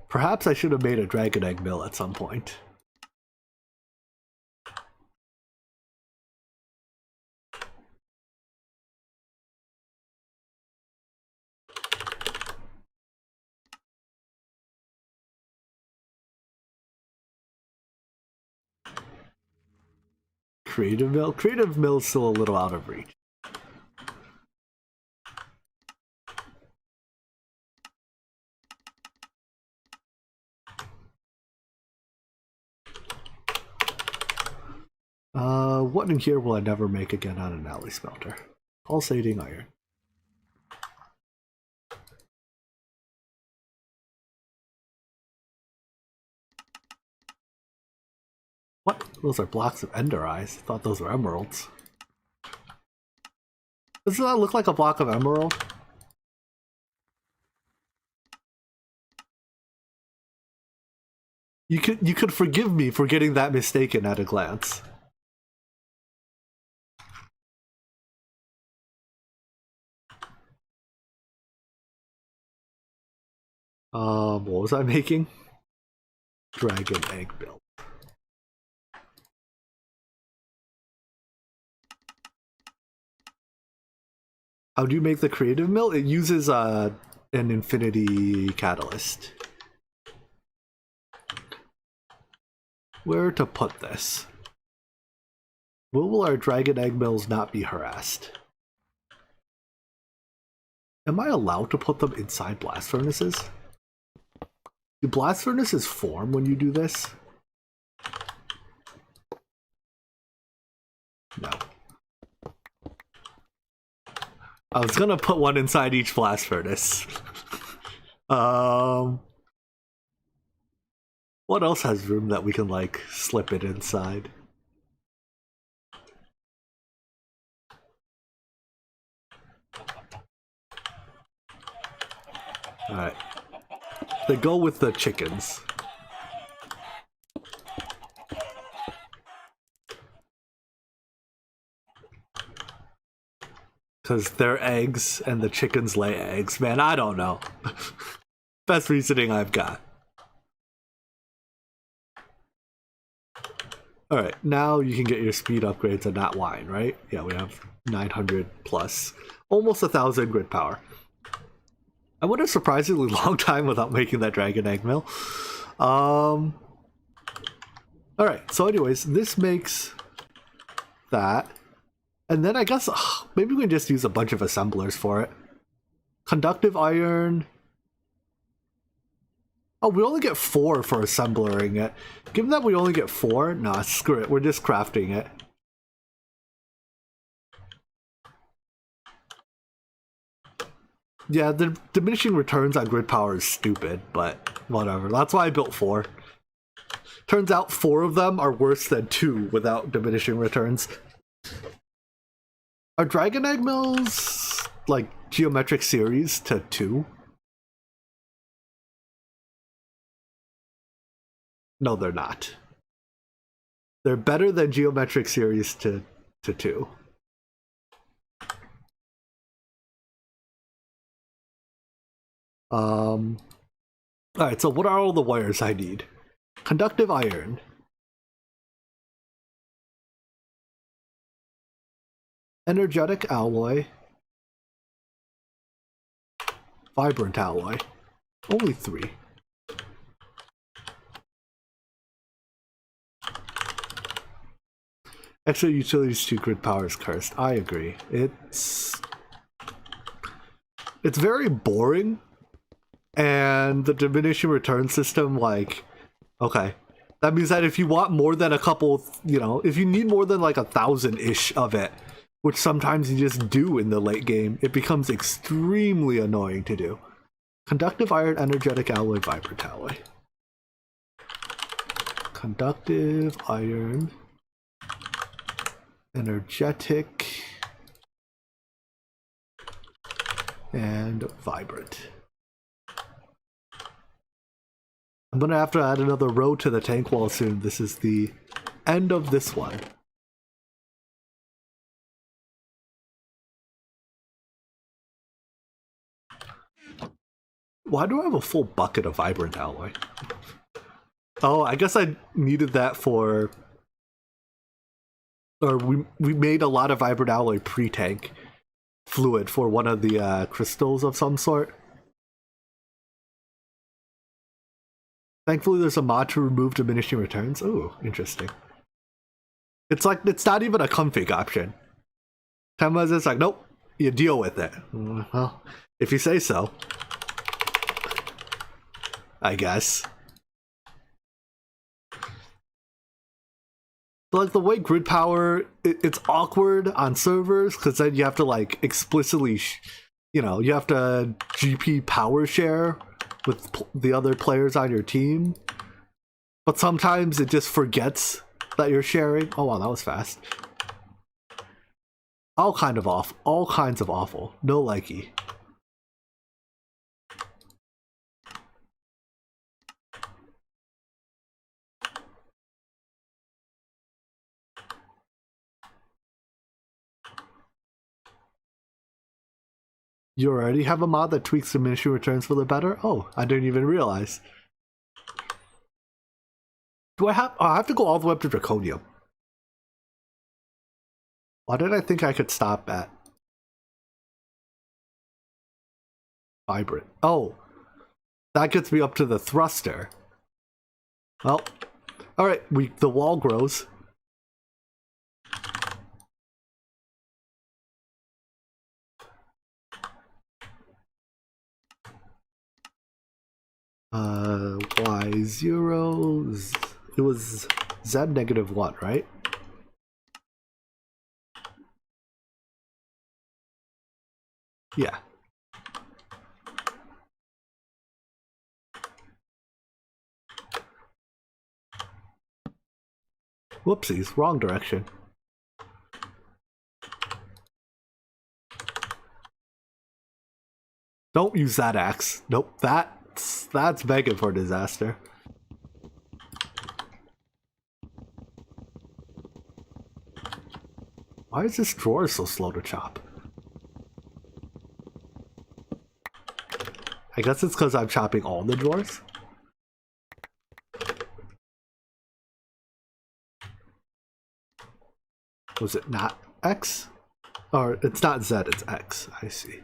Perhaps I should have made a dragon egg mill at some point. Creative mill? Creative mill's still a little out of reach. What in here will I never make again on an alley smelter? Pulsating iron. What? Those are blocks of ender eyes. I thought those were emeralds. Doesn't that look like a block of emerald? You could forgive me for getting that mistaken at a glance. What was I making? Dragon egg build. How do you make the creative mill? It uses an infinity catalyst. Where to put this? Will our dragon egg mills not be harassed? Am I allowed to put them inside blast furnaces? Do blast furnaces form when you do this? No. I was gonna put one inside each blast furnace. What else has room that we can, like, slip it inside? Alright. They go with the chickens. Because they're eggs and the chickens lay eggs. Man, I don't know. Best reasoning I've got. Alright, now you can get your speed upgrades and not wine, right? Yeah, we have 900 plus. Almost 1,000 grid power. I went a surprisingly long time without making that dragon egg mill. Alright, so anyways, this makes that. And then I guess maybe we can just use a bunch of assemblers for it. Conductive iron. Oh, we only get 4 for assemblering it. Given that we only get 4, nah, screw it. We're just crafting it. Yeah, the diminishing returns on grid power is stupid, but whatever. That's why I built 4. Turns out 4 of them are worse than 2 without diminishing returns. Are Dragon Egg Mills like geometric series to 2? No, they're not. They're better than geometric series to 2. Alright, so what are all the wires I need? Conductive iron. Energetic alloy. Vibrant alloy. Only 3. Extra utilities to grid power is cursed. I agree. It's very boring. And the diminishing return system, like, okay. That means that if you want more than a couple, you know, if you need more than like 1,000-ish of it, which sometimes you just do in the late game, it becomes extremely annoying to do. Conductive iron, energetic alloy, vibrant alloy. Conductive iron, energetic, and vibrant. I'm gonna have to add another row to the tank wall soon. This is the end of this one. Why do I have a full bucket of vibrant alloy? Oh, I guess I needed that for... Or we made a lot of vibrant alloy pre-tank fluid for one of the crystals of some sort. Thankfully, there's a mod to remove diminishing returns. Oh, interesting. It's like, it's not even a config option. Tema's is like, nope, you deal with it. Well, if you say so. I guess. But like the way grid power, it's awkward on servers because then you have to like explicitly, you know, you have to GP power share with the other players on your team. But sometimes it just forgets that you're sharing. Oh wow, that was fast. All kinds of awful. No likey. You already have a mod that tweaks diminishing returns for the better? Oh, I didn't even realize. Do I have... Oh, I have to go all the way up to Draconium. Why did I think I could stop at Vibrant? Oh, that gets me up to the thruster. Well, alright, the wall grows. Y0, it was Z -1, right? Yeah. Whoopsies, wrong direction. Don't use that axe. Nope, that's begging for disaster. Why is this drawer so slow to chop? I guess it's because I'm chopping all the drawers. Was it not X? Or it's not Z, it's X. I see.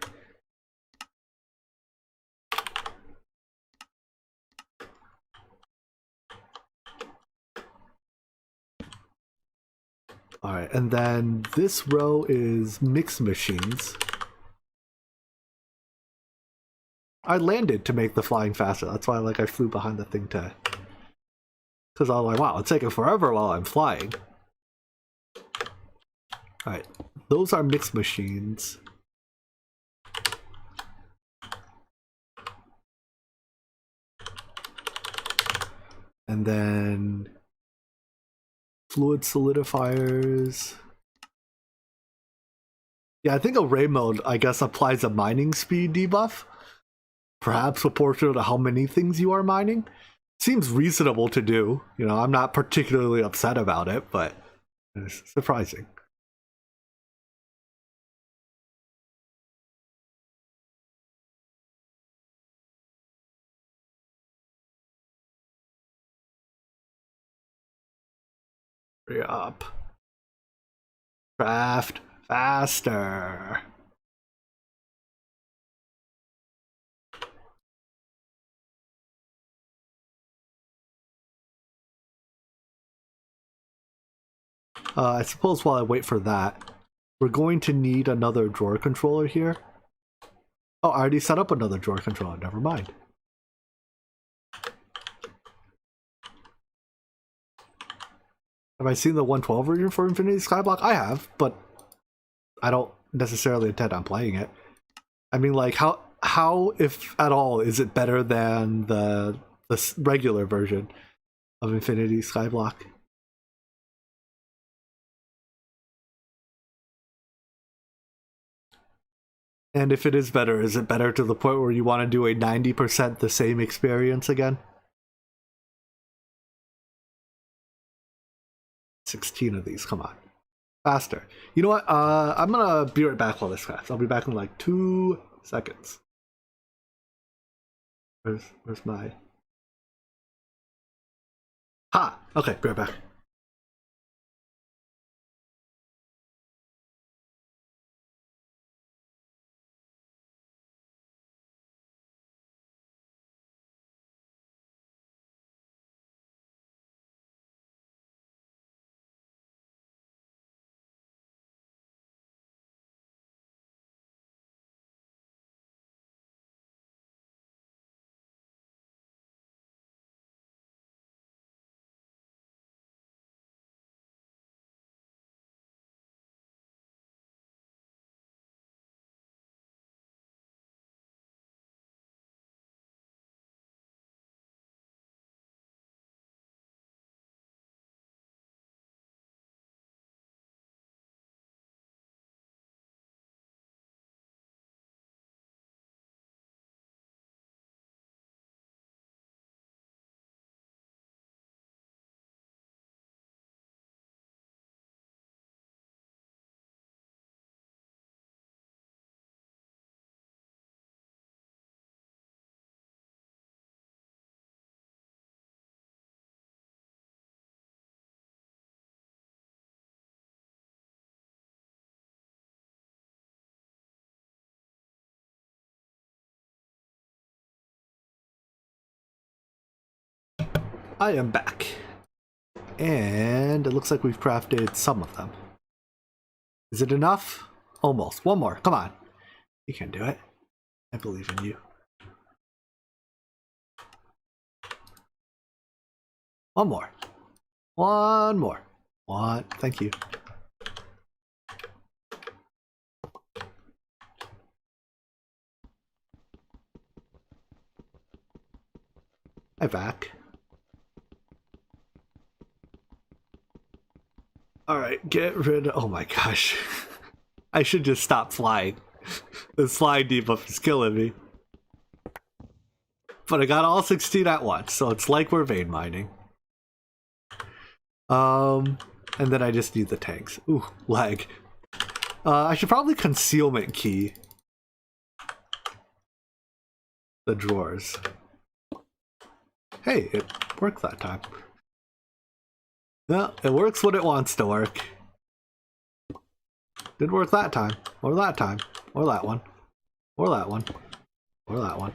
Alright, and then this row is mixed machines. I landed to make the flying faster. That's why I flew behind the thing to... Because I was like, wow, it's taking forever while I'm flying. Alright, those are mixed machines. And then fluid solidifiers. Yeah, I think array mode, I guess, applies a mining speed debuff. Perhaps proportional to how many things you are mining. Seems reasonable to do. You know, I'm not particularly upset about it, but it's surprising. Hurry up. Craft faster. I suppose while I wait for that, we're going to need another drawer controller here. Oh, I already set up another drawer controller, never mind. Have I seen the 112 version for Infinity Skyblock? I have, but I don't necessarily intend on playing it. I mean, like, how, if at all, is it better than the regular version of Infinity Skyblock? And if it is it better to the point where you want to do a 90% the same experience again? 16 of these, come on. Faster. You know what? I'm gonna be right back while this crafts. I'll be back in like 2 seconds. Where's my... Ha! Okay, be right back. I am back. And it looks like we've crafted some of them. Is it enough? Almost. One more. Come on. You can do it. I believe in you. One more. One more. One. Thank you. I'm back. Alright, get rid of... Oh my gosh. I should just stop flying. The slide debuff is killing me. But I got all 16 at once, so it's like we're vein mining. And then I just need the tanks. Ooh, lag. I should probably concealment key the drawers. Hey, it worked that time. No, it works when it wants to work. Didn't work that time, or that time, or that one, or that one, or that one,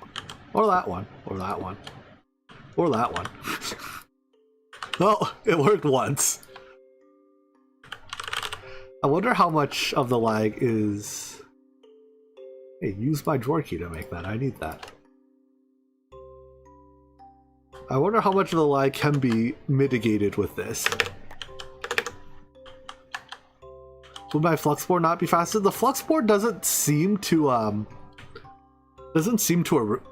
or that one, or that one, or that one. Well, it worked once. I wonder how much of the lag is... Hey, use my drawer key to make that. I need that. I wonder how much of the lag can be mitigated with this. Would my flux board not be faster? The flux board doesn't seem to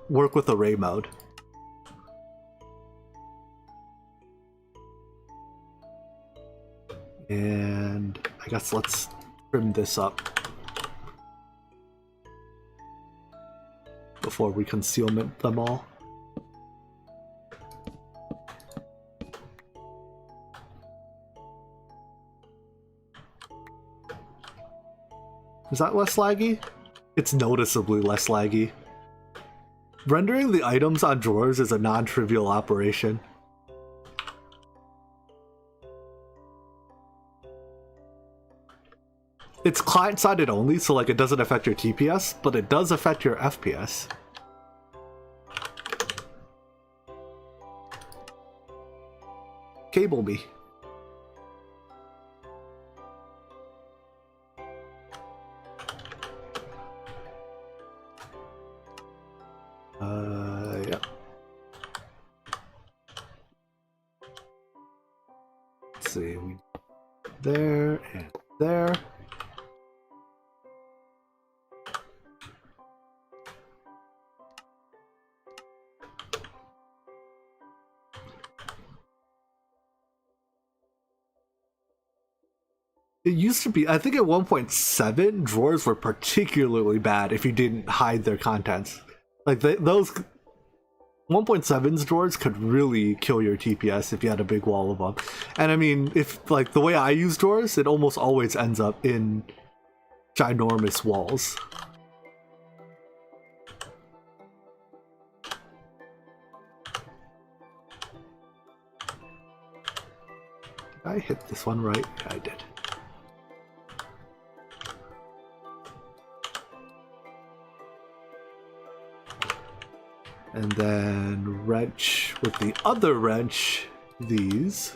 work with array mode. And I guess let's trim this up before we concealment them all. Is that less laggy? It's noticeably less laggy. Rendering the items on drawers is a non-trivial operation. It's client-sided only, so like it doesn't affect your TPS, but it does affect your FPS. Cable me. Yeah. Let's see, there and there. It used to be, I think at 1.7, drawers were particularly bad if you didn't hide their contents. Like, those 1.7's drawers could really kill your TPS if you had a big wall of them. And I mean, if, like, the way I use drawers, it almost always ends up in ginormous walls. Did I hit this one right? Yeah, I did. And then wrench with the other wrench these.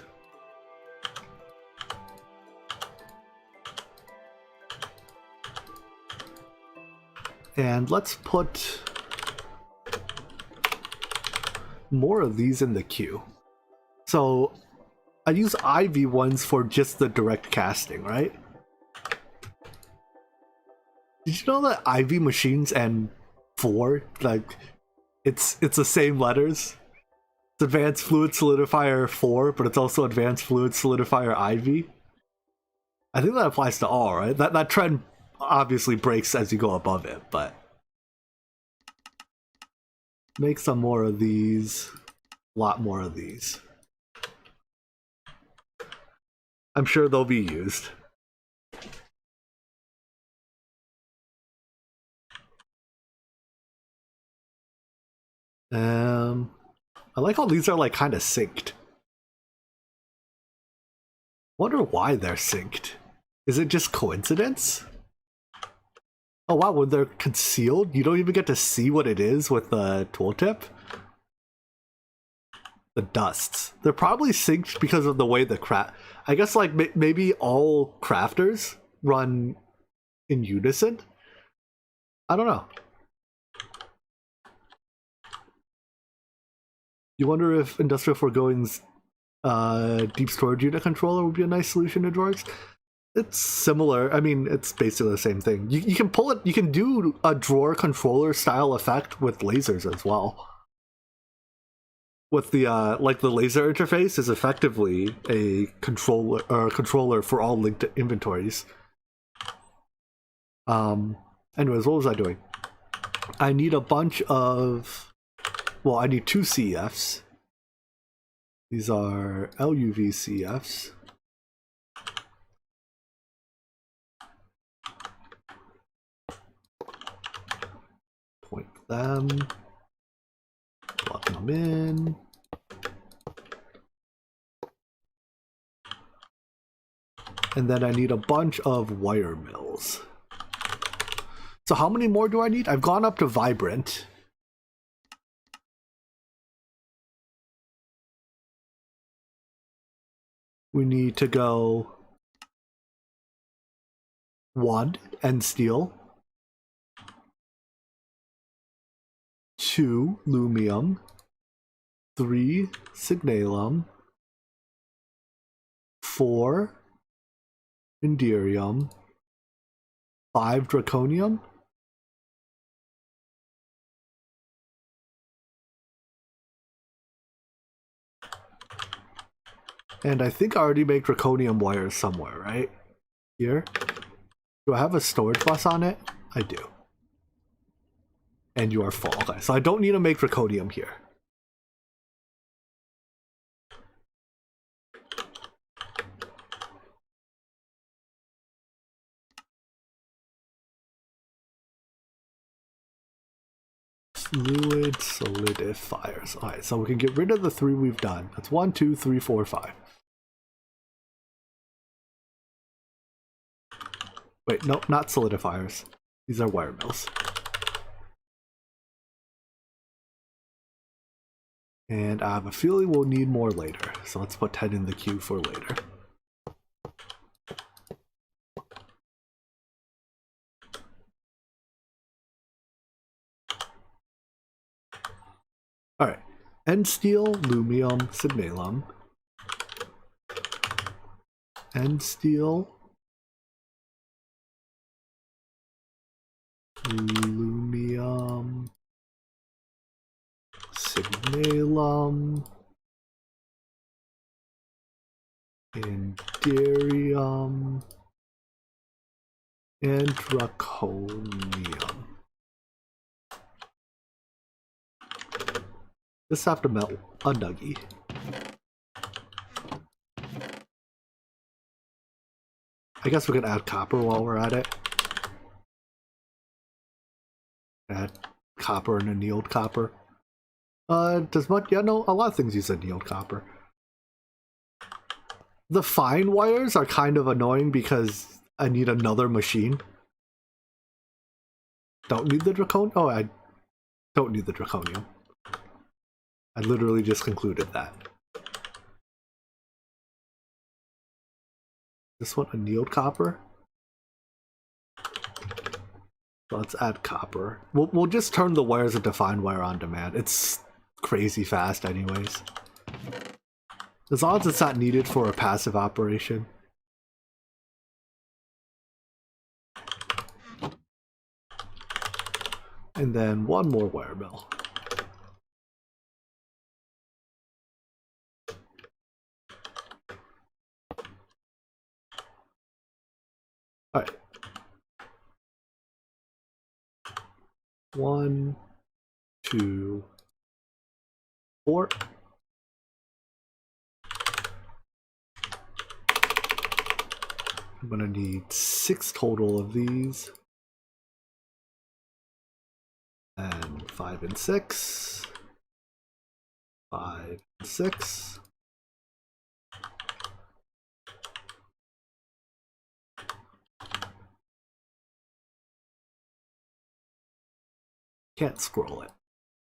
And let's put more of these in the queue. So I use IV ones for just the direct casting, right? Did you know that IV machines and 4, like, it's the same letters? It's Advanced Fluid Solidifier 4, but it's also Advanced Fluid Solidifier IV. I think that applies to all, right? That trend obviously breaks as you go above it, but make some more of these, a lot more of these. I'm sure they'll be used. I like how these are like kind of synced. Wonder why they're synced. Is it just coincidence? Oh wow, when they're concealed, you don't even get to see what it is with the tooltip. The dusts. They're probably synced because of the way the craft. I guess like maybe all crafters run in unison. I don't know. You wonder if Industrial Foregoing's deep storage unit controller would be a nice solution to drawers. It's similar. I mean, it's basically the same thing. You can pull it. You can do a drawer controller style effect with lasers as well. With the like the laser interface is effectively a controller for all linked inventories. Anyways, what was I doing? I need a bunch of. Well, I need 2 CFs. These are LUV CFs. Point them. Plug them in. And then I need a bunch of wire mills. So how many more do I need? I've gone up to Vibrant. We need to go 1 end steel, 2 lumium, 3 signalum, 4 inderium, 5 draconium, and I think I already make draconium wires somewhere, right? Here. Do I have a storage bus on it? I do. And you are full. Okay, so I don't need to make draconium here. Fluid solidifiers. Alright, so we can get rid of the 3 we've done. That's 1, 2, 3, 4, 5. Wait, no, not solidifiers. These are wire mills. And I have a feeling we'll need more later. So let's put 10 in the queue for later. Alright, end steel, lumium, signalum. End steel, lumium, signalum, inderium, and draconium. Just have to melt a nuggie. I guess we can add copper while we're at it. Add copper and annealed copper. Does much? Yeah, no, a lot of things use annealed copper. The fine wires are kind of annoying because I need another machine. Don't need the draconium. Oh, I don't need the draconium. I literally just concluded that. This one annealed copper. So let's add copper. We'll just turn the wires into fine wire on demand. It's crazy fast anyways. As long as it's not needed for a passive operation. And then one more wire mill. Alright. 1, 2, 4. I'm gonna need 6 total of these. And 5 and 6. 5 and 6. Can't scroll it.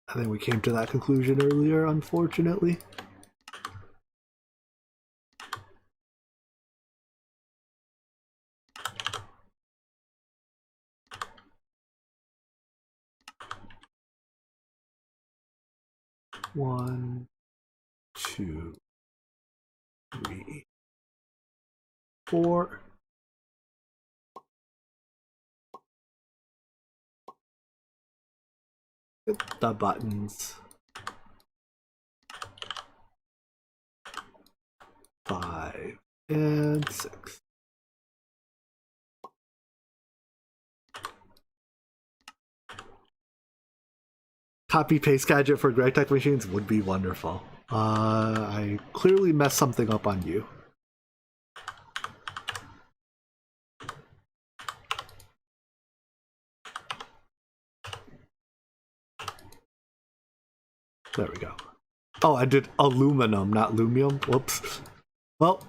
I think we came to that conclusion earlier, unfortunately. One, 2, 3, 4. Hit the buttons. 5 and 6. Copy paste gadget for Greg Tech machines would be wonderful. I clearly messed something up on you. There we go. Oh, I did aluminum, not lumium. Whoops. Well.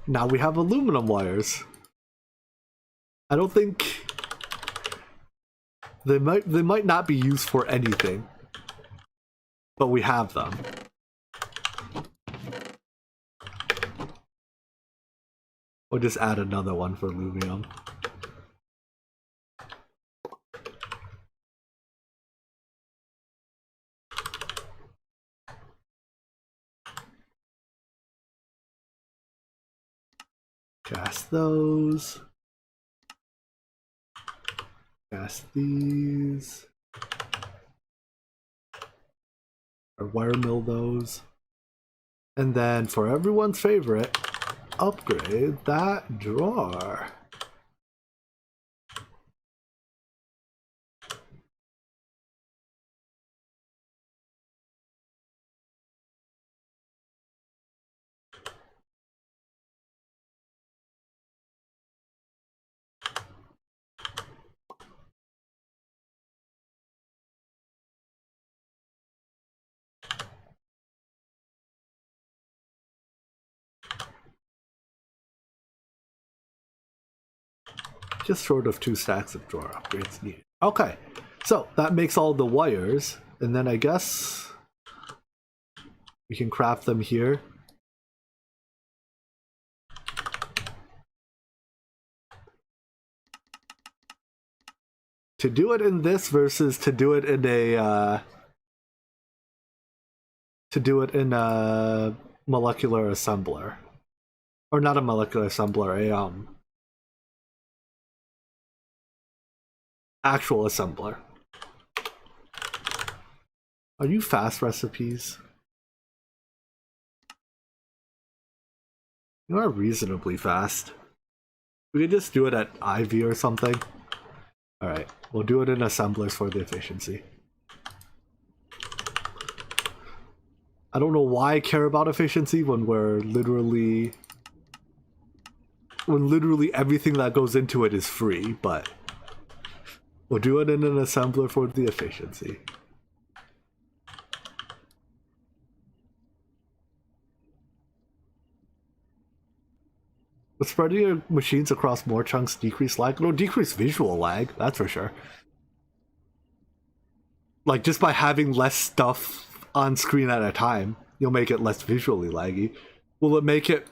Now we have aluminum wires. I don't think they might not be used for anything, but we have them. Or just add another one for aluminum. Cast those. Cast these. Or wire mill those. And then for everyone's favorite, upgrade that drawer. Just short of 2 stacks of drawer upgrades needed. Okay, so that makes all the wires, and then I guess we can craft them here. To do it in this versus to do it in a molecular assembler, or not a molecular assembler, a actual assembler. Are you fast recipes? You are reasonably fast. We could just do it at IV or something. Alright, we'll do it in assemblers for the efficiency. I don't know why I care about efficiency when literally everything that goes into it is free, but we'll do it in an assembler for the efficiency. But spreading your machines across more chunks decrease lag? No, decrease visual lag, that's for sure. Like, just by having less stuff on screen at a time, you'll make it less visually laggy. Will it make it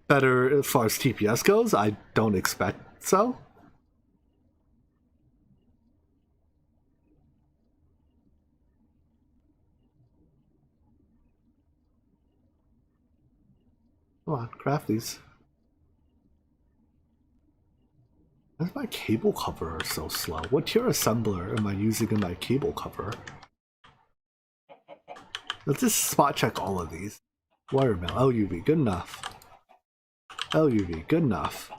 better as far as TPS goes? I don't expect so. Come on, craft these. Why is my cable cover so slow? What tier assembler am I using in my cable cover? Let's just spot check all of these. Wire mill, LUV, good enough. LUV, good enough.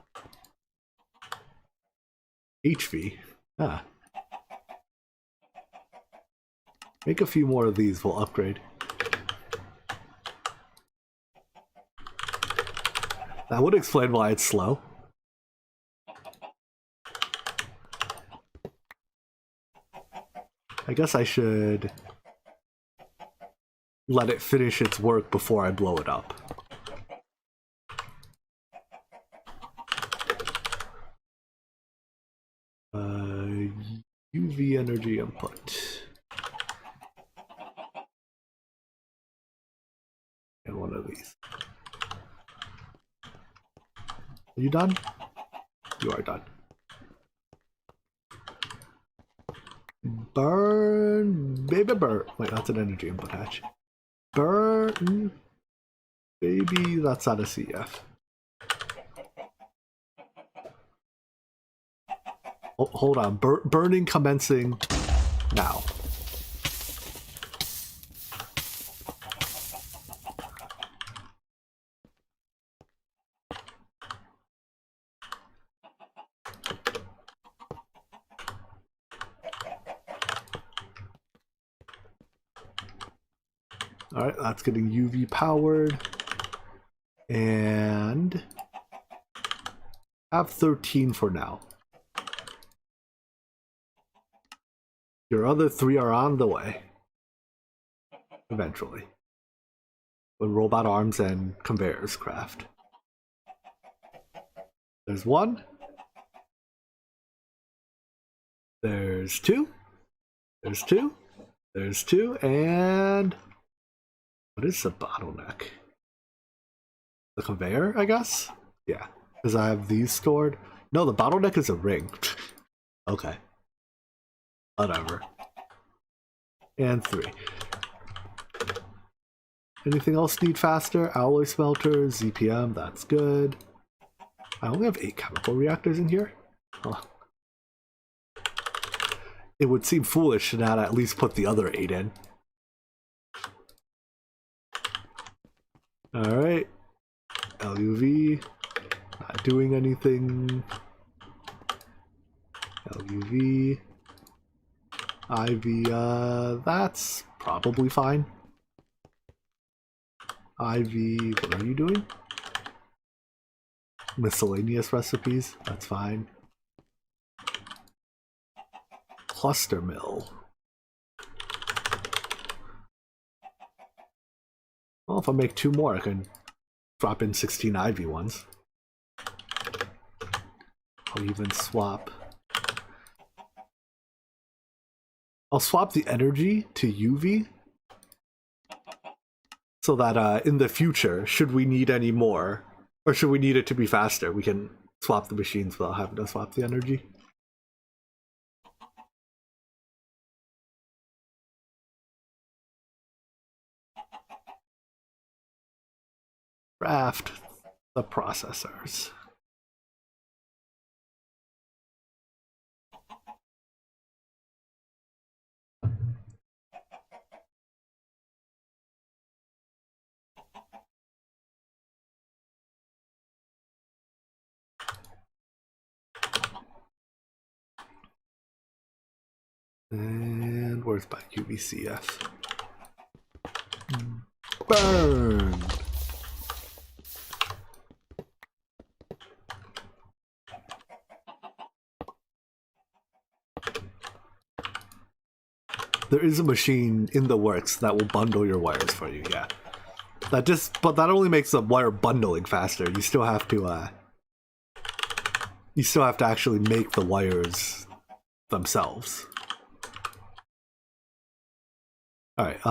HV, ah. Make a few more of these, we'll upgrade. That would explain why it's slow. I guess I should let it finish its work before I blow it up. UV energy input. And one of these. Are you done? You are done. Burn, baby, burn. Wait, that's an energy input hatch. Burn, baby, that's not a CF. Oh, hold on, burning commencing now. Alright, that's getting UV powered. And have 13 for now. Your other 3 are on the way. Eventually. When robot arms and conveyors craft. There's 1. There's 2. There's 2. There's 2. And what is the bottleneck? The conveyor, I guess? Yeah. Because I have these stored. No, the bottleneck is a ring. Okay. Whatever. And 3. Anything else need faster? Alloy smelter, ZPM, that's good. I only have 8 chemical reactors in here. Huh. It would seem foolish to not at least put the other 8 in. Alright. LUV. Not doing anything. LUV. IV, that's probably fine. IV, what are you doing? Miscellaneous recipes, that's fine. Cluster mill. Well, if I make 2 more, I can drop in 16 IV ones. I'll even swap. I'll swap the energy to UV so that in the future, should we need any more, or should we need it to be faster, we can swap the machines without having to swap the energy. Craft the processors. And where's my UVCF? Burn! There is a machine in the works that will bundle your wires for you, yeah. But that only makes the wire bundling faster. You still have to actually make the wires themselves. Alright,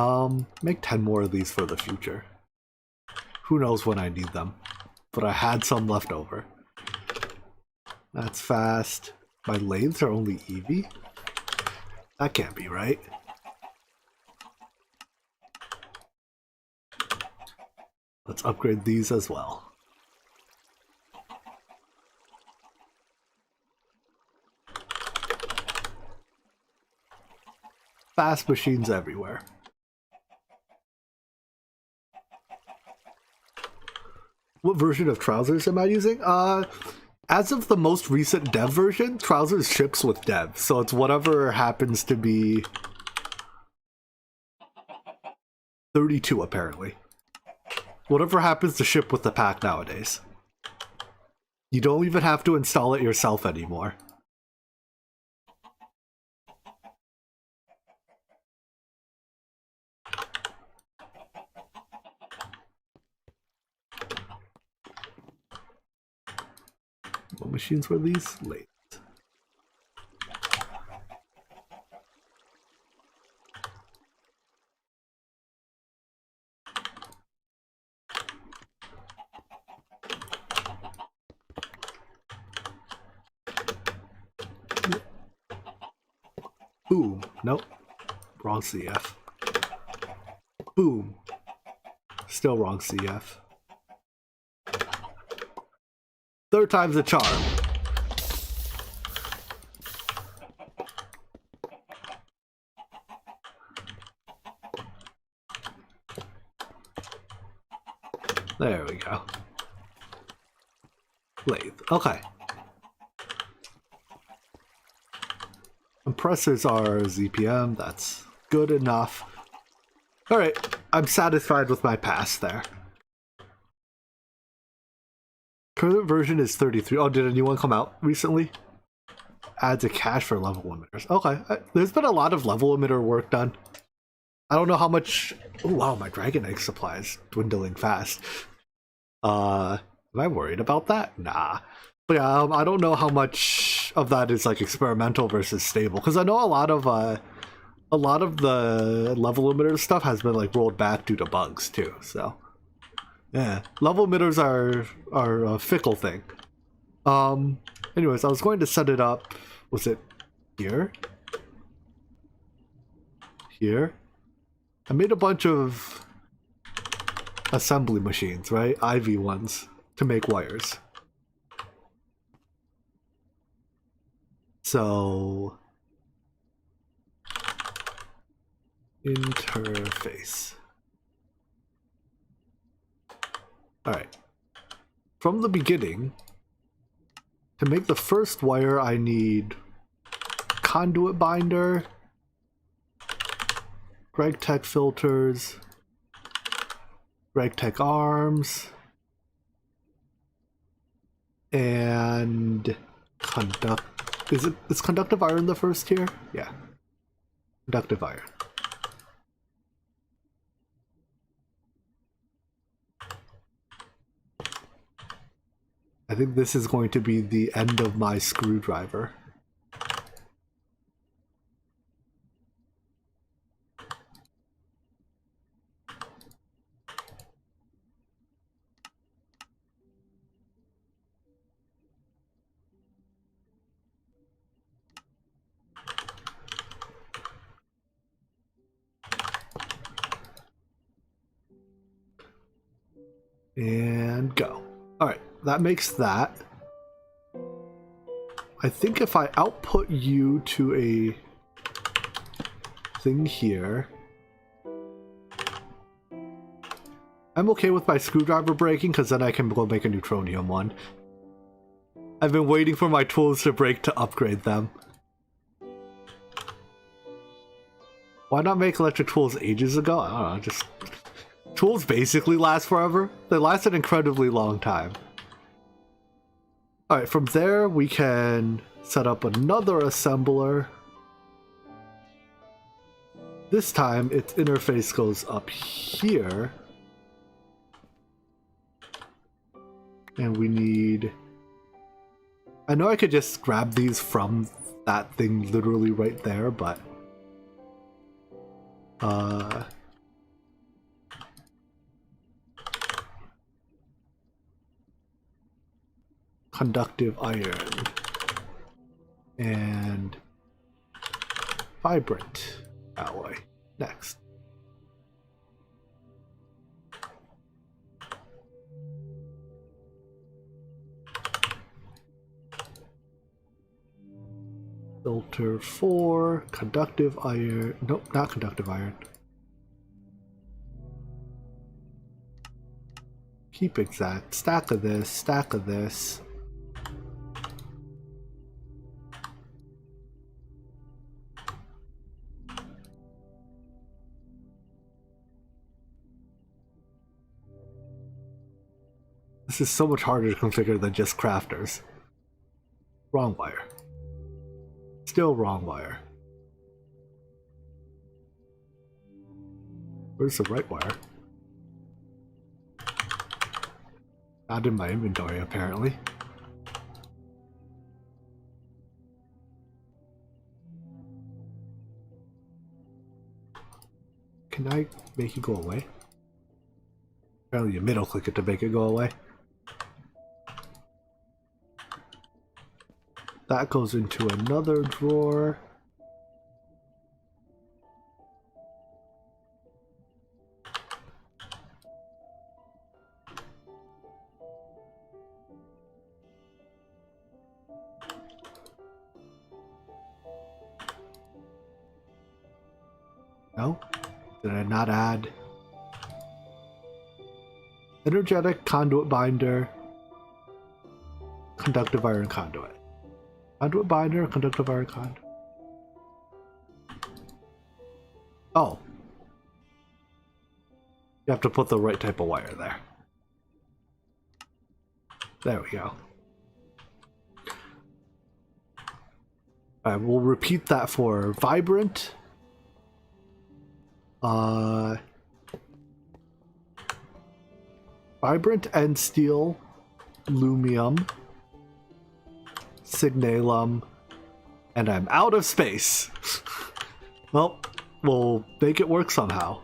make 10 more of these for the future. Who knows when I need them. But I had some left over. That's fast. My lathes are only EV? That can't be right. Let's upgrade these as well. Fast machines everywhere. What version of Trousers am I using? As of the most recent dev version, Trousers ships with dev, so it's whatever happens to be 32 apparently. Whatever happens to ship with the pack nowadays. You don't even have to install it yourself anymore. What machines were these? Late. Boom. Nope. Wrong CF. Boom. Still wrong CF. Third time's a charm. There we go. Lathe. Okay. Compressors are ZPM. That's good enough. Alright. I'm satisfied with my pass there. Current version is 33. Oh, did a new one come out recently? Adds a cache for level limiters. Okay, there's been a lot of level limiter work done. I don't know how much... Oh wow, my dragon egg supply is dwindling fast. Am I worried about that? Nah. But yeah, I don't know how much of that is like experimental versus stable, because I know a lot of the level limiter stuff has been like rolled back due to bugs too, so... Yeah, level emitters are a fickle thing. Anyways, I was going to set it up. Was it here? Here? I made a bunch of assembly machines, right? IV ones to make wires. So interface. Alright. From the beginning, to make the first wire, I need conduit binder, GregTech filters, GregTech arms, and is conductive iron the first here? Yeah. Conductive iron. I think this is going to be the end of my screwdriver. And go. Alright, that makes that. I think if I output you to a thing here, I'm okay with my screwdriver breaking because then I can go make a neutronium one. I've been waiting for my tools to break to upgrade them. Why not make electric tools ages ago? I don't know, just... Tools basically last forever. They last an incredibly long time. Alright, from there we can set up another assembler. This time its interface goes up here. And we need... I know I could just grab these from that thing literally right there, but... Conductive iron and vibrant alloy next. Filter 4, conductive iron. Nope, not conductive iron. Keep exact. Stack of this, stack of this. This is so much harder to configure than just crafters. Wrong wire. Still wrong wire. Where's the right wire? Not in my inventory, apparently. Can I make it go away? Apparently you middle click it to make it go away. That goes into another drawer. No? Did I not add? Energetic conduit binder. Conductive iron conduit. Conduit binder, conductive iron conduit. Oh. You have to put the right type of wire there. There we go. Alright, we'll repeat that for vibrant. Vibrant end steel, lumium, signalum, and I'm out of space. Well, we'll make it work somehow.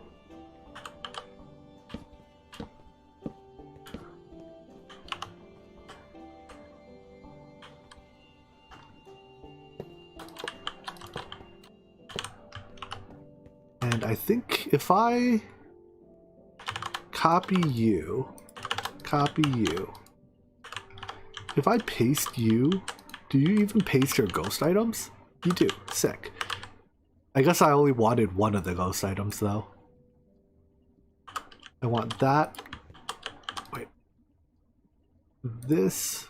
And I think if I copy you, if I paste you, do you even paste your ghost items? You do. Sick. I guess I only wanted one of the ghost items though. I want that. Wait. This.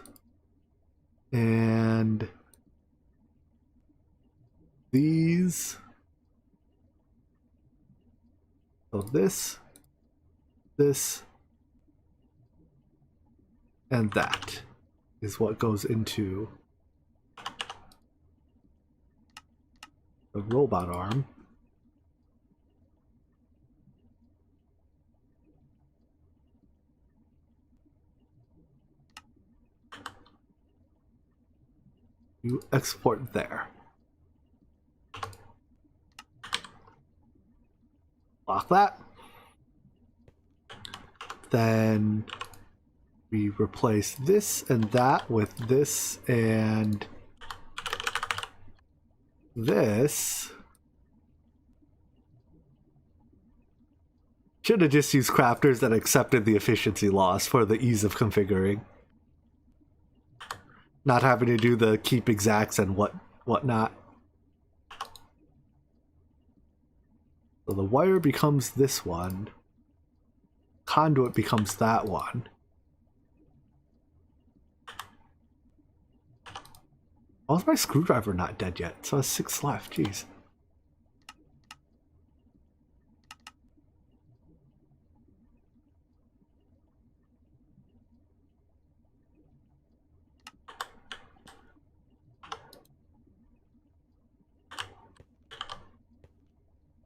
And these. So this, and that is what goes into the robot arm. You export there. Lock that. Then we replace this and that with this and this. Should have just used crafters that accepted the efficiency loss for the ease of configuring. Not having to do the keep exacts and whatnot. So the wire becomes this one. Conduit becomes that one. Why is my screwdriver not dead yet? So I have 6 left, jeez.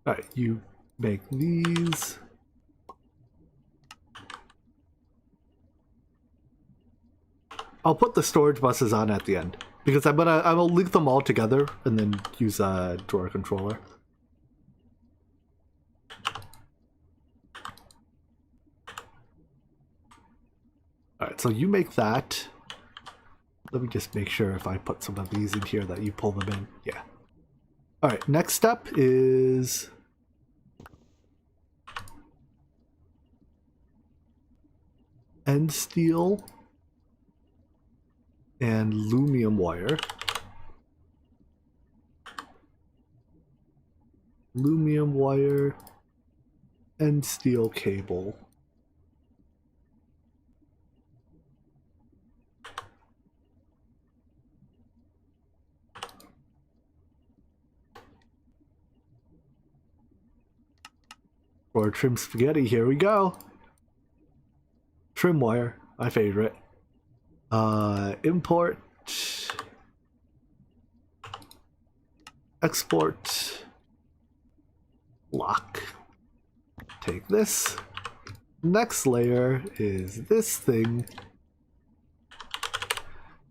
Alright, you make these. I'll put the storage buses on at the end because I will link them all together and then use a drawer controller. Alright, so you make that. Let me just make sure if I put some of these in here that you pull them in. Yeah. Alright, next step is end steel and lumium wire. Lumium wire and steel cable. For trim spaghetti, here we go. Trim wire, my favorite. Import, export, lock. Take this. Next layer is this thing.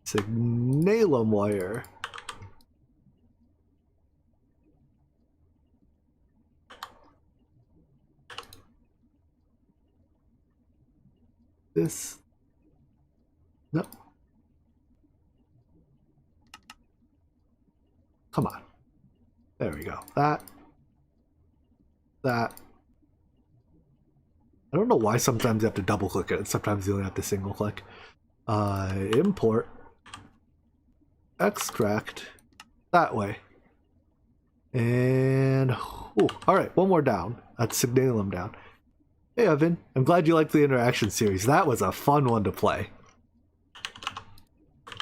Signalum wire. This. Nope. Come on. There we go. That. I don't know why sometimes you have to double click it and sometimes you only have to single click. Import. Extract. That way. And alright, one more down. That's Signalum down. Hey Evan, I'm glad you liked the interaction series. That was a fun one to play.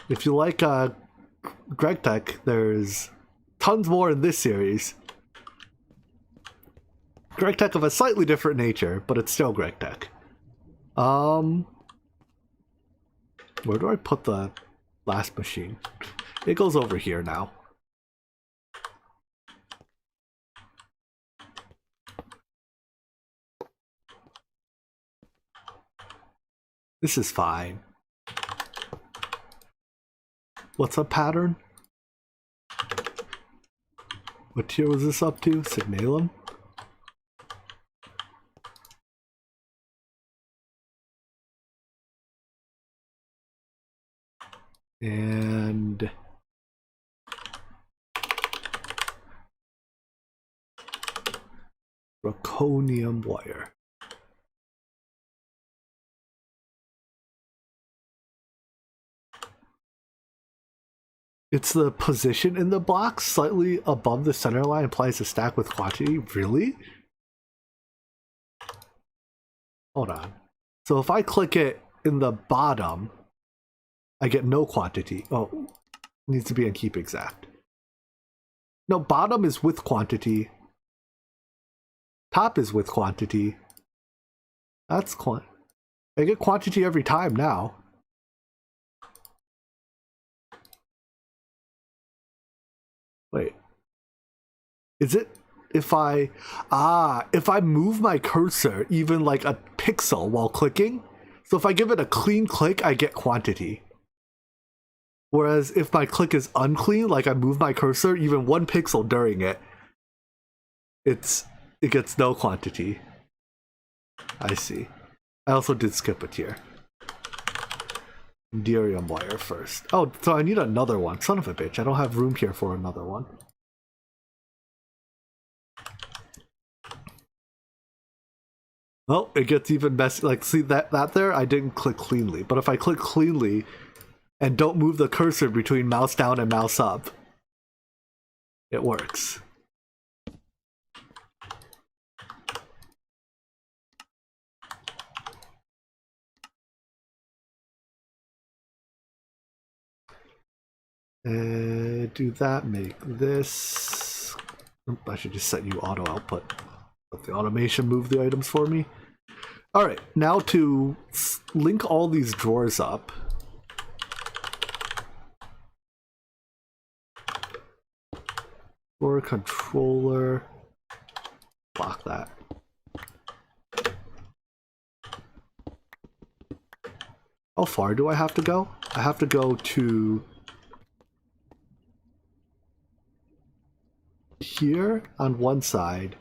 If you like Greg Tech, there's tons more in this series. Greg Tech of a slightly different nature, but it's still Greg Tech. Where do I put the last machine? It goes over here now. This is fine. What's up, pattern? What tier was this up to? Signalum? And Draconium wire. It's the position in the block slightly above the center line implies a stack with quantity. Really? Hold on. So if I click it in the bottom, I get no quantity. Oh, it needs to be in keep exact. No, bottom is with quantity. Top is with quantity. That's I get quantity every time now. Wait. Is it if I move my cursor even like a pixel while clicking? So if I give it a clean click, I get quantity. Whereas if my click is unclean, like I move my cursor even 1 pixel during it, it gets no quantity. I see. I also did skip a tier. Derium wire first. Oh, so I need another one. Son of a bitch, I don't have room here for another one. Oh, it gets even messy. Like, see that there? I didn't click cleanly. But if I click cleanly and don't move the cursor between mouse down and mouse up, it works. Do that, make this. I should just set you auto output. Let the automation move the items for me. Alright, now to link all these drawers up. Drawer controller. Block that. How far do I have to go? I have to go to here on one side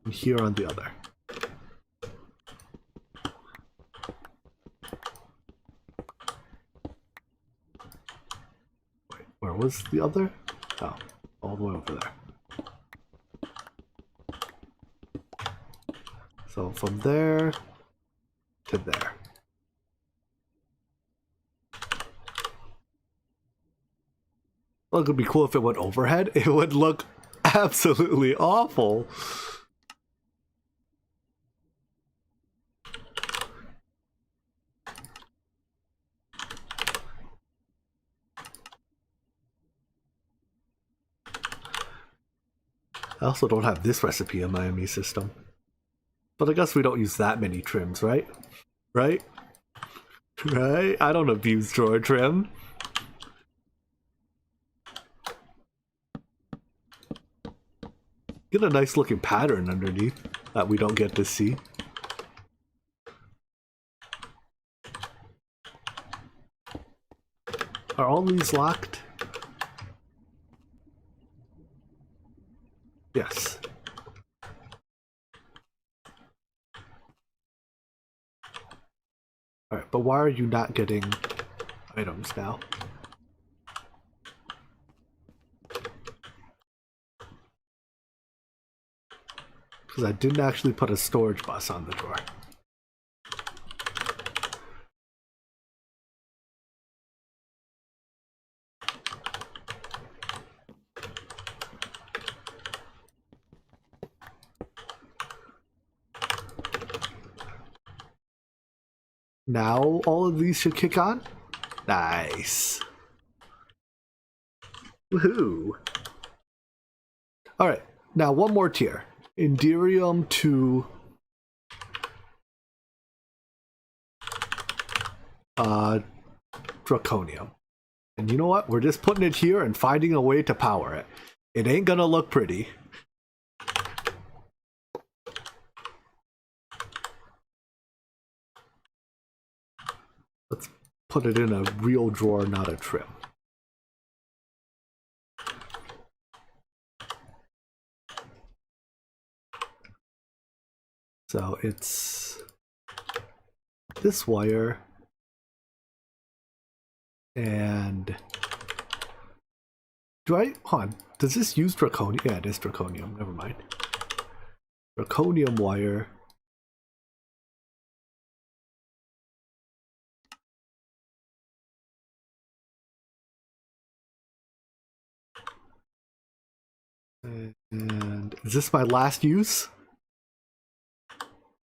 and here on the other. Wait, where was the other? Oh, all the way over there. So from there to there. Well, it would be cool if it went overhead. It would look absolutely awful. I also don't have this recipe in my ME system. But I guess we don't use that many trims, right? Right? Right? I don't abuse drawer trim. Get a nice looking pattern underneath that we don't get to see. Are all these locked? Yes. Alright, but why are you not getting items now? Because I didn't actually put a storage bus on the drawer. Now all of these should kick on? Nice. Woohoo. Alright, now one more tier. Indirium to Draconium. And you know what? We're just putting it here and finding a way to power it. It ain't gonna look pretty. Let's put it in a real drawer, not a trim. So it's this wire and hold on, does this use draconium? Yeah, it is draconium, never mind. zirconium wire. And is this my last use?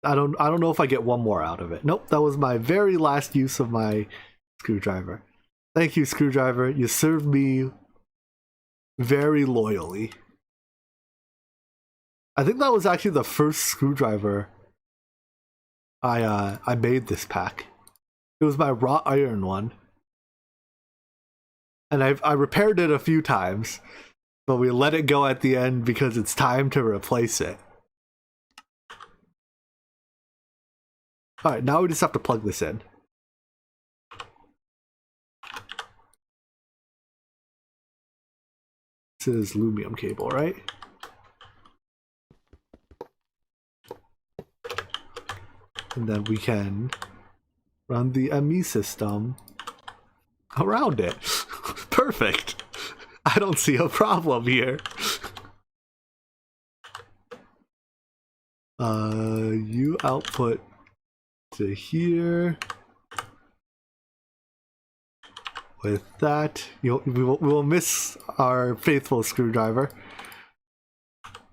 I don't know if I get one more out of it. Nope, that was my very last use of my screwdriver. Thank you, screwdriver. You served me very loyally. I think that was actually the first screwdriver I made this pack. It was my wrought iron one. And I repaired it a few times, but we let it go at the end because it's time to replace it. Alright, now we just have to plug this in. This is aluminum cable, right? And then we can run the ME system around it. Perfect. I don't see a problem here. You output to here. With that, we will miss our faithful screwdriver.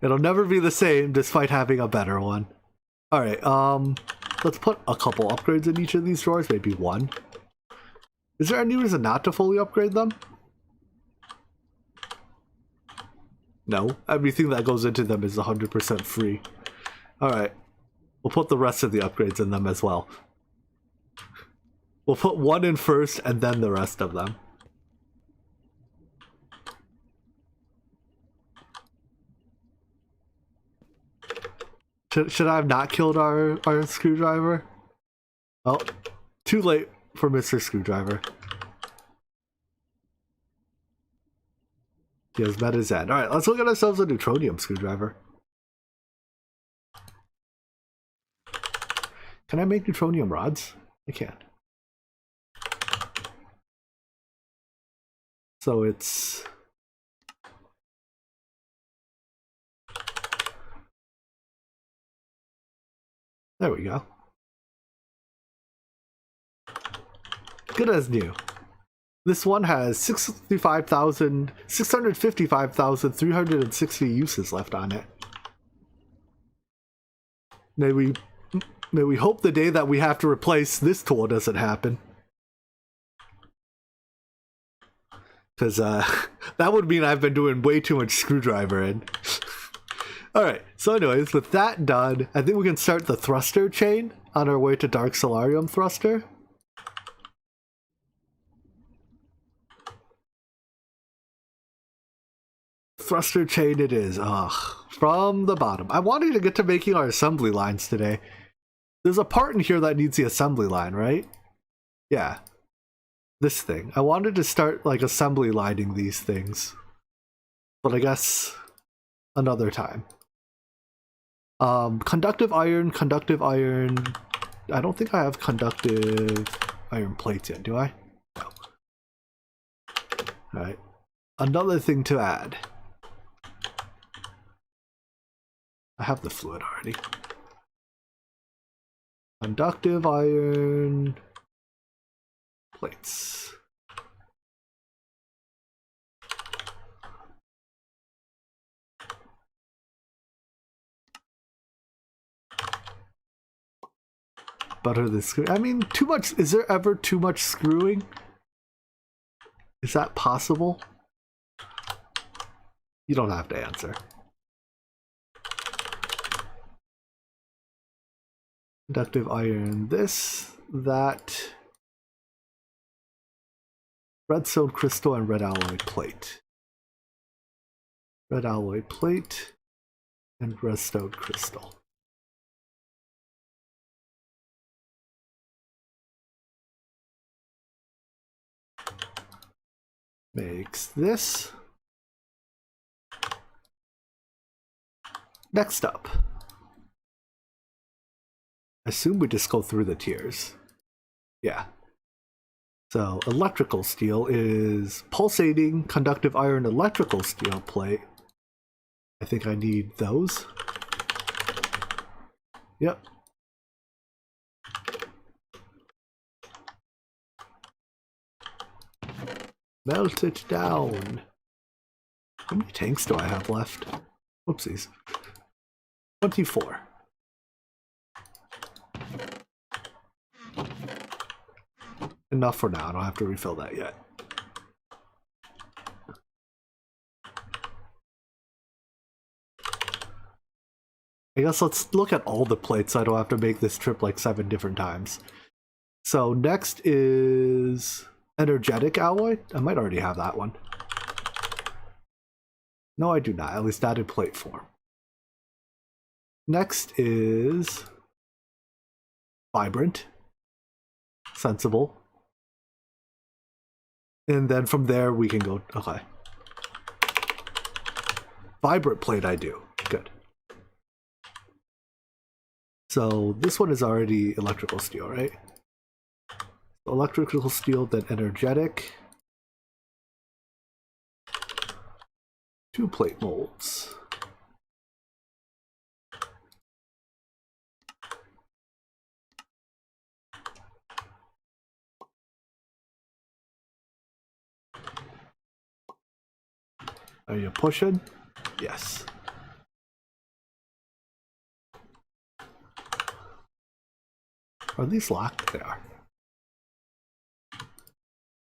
It'll never be the same despite having a better one. Alright, let's put a couple upgrades in each of these drawers, maybe one. Is there any reason not to fully upgrade them? No, everything that goes into them is 100% free. Alright, we'll put the rest of the upgrades in them as well. We'll put one in first and then the rest of them. Should I have not killed our screwdriver? Well, too late for Mr. Screwdriver. He has met his end. Alright, let's look at ourselves a neutronium screwdriver. Can I make neutronium rods? I can. So it's... There we go. Good as new. This one has 655,360 uses left on it. May we hope the day that we have to replace this tool doesn't happen. Because that would mean I've been doing way too much screwdrivering. Alright, so anyways, with that done, I think we can start the thruster chain on our way to Dark Solarium Thruster. Thruster chain it is. Ugh. From the bottom. I wanted to get to making our assembly lines today. There's a part in here that needs the assembly line, right? Yeah. This thing. I wanted to start like assembly lining these things. But I guess another time. Conductive iron. I don't think I have conductive iron plates yet, do I? No. Alright. Another thing to add. I have the fluid already. Conductive iron plates. Butter the screw. I mean, too much. Is there ever too much screwing? Is that possible? You don't have to answer. Conductive iron, this, that, redstone crystal, and red alloy plate. Red alloy plate and redstone crystal. Makes this. Next up. I assume we just go through the tiers. Yeah. So electrical steel is pulsating conductive iron electrical steel plate. I think I need those. Yep. Melt it down. How many tanks do I have left? Whoopsies. 24. Enough for now. I don't have to refill that yet. I guess let's look at all the plates so I don't have to make this trip like 7 different times. So next is energetic alloy. I might already have that one. No, I do not. At least not in plate form. Next is vibrant. Sensible. And then from there we can go, okay. Vibrant plate I do. Good. So this one is already electrical steel, right? Electrical steel, then energetic. 2 plate molds. Are you pushing? Yes. Are these locked? They are.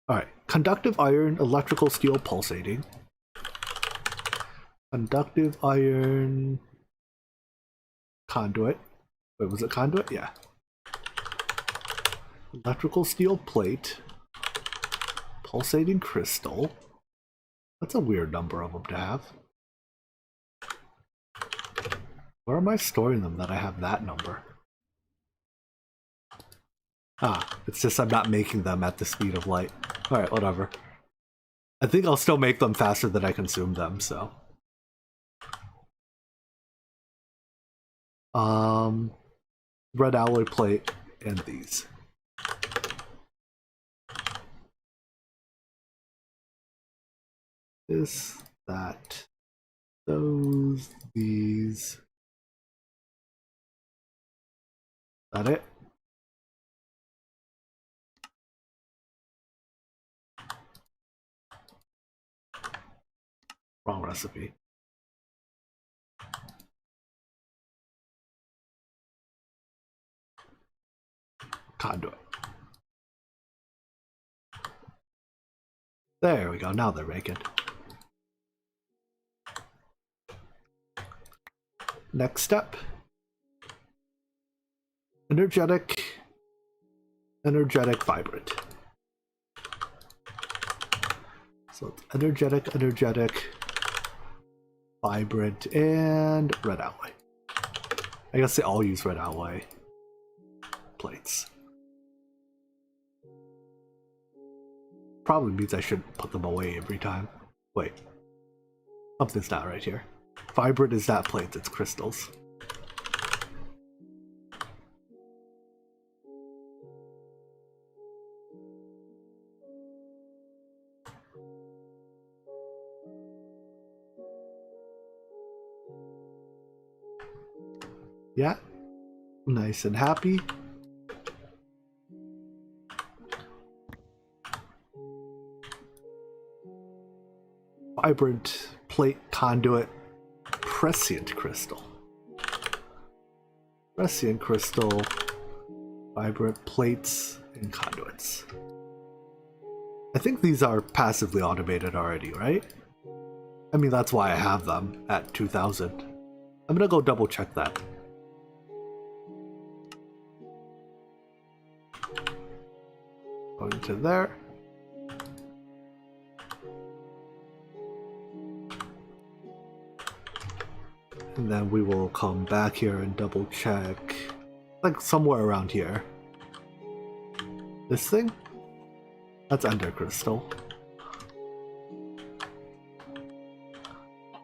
Alright. Conductive iron, electrical steel pulsating. Conductive iron conduit. Wait, was it conduit? Yeah. Electrical steel plate. Pulsating crystal. That's a weird number of them to have. Where am I storing them that I have that number? Ah, it's just I'm not making them at the speed of light. Alright, whatever. I think I'll still make them faster than I consume them, so. Red alloy plate and these. This, that, those, these. That it? Wrong recipe. Conduit. There we go, now they're making. Next step. Energetic, vibrant. So it's energetic, vibrant, and red alloy. I guess they all use red alloy plates. Probably means I shouldn't put them away every time. Wait. Something's not right here. Vibrant is not plates, it's crystals. Yeah. Nice and happy. Vibrant plate conduit prescient crystal. Prescient crystal, vibrant plates, and conduits. I think these are passively automated already, right? I mean, that's why I have them at 2000. I'm gonna go double check that. Going to there. And then we will come back here and double check, like somewhere around here. This thing? That's Ender Crystal.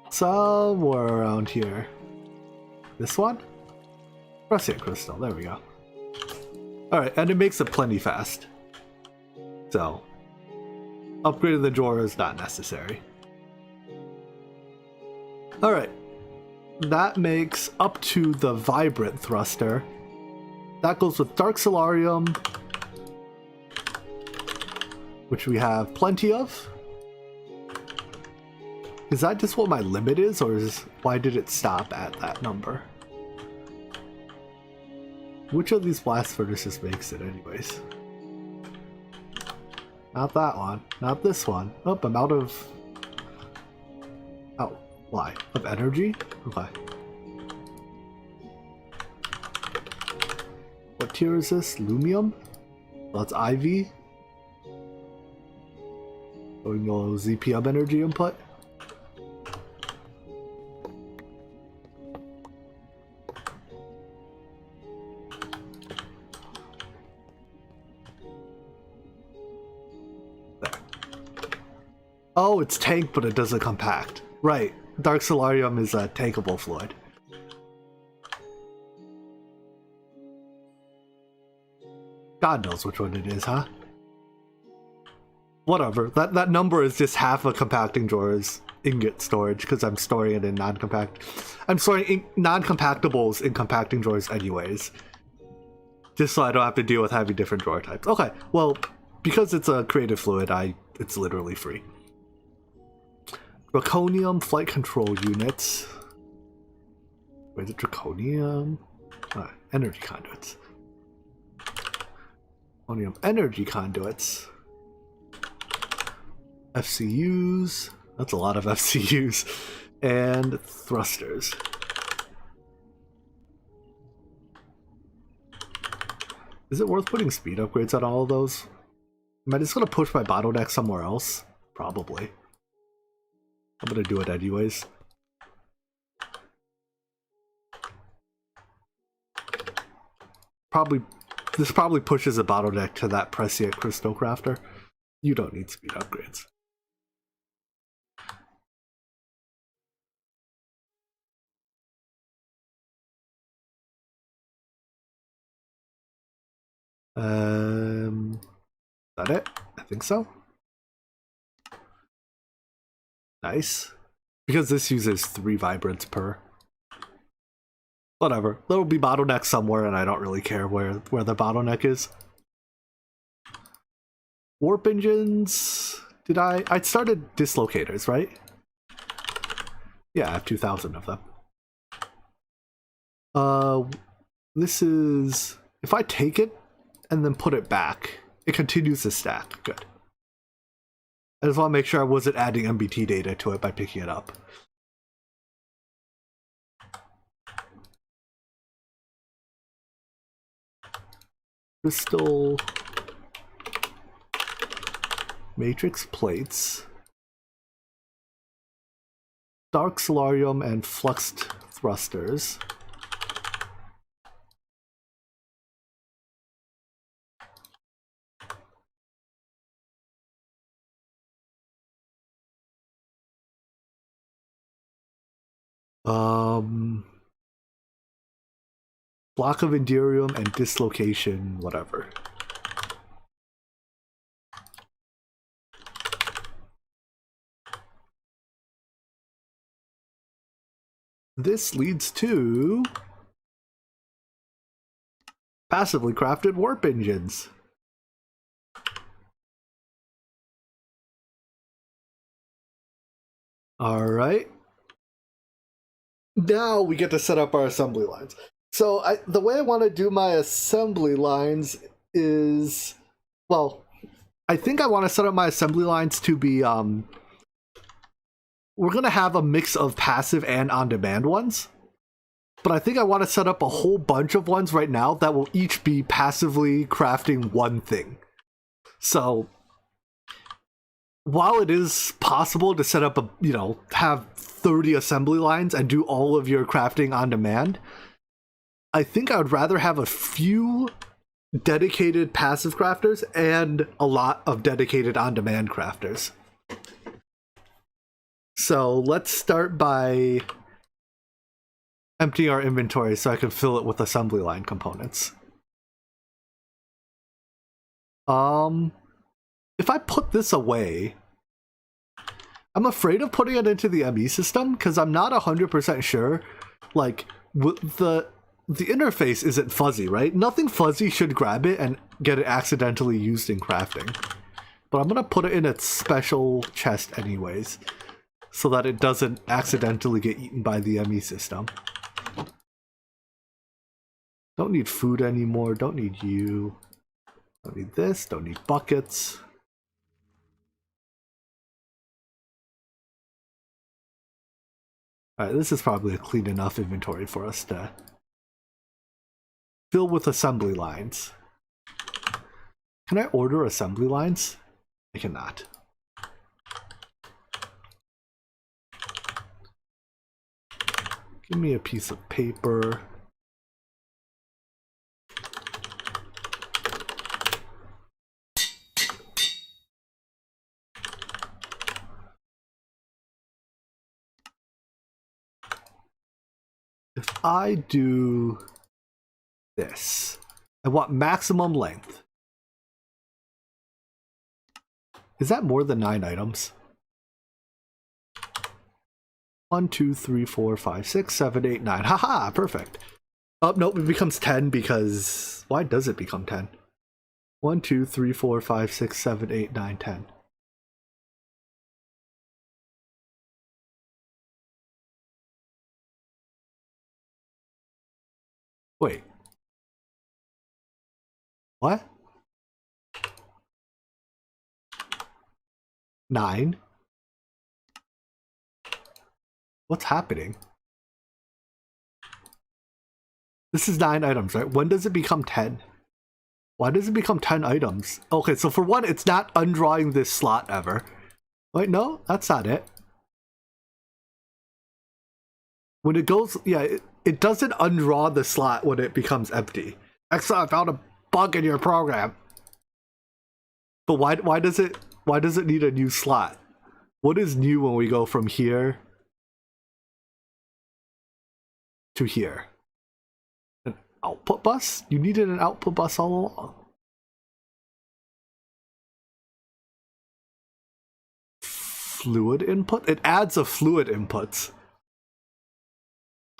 Somewhere around here. This one? Prescient Crystal, there we go. Alright, and it makes it plenty fast. So, upgrading the drawer is not necessary. Alright. that makes up to the vibrant thruster. That goes with dark solarium, which we have plenty of. Is that just what my limit is, or why did it stop at that number? Which of these blast furnaces makes it anyways? Not that one. Not this one. Oh, I'm out of... Oh, why? Of energy? Okay. What tier is this? Lumium? Well, it's IV. Going no ZPM energy input. Oh, it's tank, but it doesn't compact. Right. Dark solarium is a tankable fluid. God knows which one it is, huh? Whatever. That number is just half a compacting drawer's ingot storage because I'm storing it in non-compact. I'm storing non-compactables in compacting drawers anyways. Just so I don't have to deal with having different drawer types. Okay, well, because it's a creative fluid, it's literally free. Draconium flight control units. Where's the draconium? Energy conduits. Draconium energy conduits. FCUs. That's a lot of FCUs. And thrusters. Is it worth putting speed upgrades on all of those? Am I just going to push my bottleneck somewhere else? Probably. I'm gonna do it anyways. This probably pushes a bottleneck to that prescient crystal crafter. You don't need speed upgrades. Is that it? I think so. Nice. Because this uses 3 vibrants per. Whatever. There will be bottleneck somewhere and I don't really care where the bottleneck is. Warp engines. Did I started dislocators, right? Yeah, I have 2,000 of them. This is... If I take it and then put it back, it continues to stack. Good. I just want to make sure I wasn't adding MBT data to it by picking it up. Crystal matrix plates, dark solarium and fluxed thrusters. Block of Endurium and dislocation, whatever. This leads to passively crafted warp engines. All right. Now we get to set up our assembly lines. So the way I want to do my assembly lines is, well, I think I want to set up my assembly lines to be, we're going to have a mix of passive and on-demand ones. But I think I want to set up a whole bunch of ones right now that will each be passively crafting one thing. So while it is possible to set up a, have 30 assembly lines and do all of your crafting on demand, I think I would rather have a few dedicated passive crafters and a lot of dedicated on-demand crafters. So let's start by emptying our inventory so I can fill it with assembly line components. If I put this away, I'm afraid of putting it into the ME system because I'm not 100% sure like the interface isn't fuzzy, right? Nothing fuzzy should grab it and get it accidentally used in crafting. But I'm gonna put it in its special chest anyways, so that it doesn't accidentally get eaten by the ME system. Don't need food anymore, don't need you. Don't need this, don't need buckets. Alright, this is probably a clean enough inventory for us to fill with assembly lines. Can I order assembly lines? I cannot. Give me a piece of paper. If I do this, I want maximum length. Is that more than 9 items? 1, 2, 3, 4, 5, 6, 7, 8, 9. Haha, perfect. Oh, nope, it becomes 10 because... Why does it become 10? 1, 2, 3, 4, 5, 6, 7, 8, 9, 10. Wait. What? 9? What's happening? This is 9 items, right? When does it become 10? Why does it become 10 items? Okay, so for one, it's not undrawing this slot ever. Wait, no, that's not it. When it goes, yeah, it doesn't undraw the slot when it becomes empty. Excellent, I found a bug in your program. But why does it need a new slot? What is new when we go from here to here? An output bus? You needed an output bus all along. Fluid input? It adds a fluid input.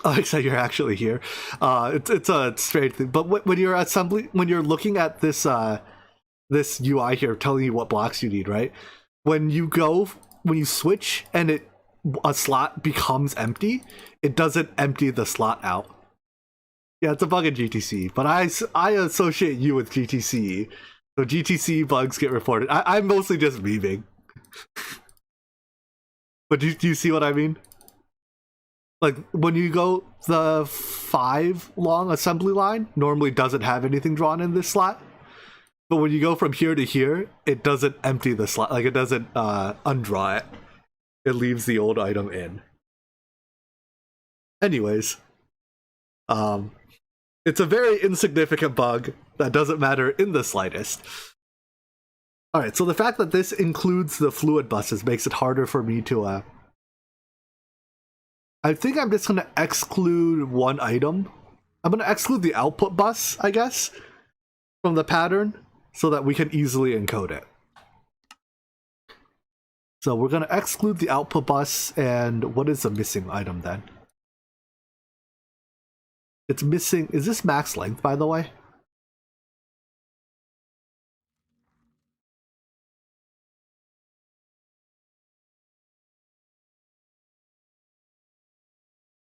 Oh, except you're actually here. It's a strange thing. But when you're when you're looking at this this UI here telling you what blocks you need, right? When you switch and a slot becomes empty, it doesn't empty the slot out. Yeah, it's a bug in GTC, but I associate you with GTC, so GTC bugs get reported. I'm mostly just memeing. But do you see what I mean? Like, when you go, the 5 long assembly line normally doesn't have anything drawn in this slot. But when you go from here to here, it doesn't empty the slot. Like, it doesn't undraw it. It leaves the old item in. Anyways. It's a very insignificant bug that doesn't matter in the slightest. Alright, so the fact that this includes the fluid buses makes it harder for me to... I think I'm just going to exclude one item. I'm going to exclude the output bus, I guess, from the pattern, so that we can easily encode it. So we're going to exclude the output bus, and what is the missing item then? It's missing... Is this max length, by the way?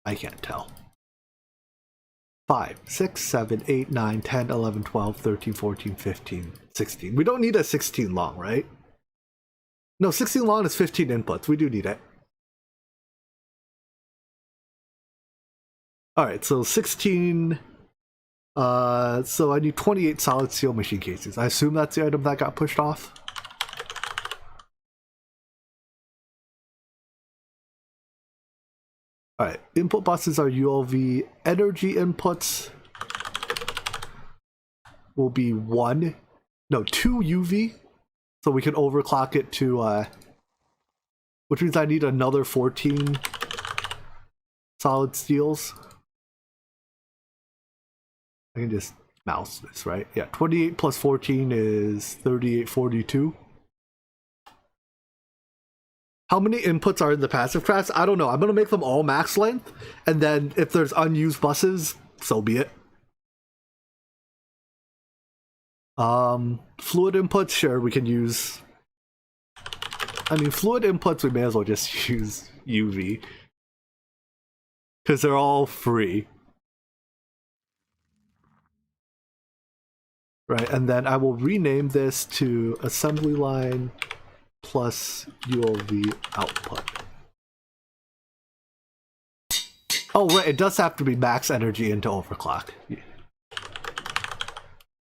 I can't tell. 5, 6, 7, 8, 9, 10, 11, 12, 13, 14, 15, 16. We don't need a 16 long, right? No, 16 long is 15 inputs. We do need it. Alright, so 16... so I need 28 solid steel machine cases. I assume that's the item that got pushed off. Alright, input buses are ULV. Energy inputs will be 2 UV. So we can overclock it to, which means I need another 14 solid steels. I can just mouse this, right? Yeah, 28 plus 14 is 38, 42. How many inputs are in the passive crafts? I don't know. I'm gonna make them all max length, and then if there's unused buses, so be it. Fluid inputs, sure, we can use. I mean, fluid inputs, we may as well just use UV. Because they're all free. Right, and then I will rename this to assembly line plus ULV output. Oh, right, it does have to be max energy into overclock.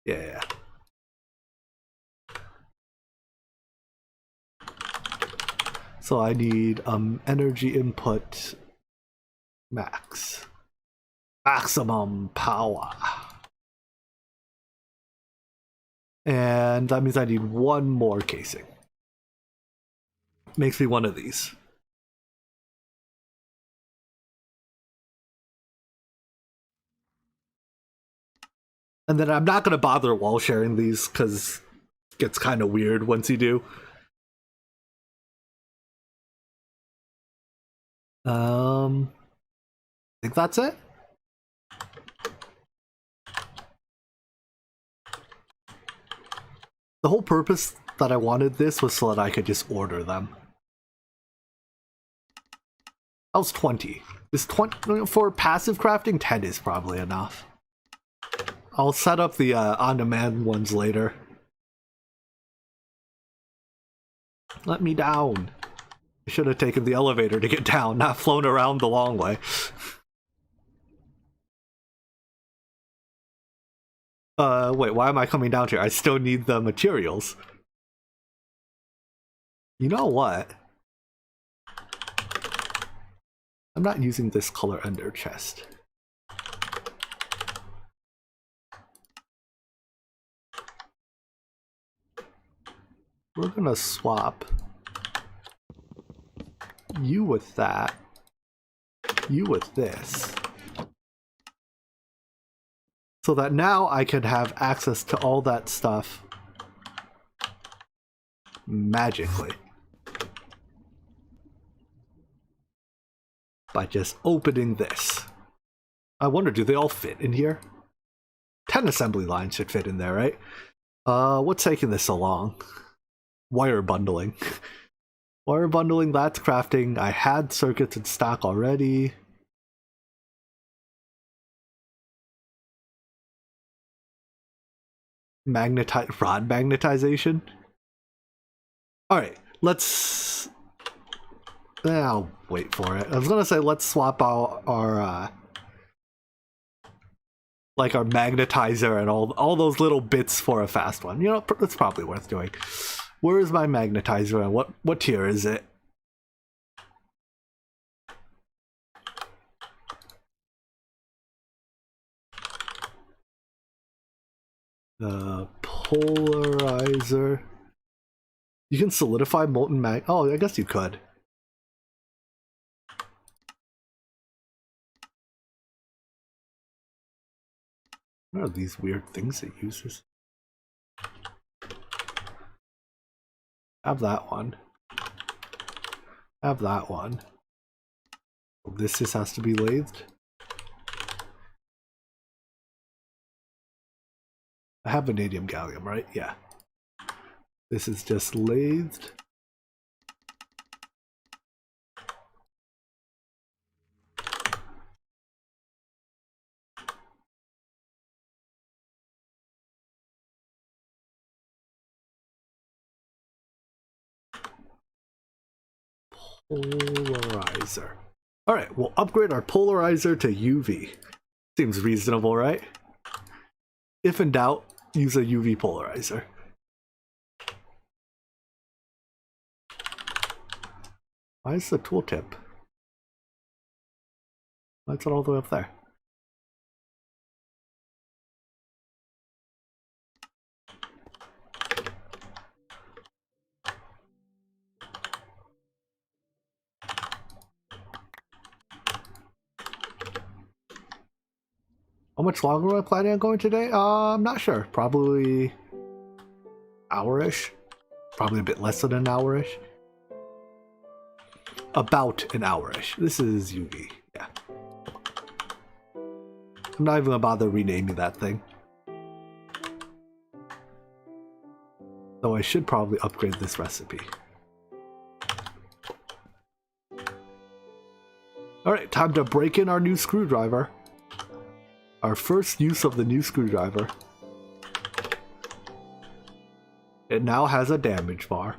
Yeah. So I need energy input max. Maximum power. And that means I need one more casing. Makes me one of these. And then I'm not going to bother wall sharing these because it gets kind of weird once you do. I think that's it. The whole purpose that I wanted this was so that I could just order them. That was 20. Is 20 for passive crafting? 10 is probably enough. I'll set up the on-demand ones later. Let me down. I should have taken the elevator to get down, not flown around the long way. Wait, why am I coming down here? I still need the materials. You know what? I'm not using this color ender chest. We're gonna swap you with that, you with this, so that now I can have access to all that stuff magically by just opening this. I wonder, do they all fit in here? 10 assembly lines should fit in there, right? What's taking this so long? Wire bundling. Wire bundling, that's crafting. I had circuits in stock already. Rod magnetization. Alright, let's... I'll wait for it. I was gonna say let's swap out our like our magnetizer and all those little bits for a fast one. You know, it's probably worth doing. Where is my magnetizer and what tier is it? Polarizer. You can solidify molten mag. Oh, I guess you could. What are these weird things it uses? Have that one. Have that one. This just has to be lathed. I have vanadium gallium, right? Yeah. This is just lathed. Polarizer. Alright, we'll upgrade our polarizer to UV. Seems reasonable, right? If in doubt, use a UV polarizer. Why is the tooltip? Why is it all the way up there? How much longer am I planning on going today? I'm not sure. Probably hour-ish. Probably a bit less than an hour-ish. about an hour-ish. This is UV, yeah. I'm not even gonna bother renaming that thing. Though I should probably upgrade this recipe. Alright, time to break in our new screwdriver. Our first use of the new screwdriver. It now has a damage bar.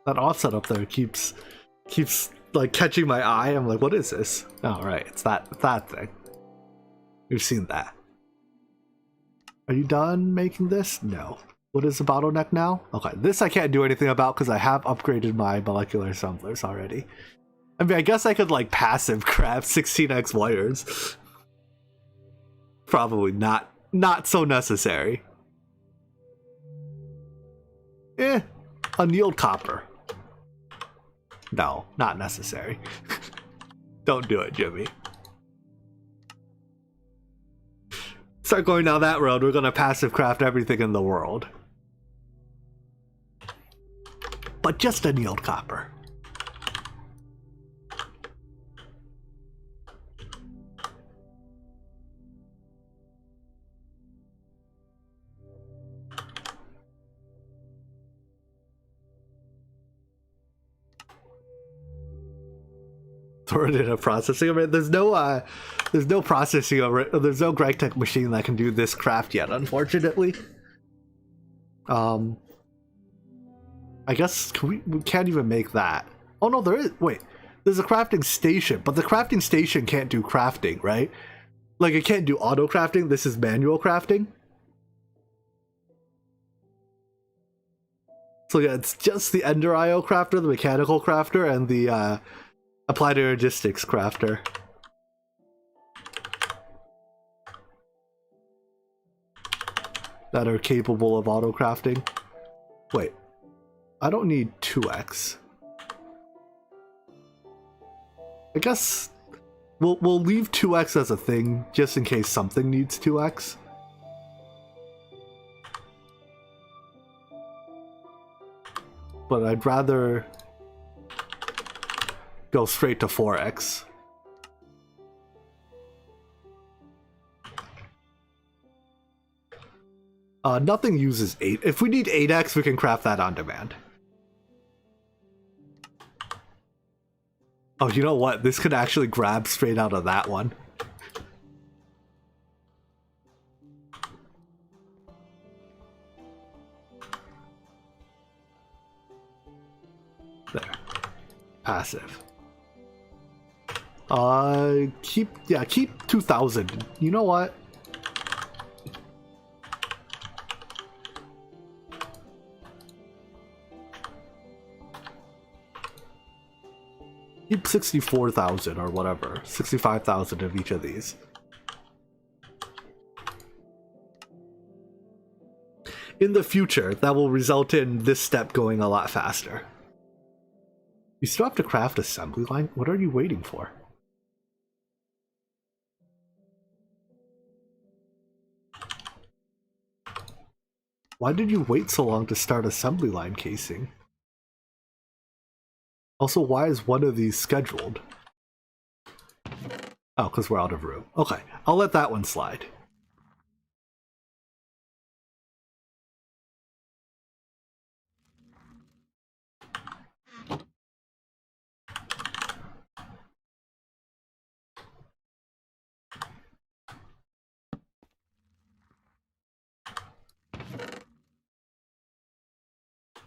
That offset up there keeps like catching my eye. I'm like, what is this? Oh, right, it's that thing. We've seen that. Are you done making this? No. What is the bottleneck now? Okay, this I can't do anything about because I have upgraded my molecular assemblers already. I mean, I guess I could like passive craft 16x wires. Probably not so necessary. Annealed copper. No, not necessary. Don't do it, Jimmy. Start going down that road, we're gonna passive craft everything in the world. But just annealed copper. Throw it in a processing array. There's no processing array. There's no GregTech machine that can do this craft yet, unfortunately. I guess we can't even make that. Oh no, there is. Wait, there's a crafting station, but the crafting station can't do crafting, right? Like it can't do auto crafting. This is manual crafting. So yeah, it's just the Ender IO crafter, the mechanical crafter, and the applied energistics crafter. That are capable of auto crafting. Wait, I don't need 2x. I guess we'll leave 2x as a thing just in case something needs 2x. But I'd rather go straight to 4x. Nothing uses 8. If we need 8x, we can craft that on demand. Oh, you know what? This could actually grab straight out of that one. There. Passive. Keep 2000. You know what? Keep 64,000 or whatever. 65,000 of each of these. In the future, that will result in this step going a lot faster. You still have to craft assembly line? What are you waiting for? Why did you wait so long to start assembly line casing? Also, why is one of these scheduled? Oh, because we're out of room. Okay, I'll let that one slide.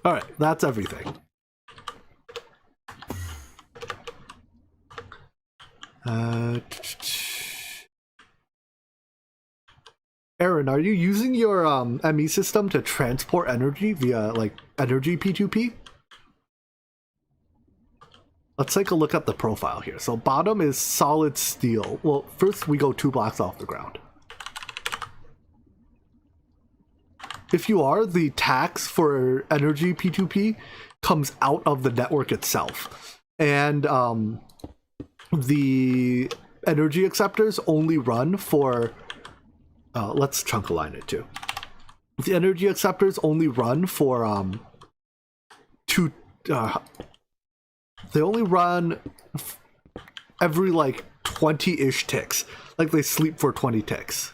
Alright, that's everything. Aaron, are you using your ME system to transport energy via like energy P2P? Let's take a look at the profile here. So bottom is solid steel. Well, first we go 2 blocks off the ground. If you are, the tax for energy P2P comes out of the network itself. And the energy acceptors only run for let's chunk align it too. The energy acceptors only run for two they only run every like 20-ish ticks. Like they sleep for 20 ticks.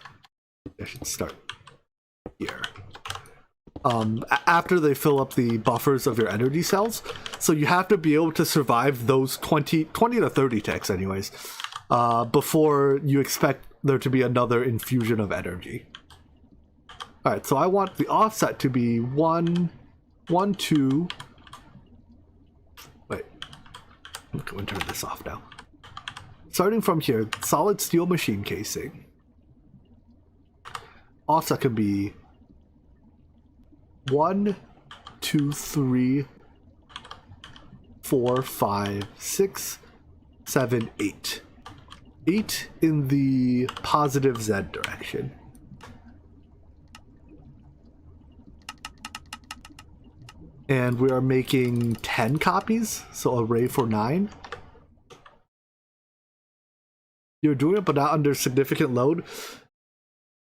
I should start here. After they fill up the buffers of your energy cells. So you have to be able to survive those 20 to 30 ticks anyways, before you expect there to be another infusion of energy. Alright, so I want the offset to be 1, 1, 2. Wait. I'm going to turn this off now. Starting from here, solid steel machine casing. Offset can be 1, 2, 3, 4, 5, 6, 7, 8. 8 in the positive Z direction. And we are making 10 copies, so array for 9. You're doing it, but not under significant load.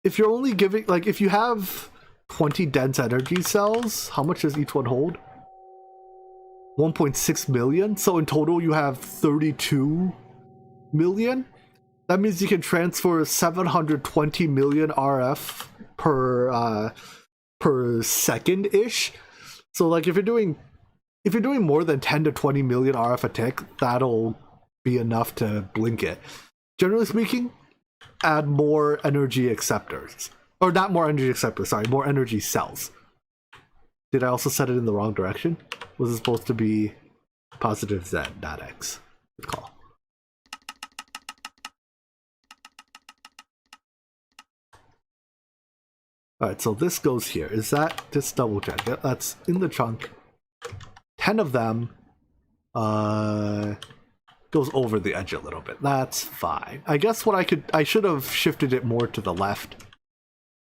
If you're only giving, like, if you have 20 dense energy cells, how much does each one hold? 1.6 million. So in total, you have 32 million. That means you can transfer 720 million RF per second ish. So like if you're doing more than 10 to 20 million RF a tick, that'll be enough to blink it. Generally speaking, add more energy acceptors. Or not more energy acceptors, sorry, more energy cells. Did I also set it in the wrong direction? Was it supposed to be positive Z, not X? Good call. Alright, so this goes here. Is that, just double check it, that's in the chunk. 10 of them goes over the edge a little bit. That's fine. I guess what I should have shifted it more to the left.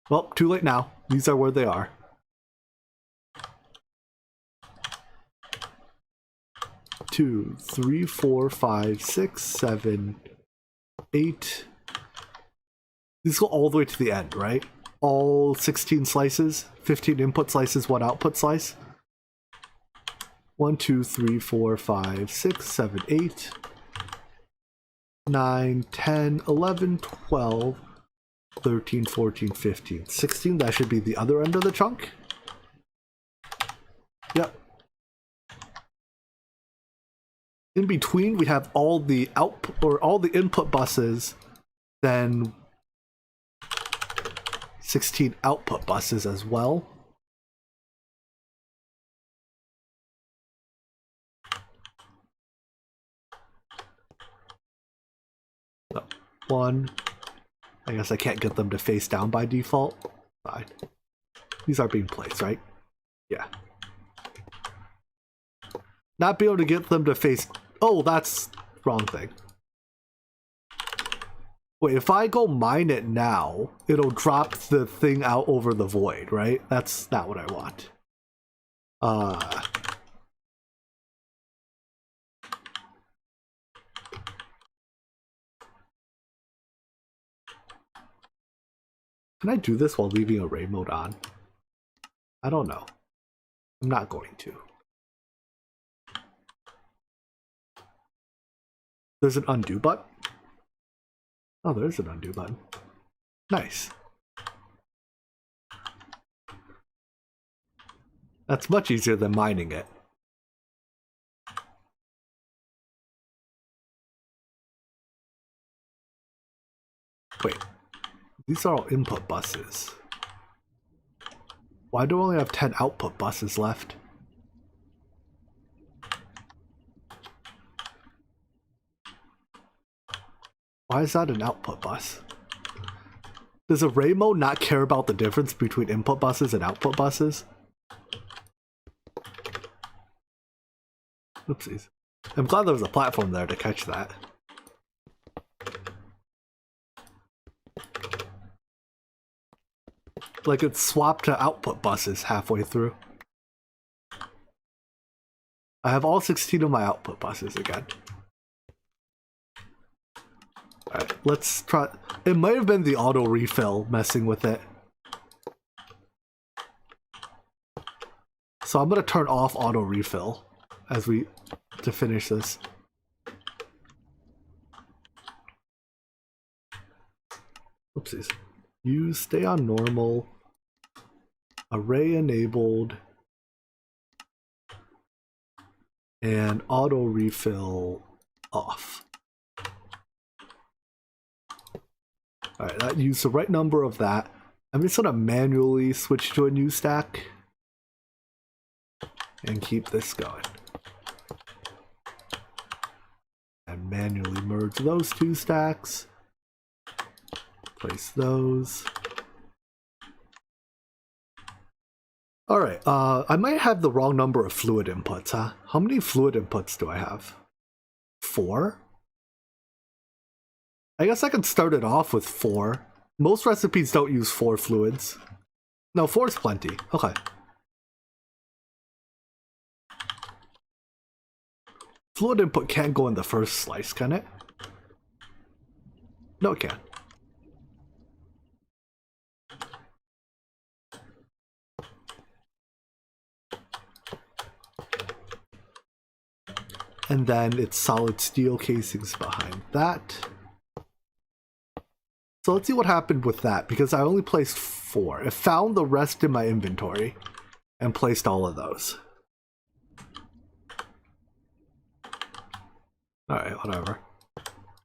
Well, too late now. These are where they are. Two, three, 4, 5, 6, 7, 8. These go all the way to the end, right? All 16 slices, 15 input slices, 1 output slice. 1, 2, 3, 4, 5, 6, 7, 8, 9, 10, 11, 12, 13, 14, 15, 16. That should be the other end of the chunk. Yep. In between, we have all the output or all the input buses, then 16 output buses as well. So, 1. I guess I can't get them to face down by default. Fine. These are being placed, right? Yeah. Not be able to get them to face... Oh, that's wrong thing. Wait, if I go mine it now, it'll drop the thing out over the void, right? That's not what I want. Can I do this while leaving array mode on? I don't know. I'm not going to. There's an undo button? Oh, there's an undo button. Nice. That's much easier than mining it. Wait. These are all input buses. Why do I only have 10 output buses left? Why is that an output bus? Does array mode not care about the difference between input buses and output buses? Oopsies. I'm glad there was a platform there to catch that. Like it swapped to output buses halfway through. I have all 16 of my output buses again. Alright, let's try. It might have been the auto refill messing with it. So I'm gonna turn off auto refill to finish this. Oopsies. Use stay on normal. Array enabled. And auto refill off. Alright, that used the right number of that. I'm just gonna manually switch to a new stack and keep this going. And manually merge those two stacks. Place those. Alright, I might have the wrong number of fluid inputs, huh? How many fluid inputs do I have? 4? I guess I can start it off with 4. Most recipes don't use 4 fluids. No, 4 is plenty. Okay. Fluid input can't go in the first slice, can it? No, it can. And then it's solid steel casings behind that. So let's see what happened with that, because I only placed 4. It found the rest in my inventory and placed all of those. Alright, whatever.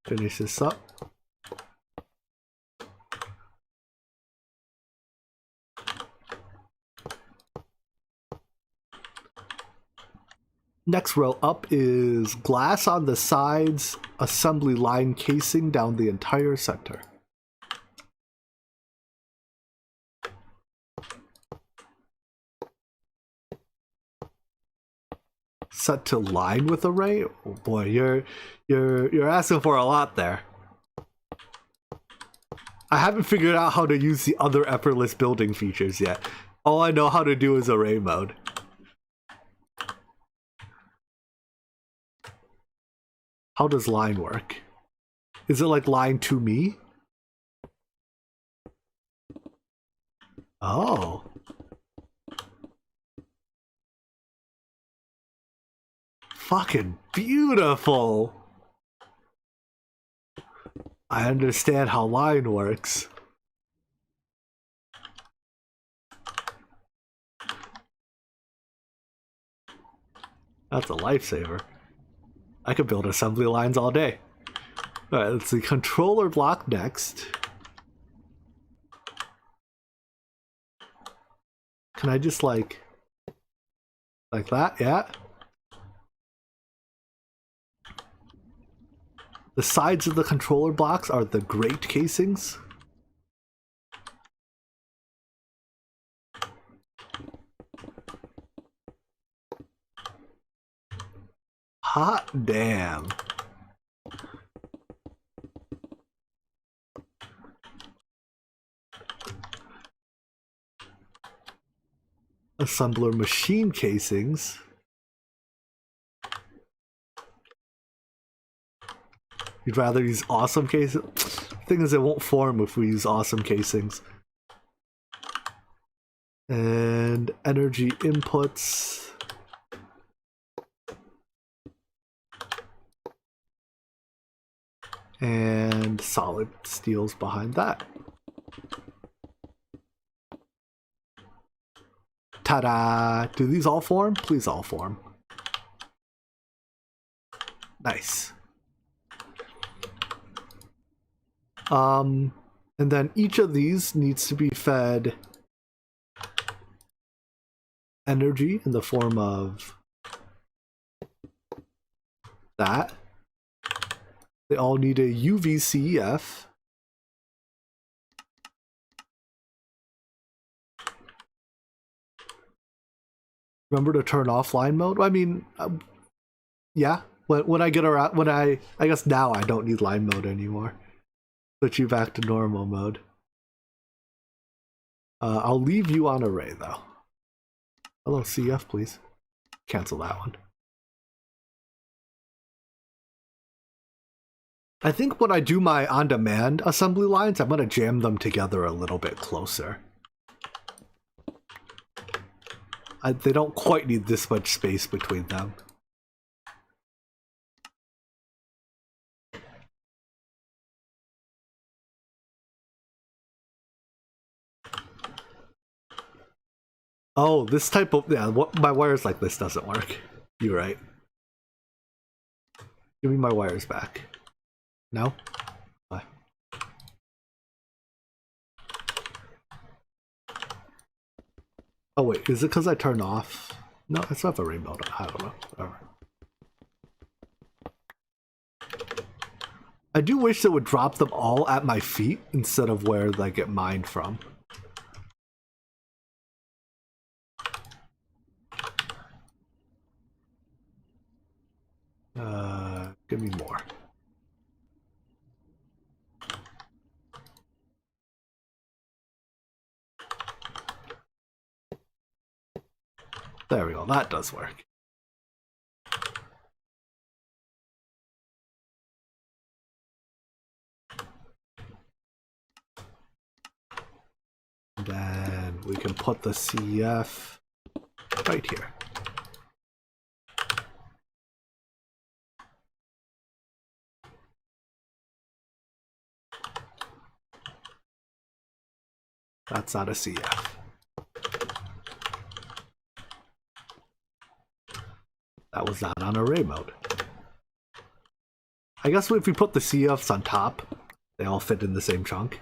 Finish this up. Next row up is glass on the sides, assembly line casing down the entire center. Set to line with array? Oh boy, you're asking for a lot there. I haven't figured out how to use the other effortless building features yet. All I know how to do is array mode. How does line work? Is it like line to me? Oh. Fucking beautiful. I understand how line works. That's a lifesaver. I could build assembly lines all day. Alright, let's see. Controller block next. Can I just like that? Yeah. The sides of the controller blocks are the grate casings. Hot damn. Assembler machine casings. You'd rather use awesome casings? Thing is, it won't form if we use awesome casings. And energy inputs. And solid steels behind that. Ta-da! Do these all form? Please all form. Nice. And then each of these needs to be fed energy in the form of that. They all need a UVCF. Remember to turn off line mode? I mean, yeah. When I get around, I guess now I don't need line mode anymore. Switch you back to normal mode. I'll leave you on array though. Hello, CF, please. Cancel that one. I think when I do my on-demand assembly lines, I'm going to jam them together a little bit closer. They don't quite need this much space between them. Oh, this type of... yeah, my wires like this doesn't work. You're right. Give me my wires back. No? Bye. Oh wait, is it because I turned off? No, it's not the rainbow. I don't know. Whatever. I do wish it would drop them all at my feet instead of where they get mined from. Give me more. There we go, that does work. Then we can put the CF right here. That's not a CF. That was not on array mode. I guess if we put the CFs on top, they all fit in the same chunk.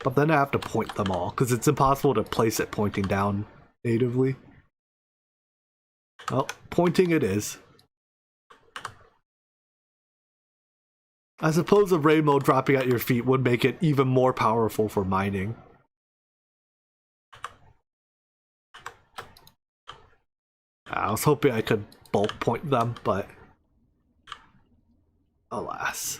But then I have to point them all, because it's impossible to place it pointing down natively. Well, pointing it is. I suppose array mode dropping at your feet would make it even more powerful for mining. I was hoping I could bulk point them, but alas.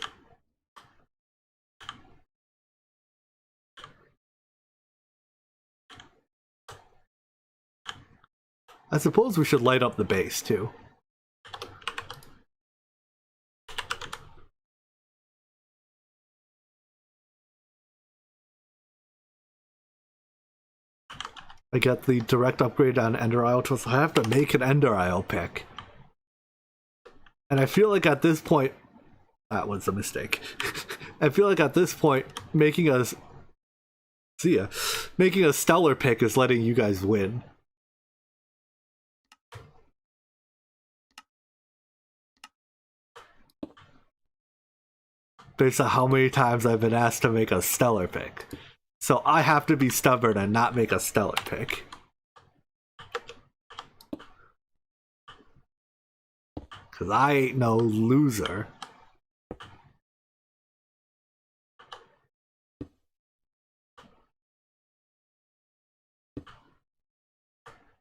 I suppose we should light up the base too. I get the direct upgrade on Ender IO tools. I have to make an Ender IO pick. And I feel like at this point, that was a mistake. I feel like at this point, making a stellar pick is letting you guys win. Based on how many times I've been asked to make a stellar pick. So I have to be stubborn and not make a stellar pick. Cause I ain't no loser.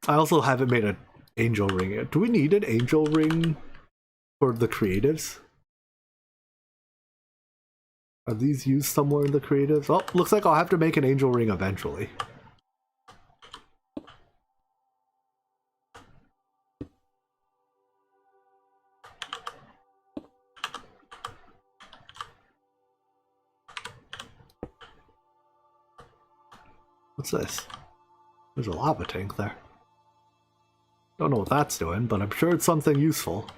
I also haven't made an angel ring yet. Do we need an angel ring for the creatives? Are these used somewhere in the creatives? Oh, looks like I'll have to make an angel ring eventually. What's this? There's a lava tank there. Don't know what that's doing, but I'm sure it's something useful.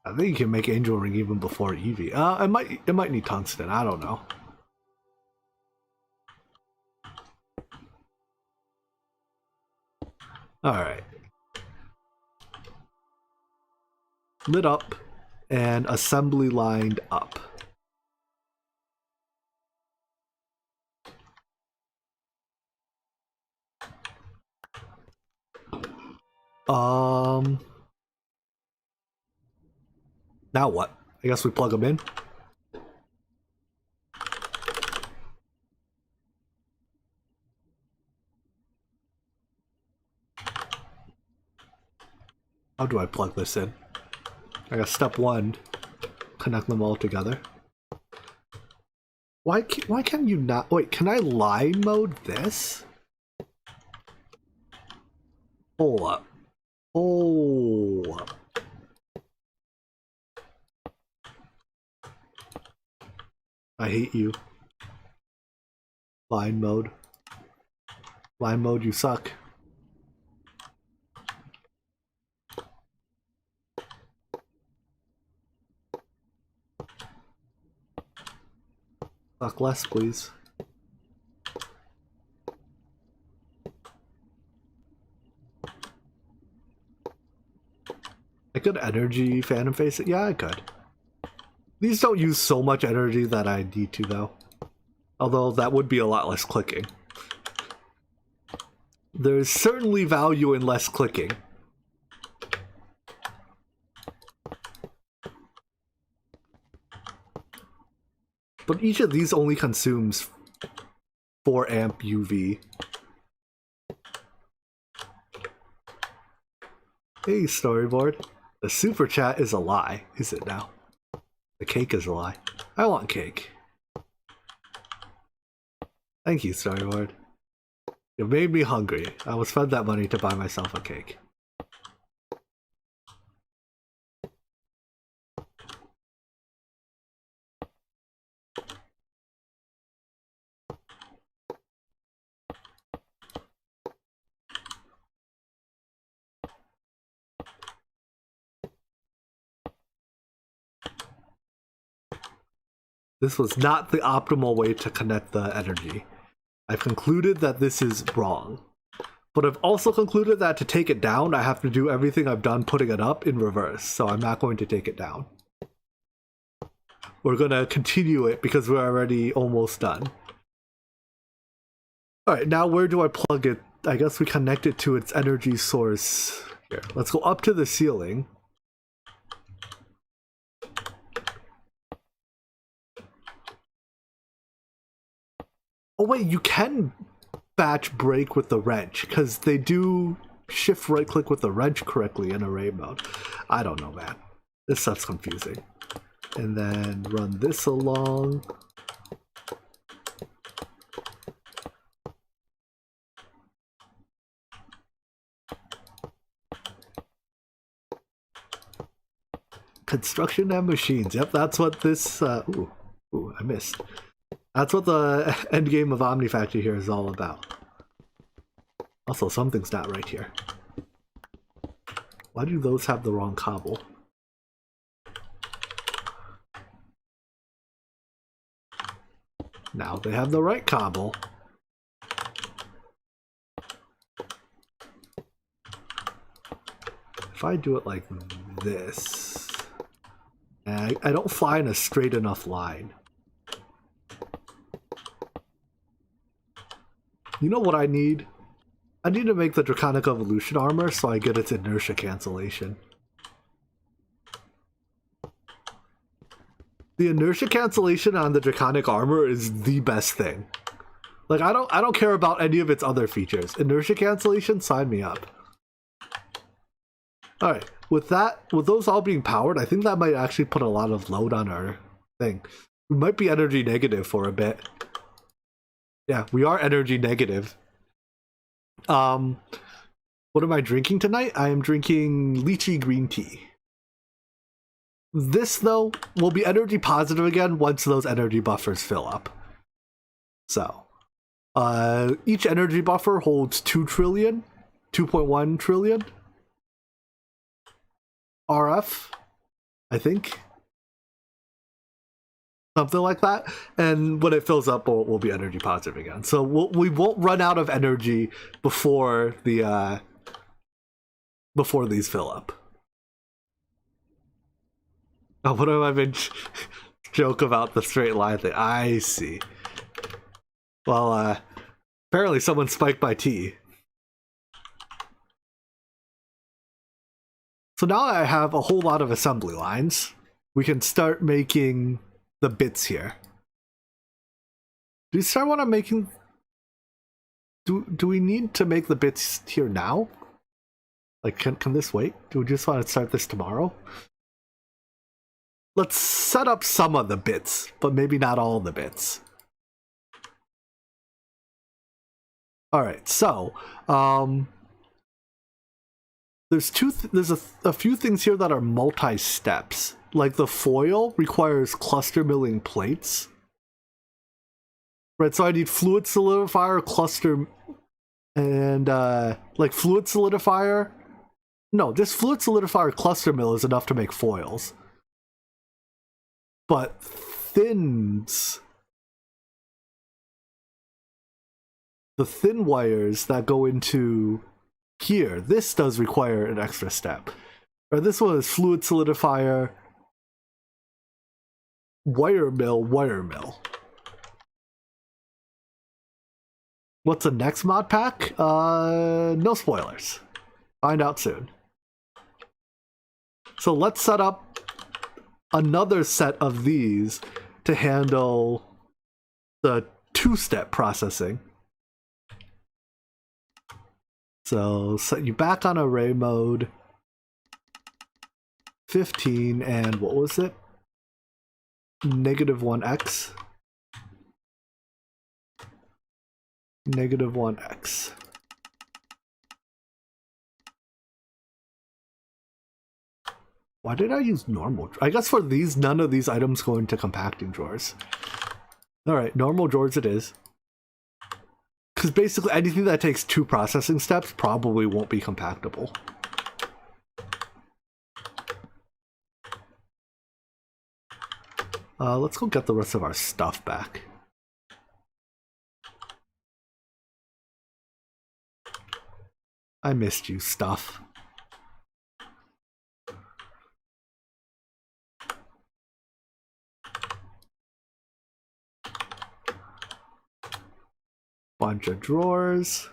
I think you can make Angel Ring even before Eevee. It might need tungsten. I don't know. All right. Lit up and assembly lined up. Now what? I guess we plug them in. How do I plug this in? I got step 1. Connect them all together. Why can you not? Wait, can I line mode this? Hold up. Hold up. I hate you. Line mode. Line mode, you suck. Suck less, please. I could energy phantom face it. Yeah, I could. These don't use so much energy that I need to, though. Although that would be a lot less clicking. There's certainly value in less clicking. But each of these only consumes 4 amp UV. Hey, storyboard. The super chat is a lie, is it now? The cake is a lie. I want cake. Thank you, storyboard. You made me hungry. I will spend that money to buy myself a cake. This was not the optimal way to connect the energy. I've concluded that this is wrong. But I've also concluded that to take it down, I have to do everything I've done putting it up in reverse, so I'm not going to take it down. We're gonna continue it because we're already almost done. Alright, now where do I plug it? I guess we connect it to its energy source. Here, let's go up to the ceiling. Oh wait, you can batch break with the wrench, because they do shift right click with the wrench correctly in array mode. I don't know, man. This stuff's confusing. And then run this along. Construction and machines. Yep, that's what this ooh, I missed. That's what the end game of Omnifactory here is all about. Also, something's not right here. Why do those have the wrong cobble? Now they have the right cobble. If I do it like this, I don't fly in a straight enough line. You know what I need? I need to make the Draconic Evolution armor so I get its inertia cancellation. The inertia cancellation on the Draconic armor is the best thing. Like I don't care about any of its other features. Inertia cancellation, sign me up. Alright, with those all being powered, I think that might actually put a lot of load on our thing. We might be energy negative for a bit. Yeah, we are energy negative. What am I drinking tonight? I am drinking lychee green tea. This, though, will be energy positive again once those energy buffers fill up. So, each energy buffer holds 2.1 trillion RF, I think. Something like that, and when it fills up, we'll be energy positive again. So we won't run out of energy before the before these fill up. Oh, what have I been joke about the straight line thing? I see. Well, apparently someone spiked my tea. So now I have a whole lot of assembly lines. We can start making the bits here. Do we start want to making? Do we need to make the bits here now? Like, can this wait? Do we just want to start this tomorrow? Let's set up some of the bits, but maybe not all the bits. All right, so there's a few things here that are multi-steps. Like the foil requires cluster milling plates. Right, so I need fluid solidifier, cluster, and like fluid solidifier. No, this fluid solidifier cluster mill is enough to make foils. But thins, the thin wires that go into here, this does require an extra step. Or this one is fluid solidifier, wire mill, wire mill. What's the next mod pack? No spoilers. Find out soon. So let's set up another set of these to handle the two-step processing. So set you back on array mode. 15 and what was it? -1x. -1x. Why did I use normal? I guess for these, none of these items go into compacting drawers. Alright, normal drawers it is. Because basically anything that takes 2 processing steps probably won't be compactable. Let's go get the rest of our stuff back. I missed you, stuff. Bunch of drawers.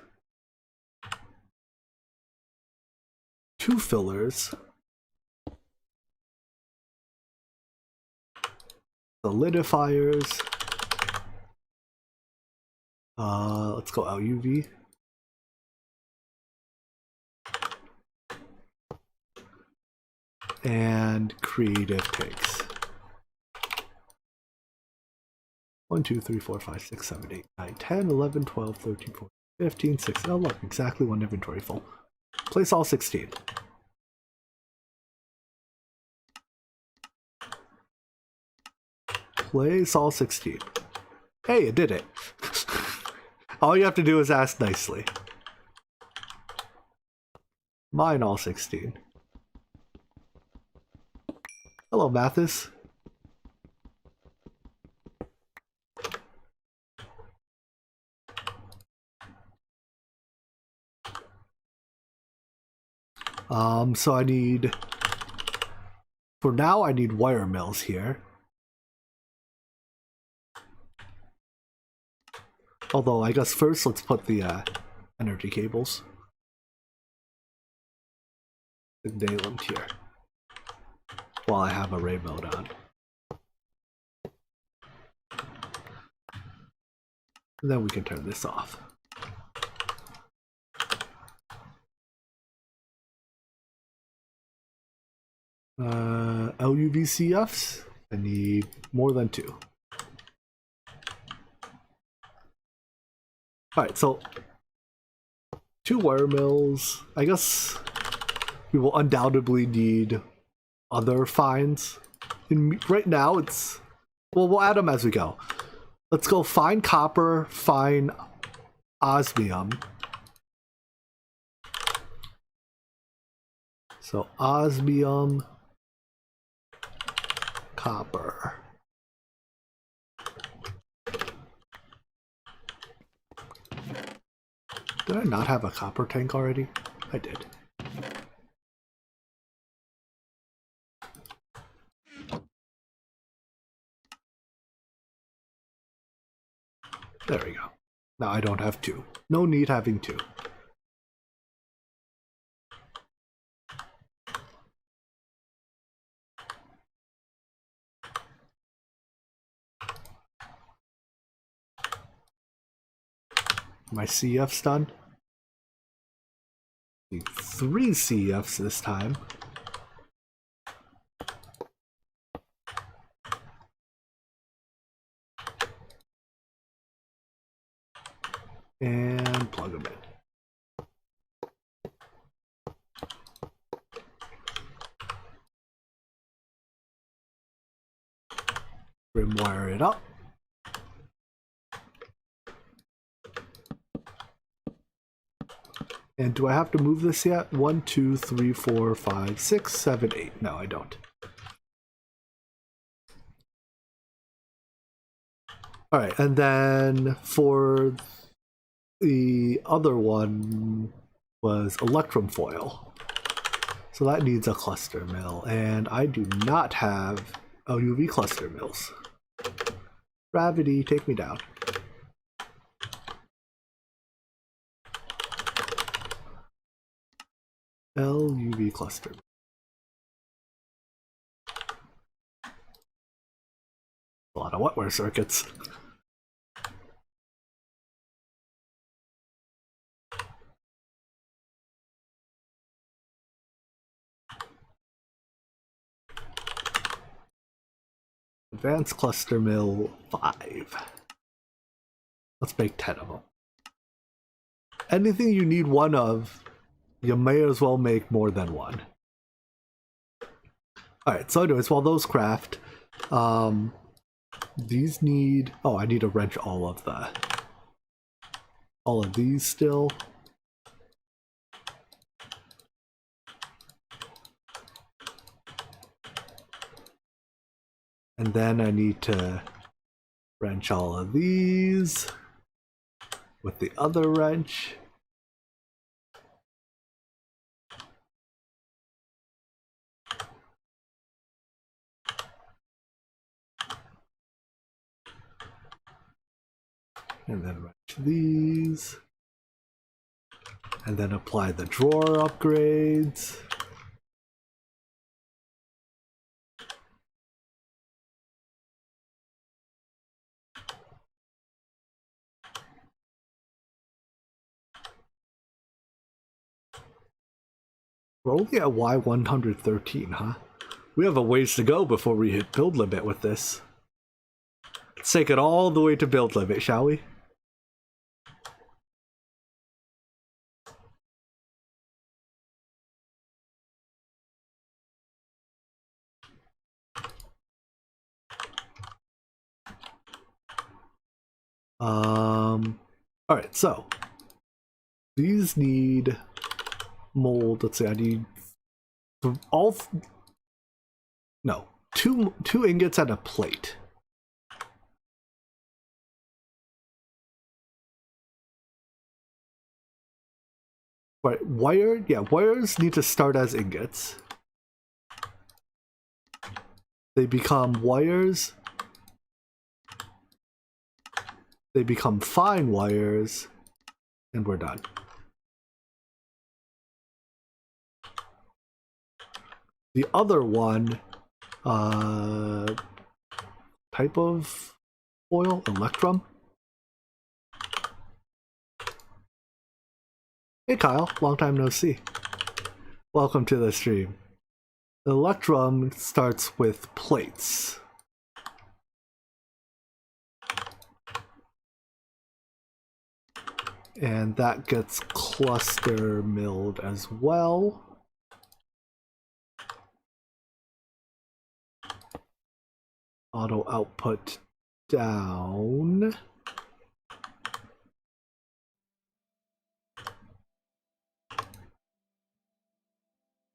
2 fillers. Solidifiers. Let's go LUV. And creative pigs. 1, 2, 3, 4, 5, 6, 7, 8, 9, 10, 11, 12, 13, 14, 15, 16. Oh look, exactly 1 inventory full. Place all 16. Place all 16. Hey, it did it. All you have to do is ask nicely. Mine all 16. Hello, Mathis. So I need, for now I need wire mills here. Although I guess first let's put the energy cables. Nail them here. While I have array mode on. And then we can turn this off. LUVCFs, I need more than 2. Alright, so 2 wire mills. I guess we will undoubtedly need other finds. Right now it's, well, we'll add them as we go. Let's go fine copper, fine osmium. So osmium, copper. Did I not have a copper tank already? I did. There we go. Now I don't have 2. No need having 2. My CF's done. Need 3 CFs this time. And plug them in. Rimwire it up. And do I have to move this yet? 1, 2, 3, 4, 5, 6, 7, 8. No, I don't. Alright, and then for the other one was electrum foil. So that needs a cluster mill, and I do not have UV cluster mills. Gravity, take me down. LUV cluster. A lot of wetware circuits. Advanced cluster mill 5. Let's make 10 of them. Anything you need one of, you may as well make more than one. Alright, so anyways, while those craft, these need... Oh, I need to wrench all of these still. And then I need to wrench all of these with the other wrench. And then wrench these. And then apply the drawer upgrades. We're only at Y113, huh? We have a ways to go before we hit build limit with this. Let's take it all the way to build limit, shall we? Alright, so these need mold. Let's see, I need two ingots and a plate. Right, wires need to start as ingots. They become wires. They become fine wires, and we're done. The other one, type of foil, electrum. Hey Kyle, long time no see. Welcome to the stream. The electrum starts with plates. And that gets cluster milled as well. Auto output down.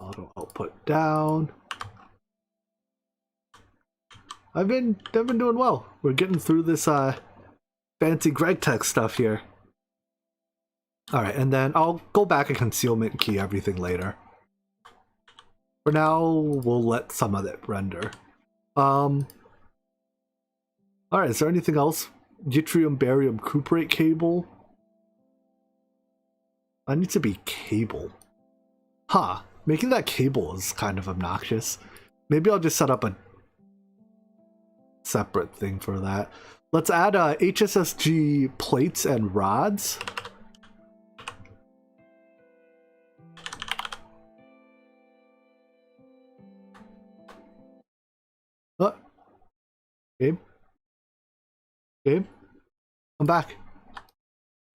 Auto output down. I've been doing well. We're getting through this fancy Greg Tech stuff here. Alright, and then I'll go back and concealment key everything later. For now, we'll let some of it render. Alright, is there anything else? Yttrium barium cuprate cable? That needs to be cable. Huh, making that cable is kind of obnoxious. Maybe I'll just set up a separate thing for that. Let's add HSSG plates and rods. Gabe? Gabe? I'm back.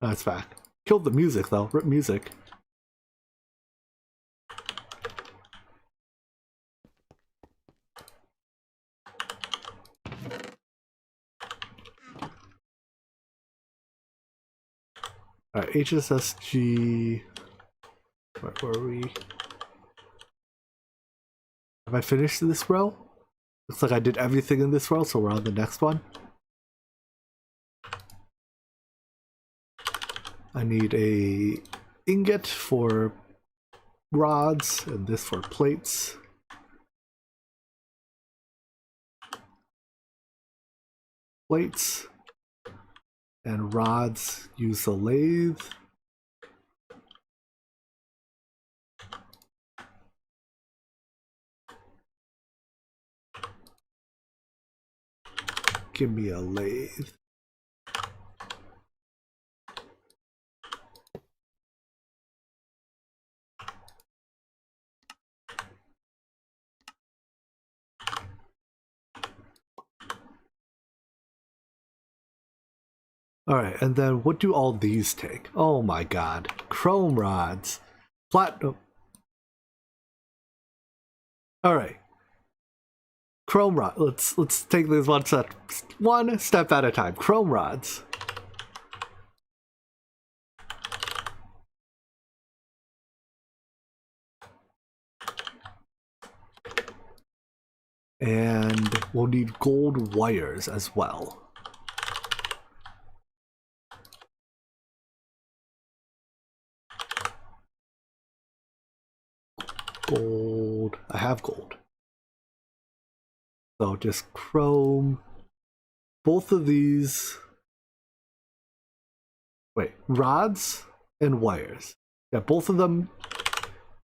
No, it's back. Killed the music though. Rip music. Alright, HSSG. Where were we? Have I finished this row? Looks like I did everything in this row, so we're on the next one. I need a ingot for rods and this for plates. Plates and rods use the lathe. Give me a lathe. Alright, and then what do all these take? Oh my god. Chrome rods. Platinum. Alright. Chrome rod. Let's take this one step at a time. Chrome rods. And we'll need gold wires as well. Gold. I have gold. So just chrome. Both of these. Wait, rods and wires. Yeah, both of them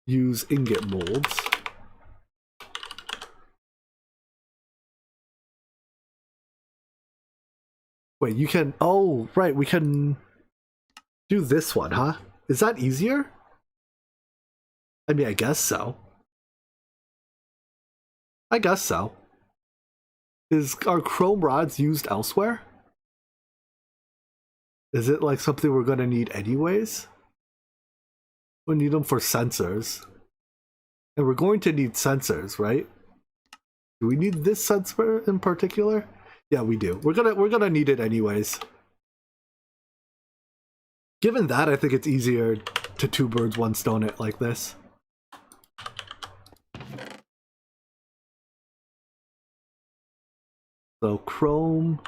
use ingot molds. Wait, you can. Oh, right, we can do this one, huh? Is that easier? I mean, I guess so. I guess so. Are chrome rods used elsewhere? Is it like something we're gonna need anyways? We'll need them for sensors. And we're going to need sensors, right? Do we need this sensor in particular? Yeah, we do. We're gonna need it anyways. Given that, I think it's easier to two birds, one stone it like this. So chrome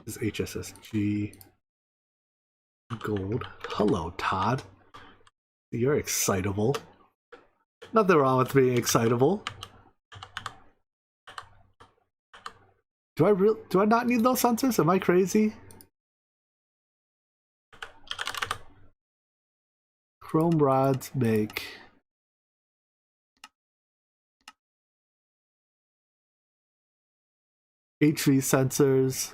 is HSSG. Gold. Hello, Todd. You're excitable. Nothing wrong with being excitable. Do I not need those sensors? Am I crazy? Chrome rods make HV sensors.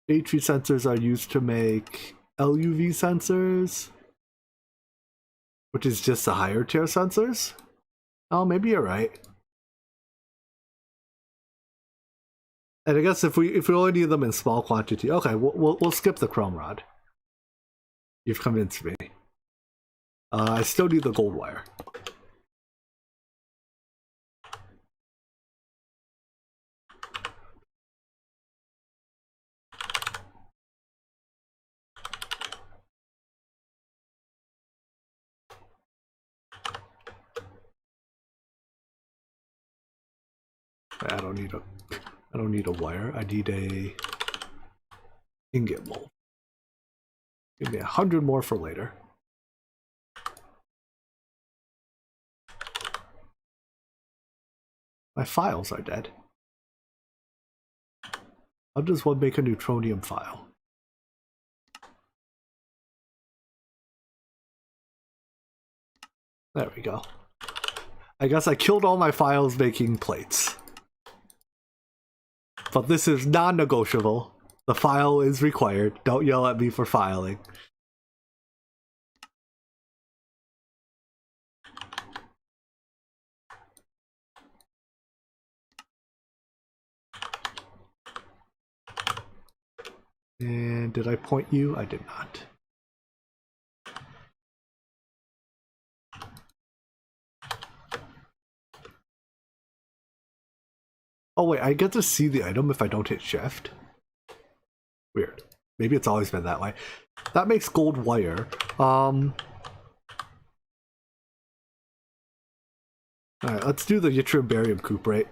HV sensors are used to make LUV sensors, which is just the higher tier sensors. Oh, maybe you're right. And I guess if we only need them in small quantity, okay, we'll skip the chrome rod. You've convinced me. I still need the gold wire. I don't need a wire. I need a ingot mold. Give me 100 more for later. My files are dead. How does one make a neutronium file? There we go. I guess I killed all my files making plates. But this is non-negotiable. The file is required. Don't yell at me for filing. And did I point you? I did not. Oh wait, I get to see the item if I don't hit shift. Weird. Maybe it's always been that way. That makes gold wire. Alright, let's do the yttrium barium cuprate.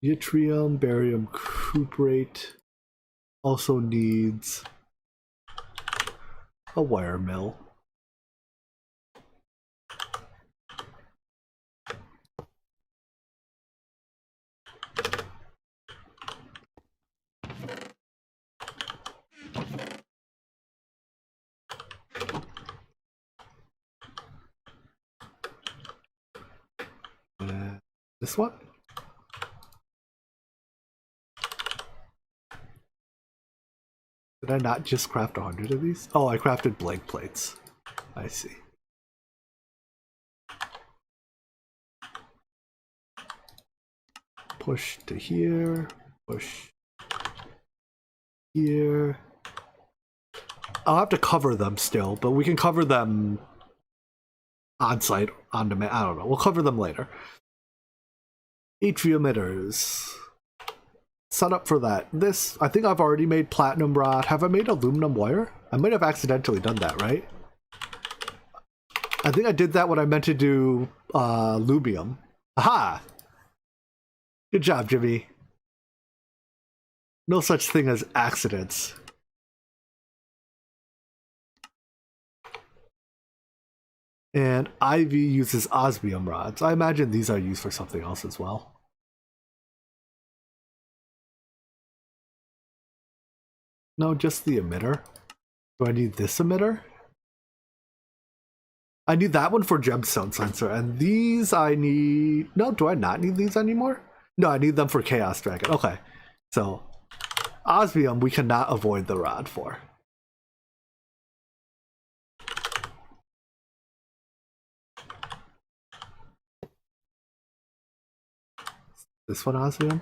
Yttrium barium cuprate also needs a wire mill. This one? Did I not just craft 100 of these? Oh, I crafted blank plates. I see. Push to here, push here. I'll have to cover them still, but we can cover them on site, on demand. I don't know. We'll cover them later. HV emitters. Set up for that. This, I think I've already made platinum rod. Have I made aluminum wire? I might have accidentally done that, right? I think I did that when I meant to do lumium. Aha! Good job, Jimmy. No such thing as accidents. And Ivy uses osmium rods. I imagine these are used for something else as well. No, just the emitter. Do I need this emitter? I need that one for gemstone sensor, and these I need... No, do I not need these anymore? No, I need them for Chaos Dragon. Okay, so osmium we cannot avoid the rod for. This one osmium?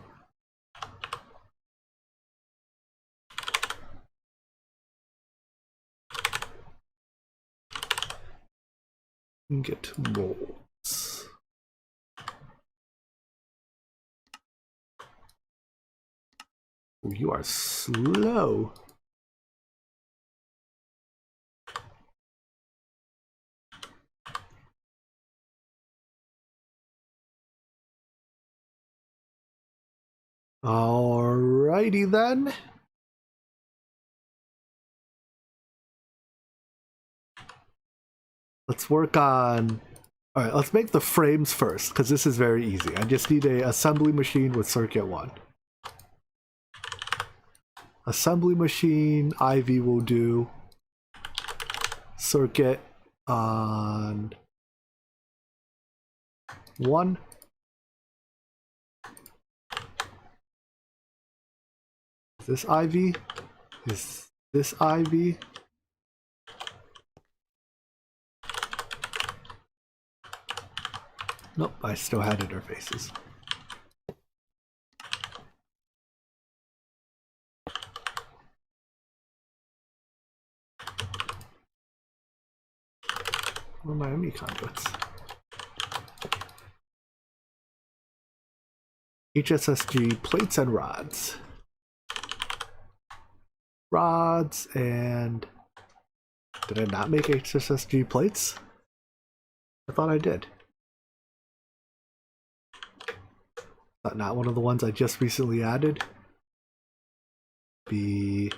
Get molds. Oh, you are slow. Alrighty then. Let's work on... Alright, let's make the frames first, because this is very easy. I just need a assembly machine with circuit 1. Assembly machine, Ivy will do. Circuit on 1. Is this Ivy? Is this Ivy? Nope, I still had interfaces. Where are my omni conduits? HSSG plates and rods. Rods and... Did I not make HSSG plates? I thought I did. That not one of the ones I just recently added? Didn't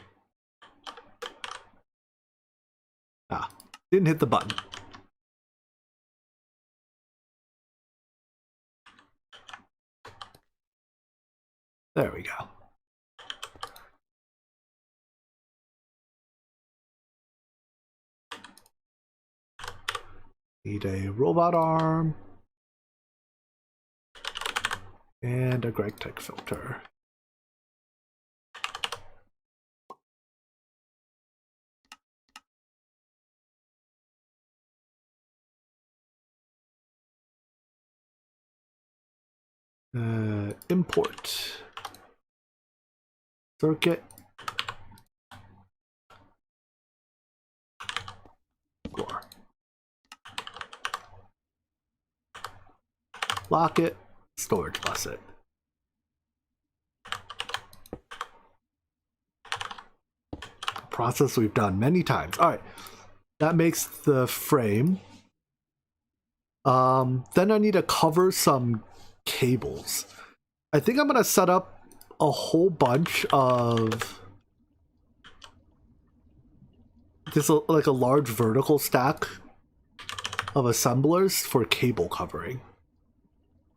hit the button. There we go. Need a robot arm. And a GregTech filter. Import. Circuit. Core. Lock it. Storage bus it. process we've done many times. All right, that makes the frame. Then I need to cover some cables. I think I'm gonna set up a whole bunch of just like a large vertical stack of assemblers for cable covering.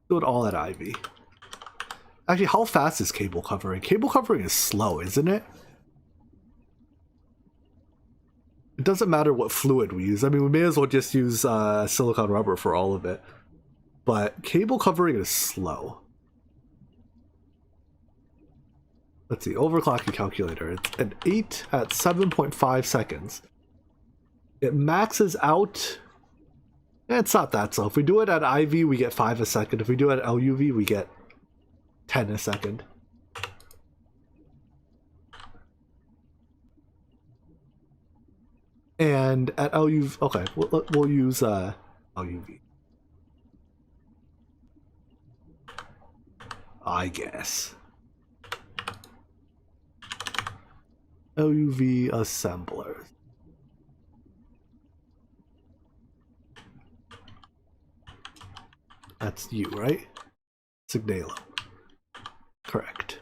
Do it all at Ivy. Actually, how fast is cable covering? Cable covering is slow, isn't it? It doesn't matter what fluid we use. I mean, we may as well just use silicone rubber for all of it. But cable covering is slow. Let's see, overclocking calculator. It's an 8 at 7.5 seconds. It maxes out. It's not that slow. If we do it at IV, we get 5 a second. If we do it at LUV, we get 10 a second. And at LUV, okay, we'll use LUV. I guess. LUV assemblers. That's you, right? Signalo. Correct.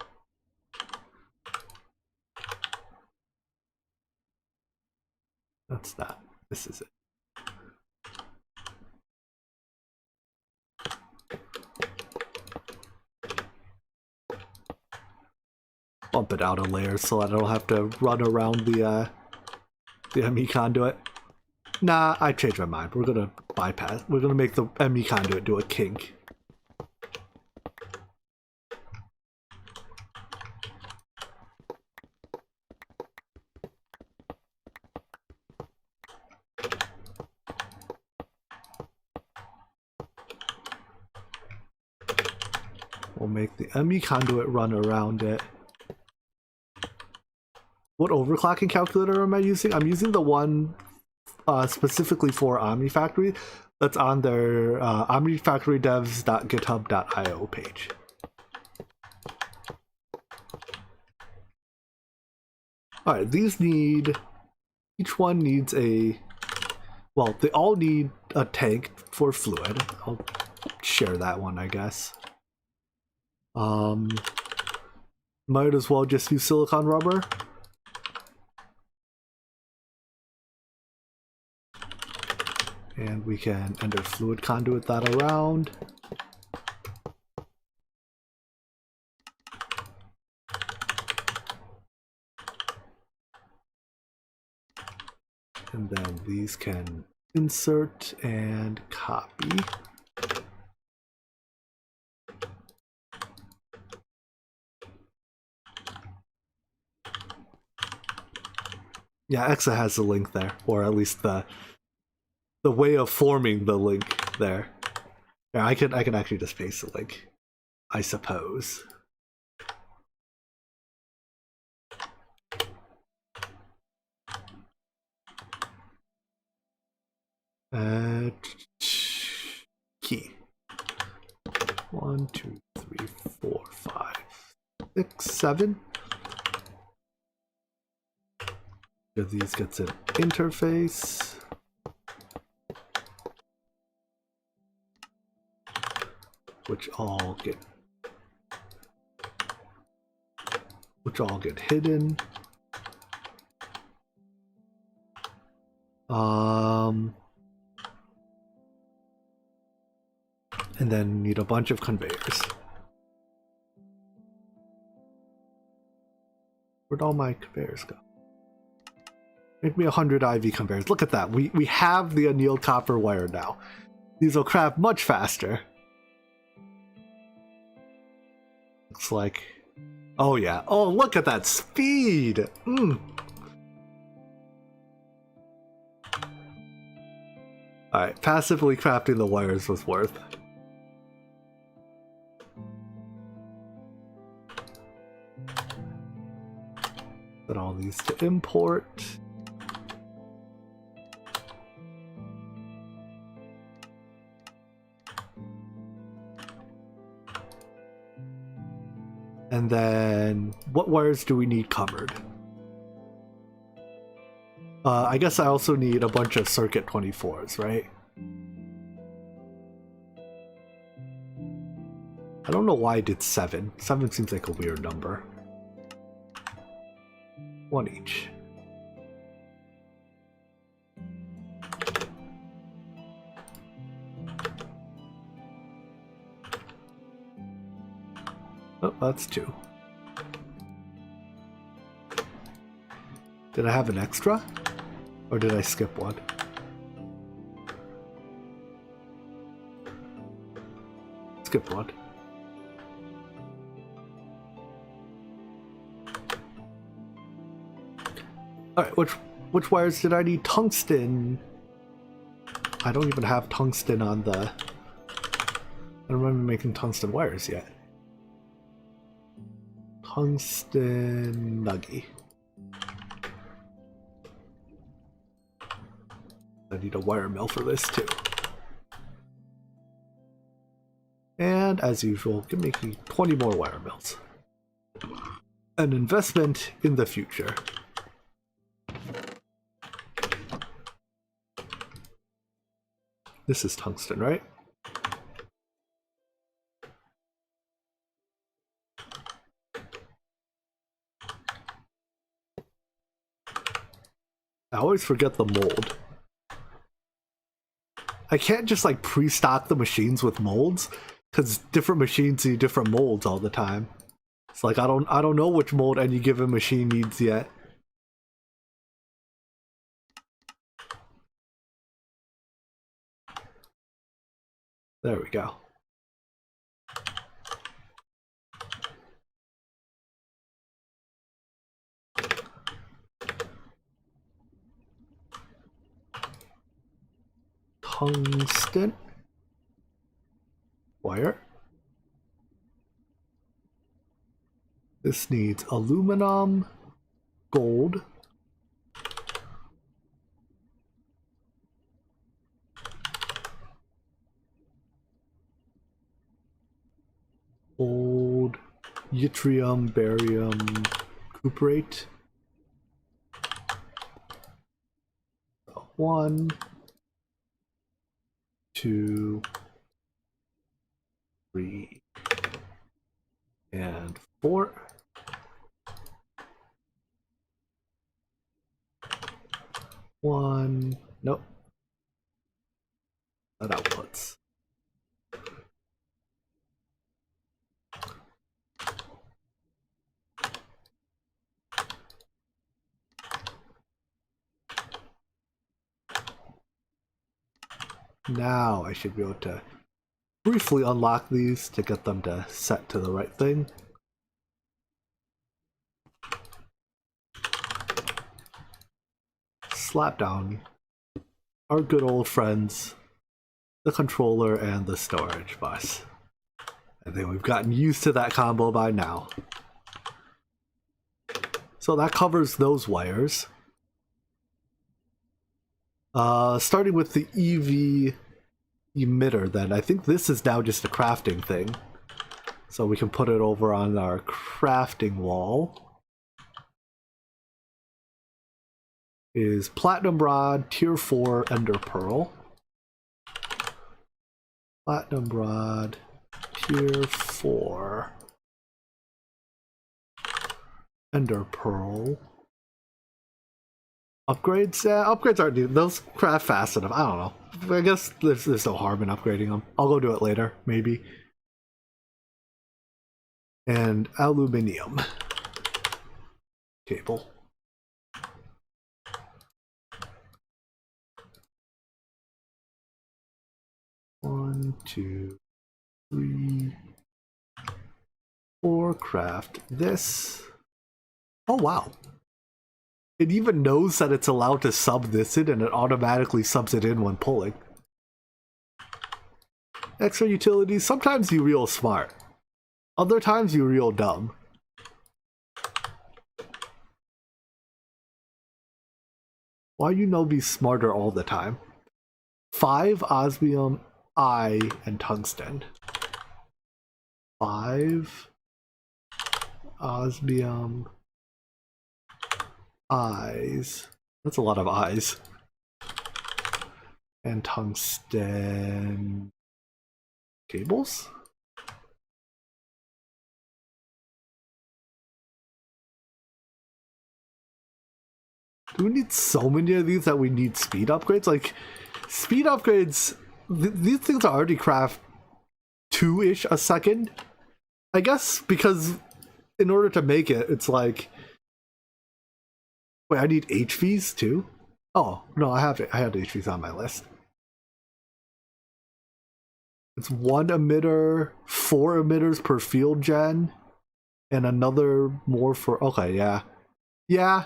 That's that. This is it. Bump it out a layer so I don't have to run around the ME conduit. Nah, I changed my mind. We're gonna bypass. We're gonna make the ME conduit do a kink. We'll make the ME conduit run around it. What overclocking calculator am I using? I'm using the one specifically for Omnifactory that's on their omnifactorydevs.github.io page. Alright, these need... Each one needs a... Well, they all need a tank for fluid. I'll share that one, I guess. Might as well just use silicone rubber. And we can enter fluid conduit that around. And then these can insert and copy. Yeah, Exa has the link there, or at least the way of forming the link there. Yeah, I can actually just paste the link, I suppose. Key. 1, 2, 3, 4, 5, 6, 7. These gets an interface. Which all get hidden. And then need a bunch of conveyors. Where'd all my conveyors go? Make me 100 IV conveyors. Look at that. We have the annealed copper wire now. These will craft much faster. Looks like... Oh yeah. Oh, look at that speed! Alright, passively crafting the wires was worth. Put all these to import. And then, what wires do we need covered? I guess I also need a bunch of circuit 24s, right? I don't know why I did 7. 7 seems like a weird number. 1 each. Oh, that's 2. Did I have an extra? Or did I skip one? Skip one. Alright, which wires did I need? Tungsten. I don't even have tungsten on the... I don't remember making tungsten wires yet. Tungsten nuggy. I need a wire mill for this too. And as usual, can make me 20 more wire mills. An investment in the future. This is tungsten, right? I always forget the mold. I can't just like pre-stock the machines with molds, because different machines need different molds all the time. It's like I don't know which mold any given machine needs yet. There we go. Tungsten wire. This needs aluminum, gold, gold, yttrium, barium, cuprate. 1, 2, 3, and 4. One, nope. That outputs. Now I should be able to briefly unlock these to get them to set to the right thing. Slap down our good old friends, the controller and the storage bus. I think we've gotten used to that combo by now. So that covers those wires. Starting with the EV emitter then, I think this is now just a crafting thing. So we can put it over on our crafting wall. Is platinum rod, tier 4 ender pearl. Platinum rod, tier 4 ender pearl. Upgrades? Yeah, upgrades aren't new. Those craft fast enough. I don't know. I guess there's no harm in upgrading them. I'll go do it later, maybe. And aluminium cable. One, 2, 3, 4. Craft this. Oh wow. It even knows that it's allowed to sub this in, and it automatically subs it in when pulling. Extra utilities. Sometimes you real smart. Other times you real dumb. Why you know be smarter all the time? 5 osmium, I, and tungsten. 5 osmium, eyes. That's a lot of eyes. And tungsten cables? Do we need so many of these that we need speed upgrades? Like, speed upgrades, these things are already craft 2-ish a second. I guess because in order to make it, it's like... Wait, I need HVs too? Oh, no, I had HVs on my list. It's 1 emitter, 4 emitters per field gen, and another more for... Okay, yeah. Yeah.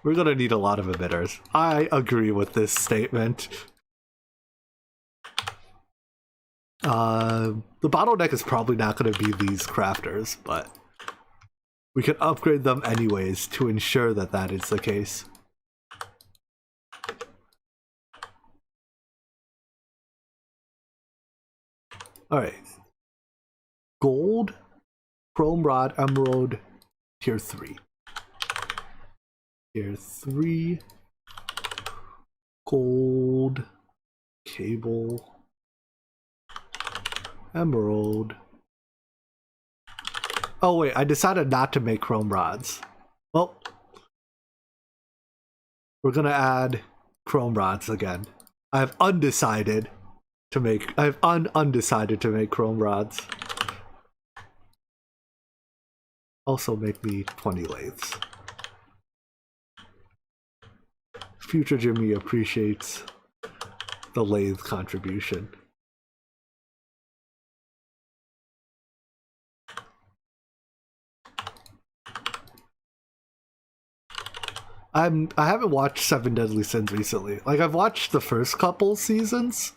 We're gonna need a lot of emitters. I agree with this statement. The bottleneck is probably not gonna be these crafters, but we can upgrade them anyways to ensure that that is the case. Alright. Gold, chrome rod, emerald, tier 3. Tier 3. Gold, cable, emerald. Oh wait, I decided not to make chrome rods. Well, we're gonna add chrome rods again. I have undecided to make chrome rods. Also make me 20 lathes. Future Jimmy appreciates the lathe contribution. I haven't watched Seven Deadly Sins recently. Like, I've watched the first couple seasons,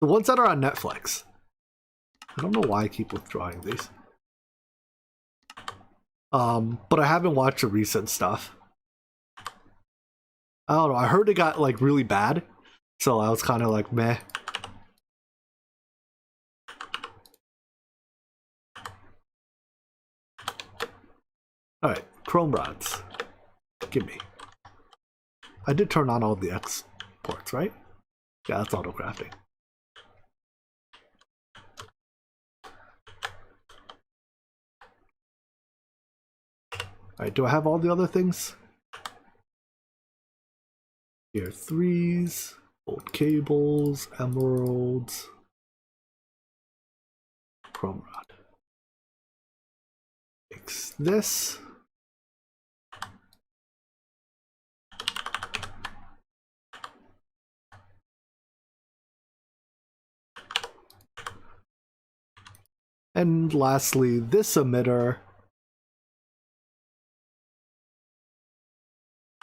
the ones that are on Netflix. I don't know why I keep withdrawing these. But I haven't watched the recent stuff. I don't know. I heard it got like really bad, so I was kind of like meh. All right, chrome rods. Give me. I did turn on all the exports, right? Yeah, that's auto crafting. Alright, do I have all the other things? Tier 3s, old cables, emeralds, chrome rod. Fix this. And lastly, this emitter.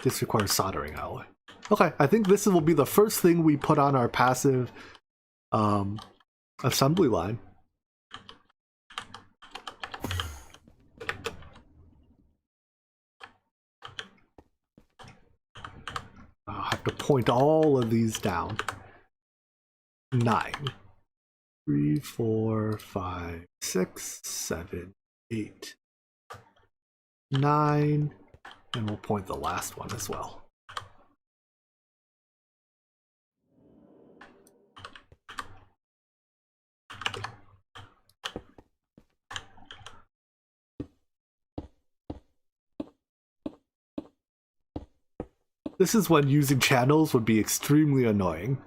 This requires soldering alloy. Okay, I think this will be the first thing we put on our passive assembly line. I'll have to point all of these down. 9. 3, 4, 5, 6, 7, 8, 9, and we'll point the last one as well. This is when using channels would be extremely annoying.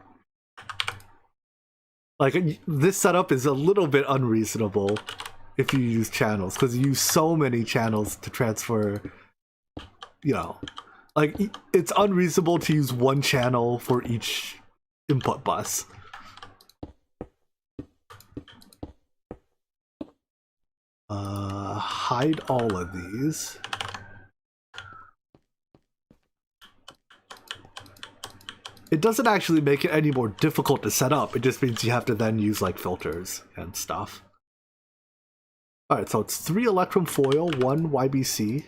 Like, this setup is a little bit unreasonable if you use channels, because you use so many channels to transfer, you know. Like, it's unreasonable to use one channel for each input bus. Hide all of these. It doesn't actually make it any more difficult to set up, it just means you have to then use like filters and stuff. Alright, so it's 3 Electrum foil, 1 YBC.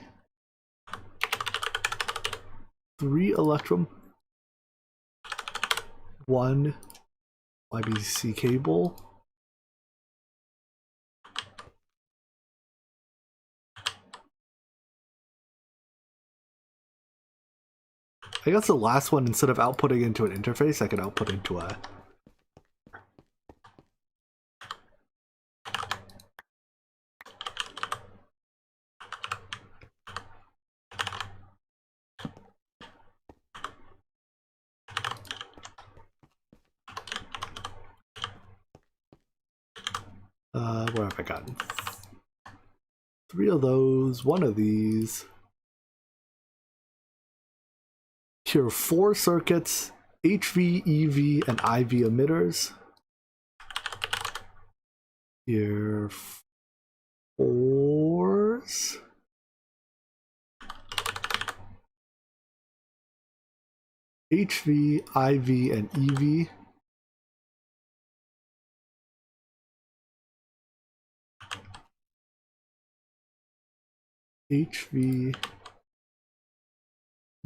3 Electrum, 1 YBC cable. I guess the last one, instead of outputting into an interface, I can output into a... where have I gotten? 3 of those, 1 of these. Here are 4 circuits, HV, EV, and IV emitters. Here, 4s. HV, IV, and EV. HV,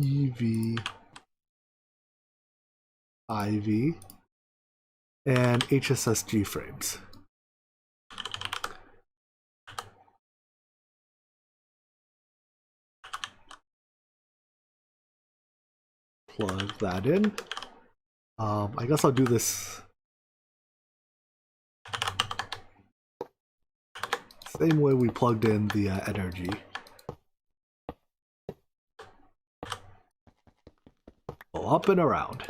EV, IV, and HSSG frames. Plug that in. I guess I'll do this same way we plugged in the energy. Go up and around.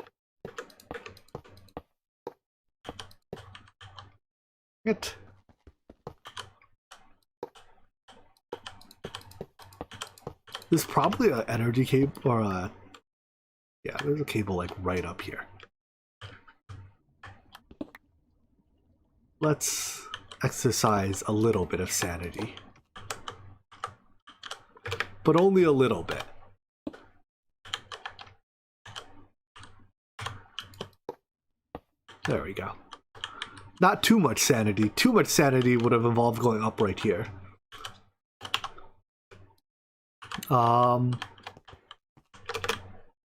It. There's probably an energy cable or a... Yeah, there's a cable like right up here. Let's exercise a little bit of sanity. But only a little bit. There we go. Not too much sanity. Too much sanity would have involved going up right here.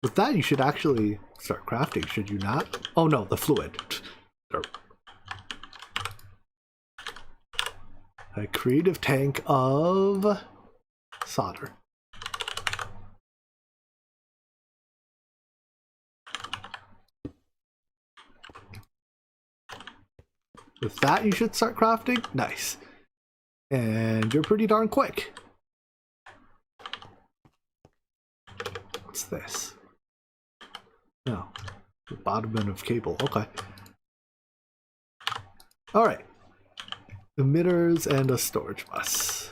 With that, you should actually start crafting, should you not? Oh no, the fluid. A creative tank of solder. With that, you should start crafting. Nice. And you're pretty darn quick. What's this? No. The bottom end of cable. Okay. Alright. Emitters and a storage bus.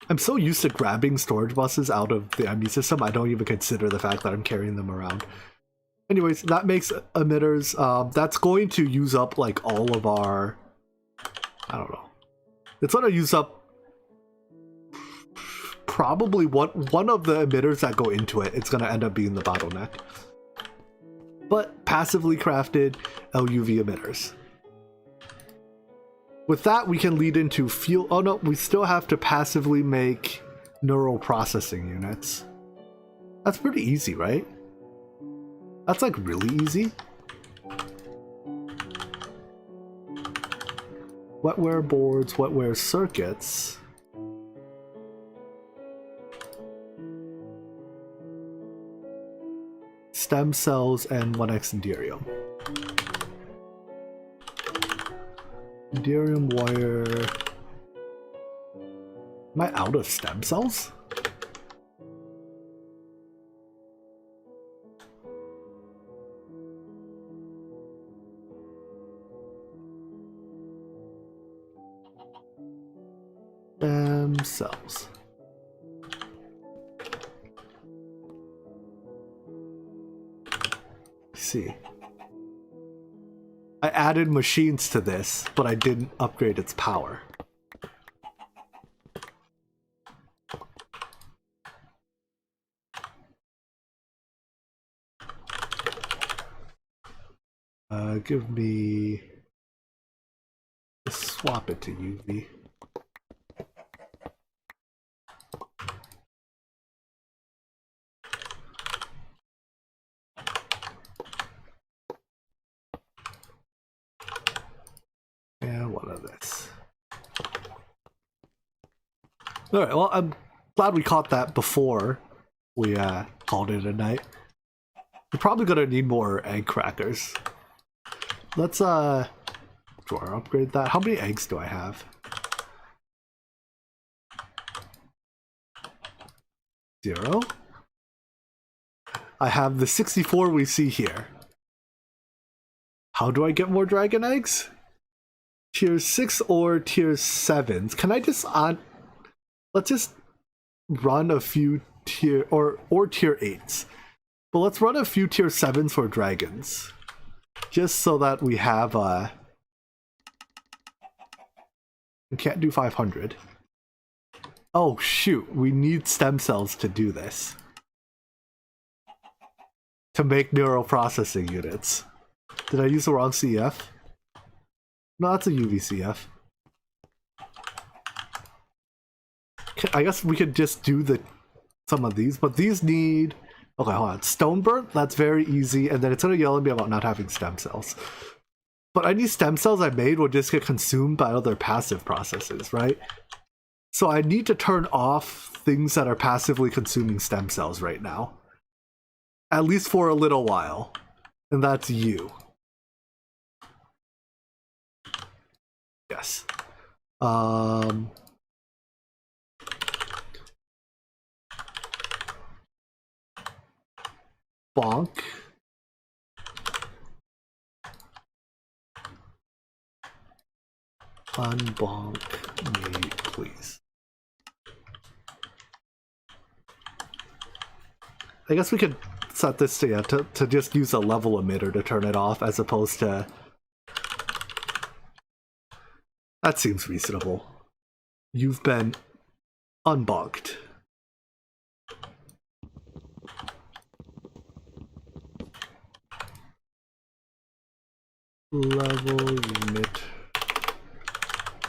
I'm so used to grabbing storage buses out of the ME system, I don't even consider the fact that I'm carrying them around. Anyways, that makes emitters. That's going to use up like all of our... I don't know. It's going to use up probably one of the emitters that go into it. It's going to end up being the bottleneck. But passively crafted LUV emitters. With that, we can lead into fuel. Oh no, we still have to passively make neural processing units. That's pretty easy, right? That's like really easy. Wetware boards, wetware circuits. Stem cells and 1x Enderium. Enderium wire. Am I out of stem cells? Stem cells. See. I added machines to this, but I didn't upgrade its power. Give me... Let's swap it to UV. And one of this. Alright, well, I'm Glad we caught that before we called it a night. We're probably gonna need more egg crackers. Let's drawer upgrade that. How many eggs do I have? 0. I have the 64 we see here. How do I get more dragon eggs? Tier 6 or tier 7s. Can I just let's just run a few tier or tier 8s. But let's run a few tier 7s for dragons. Just so that we have we can't do 500. Oh shoot, we need stem cells to do this. To make neural processing units. Did I use the wrong CF? No, that's a UVCF. I guess we could just do some of these, but these need... Okay, hold on. Stone burnt, that's very easy, and then it's gonna yell at me about not having stem cells. But any stem cells I made will just get consumed by other passive processes, right? So I need to turn off things that are passively consuming stem cells right now. At least for a little while. And that's you. Yes. Bonk. Unbonk me, please. I guess we could set this to just use a level emitter to turn it off as opposed to... That seems reasonable. You've been unbonked. Level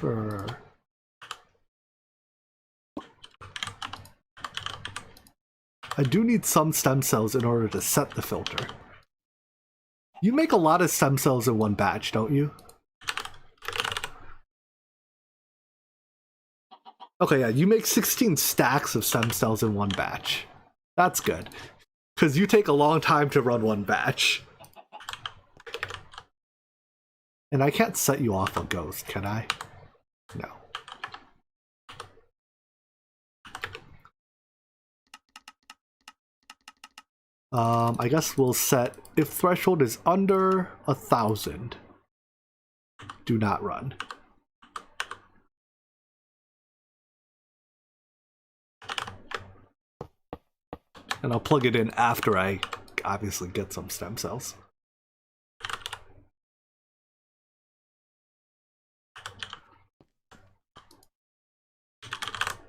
emitter. I do need some stem cells in order to set the filter. You make a lot of stem cells in one batch, don't you? Okay, yeah, you make 16 stacks of stem cells in one batch. That's good. Because you take a long time to run one batch. And I can't set you off a ghost, can I? No. I guess we'll set, if threshold is under 1,000, do not run. And I'll plug it in after I obviously get some stem cells.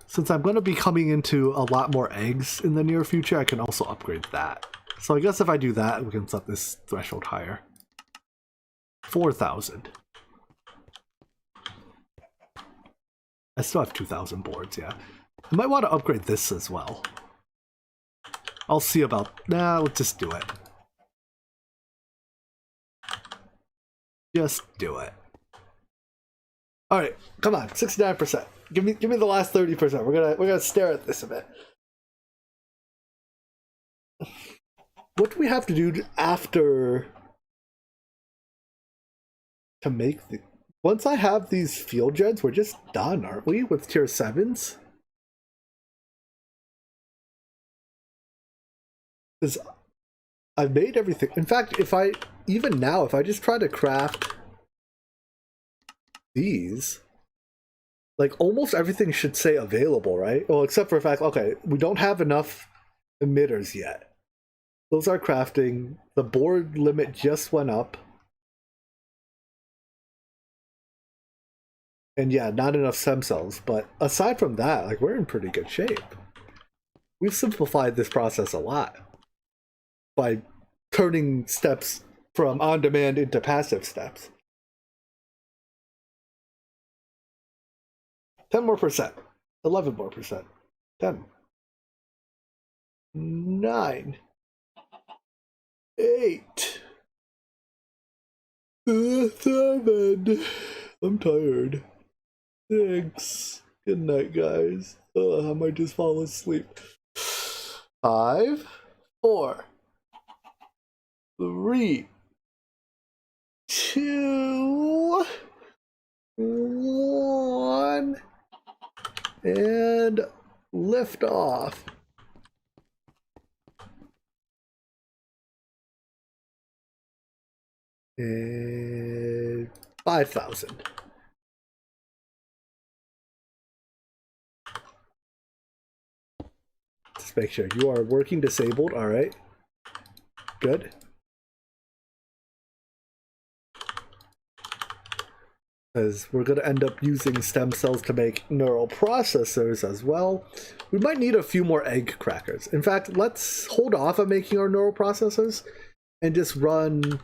Since I'm going to be coming into a lot more eggs in the near future, I can also upgrade that. So I guess if I do that, we can set this threshold higher. 4,000. I still have 2,000 boards, yeah. I might want to upgrade this as well. I'll see about... Nah, let's just do it. Just do it. Alright, come on, 69%. Give me the last 30%. We're gonna stare at this a bit. What do we have to do after to make the... Once I have these field gens, we're just done, aren't we? With tier 7s? Because I've made everything. In fact, even now, if I just try to craft these, like almost everything should say available, right? Well, except for the fact, okay, we don't have enough emitters yet. Those are crafting. The board limit just went up. And yeah, not enough stem cells. But aside from that, like we're in pretty good shape. We've simplified this process a lot by turning steps from on-demand into passive steps. 10 more percent. 11 more percent. 10. 9. 8. 7. I'm tired. 6. Good night, guys. I might just fall asleep. 5, 4, 3, 2, 1, and lift off. And 5,000. Just make sure you are working disabled. All right. Good. Because we're going to end up using stem cells to make neural processors as well. We might need a few more egg crackers. In fact, let's hold off on making our neural processors and just run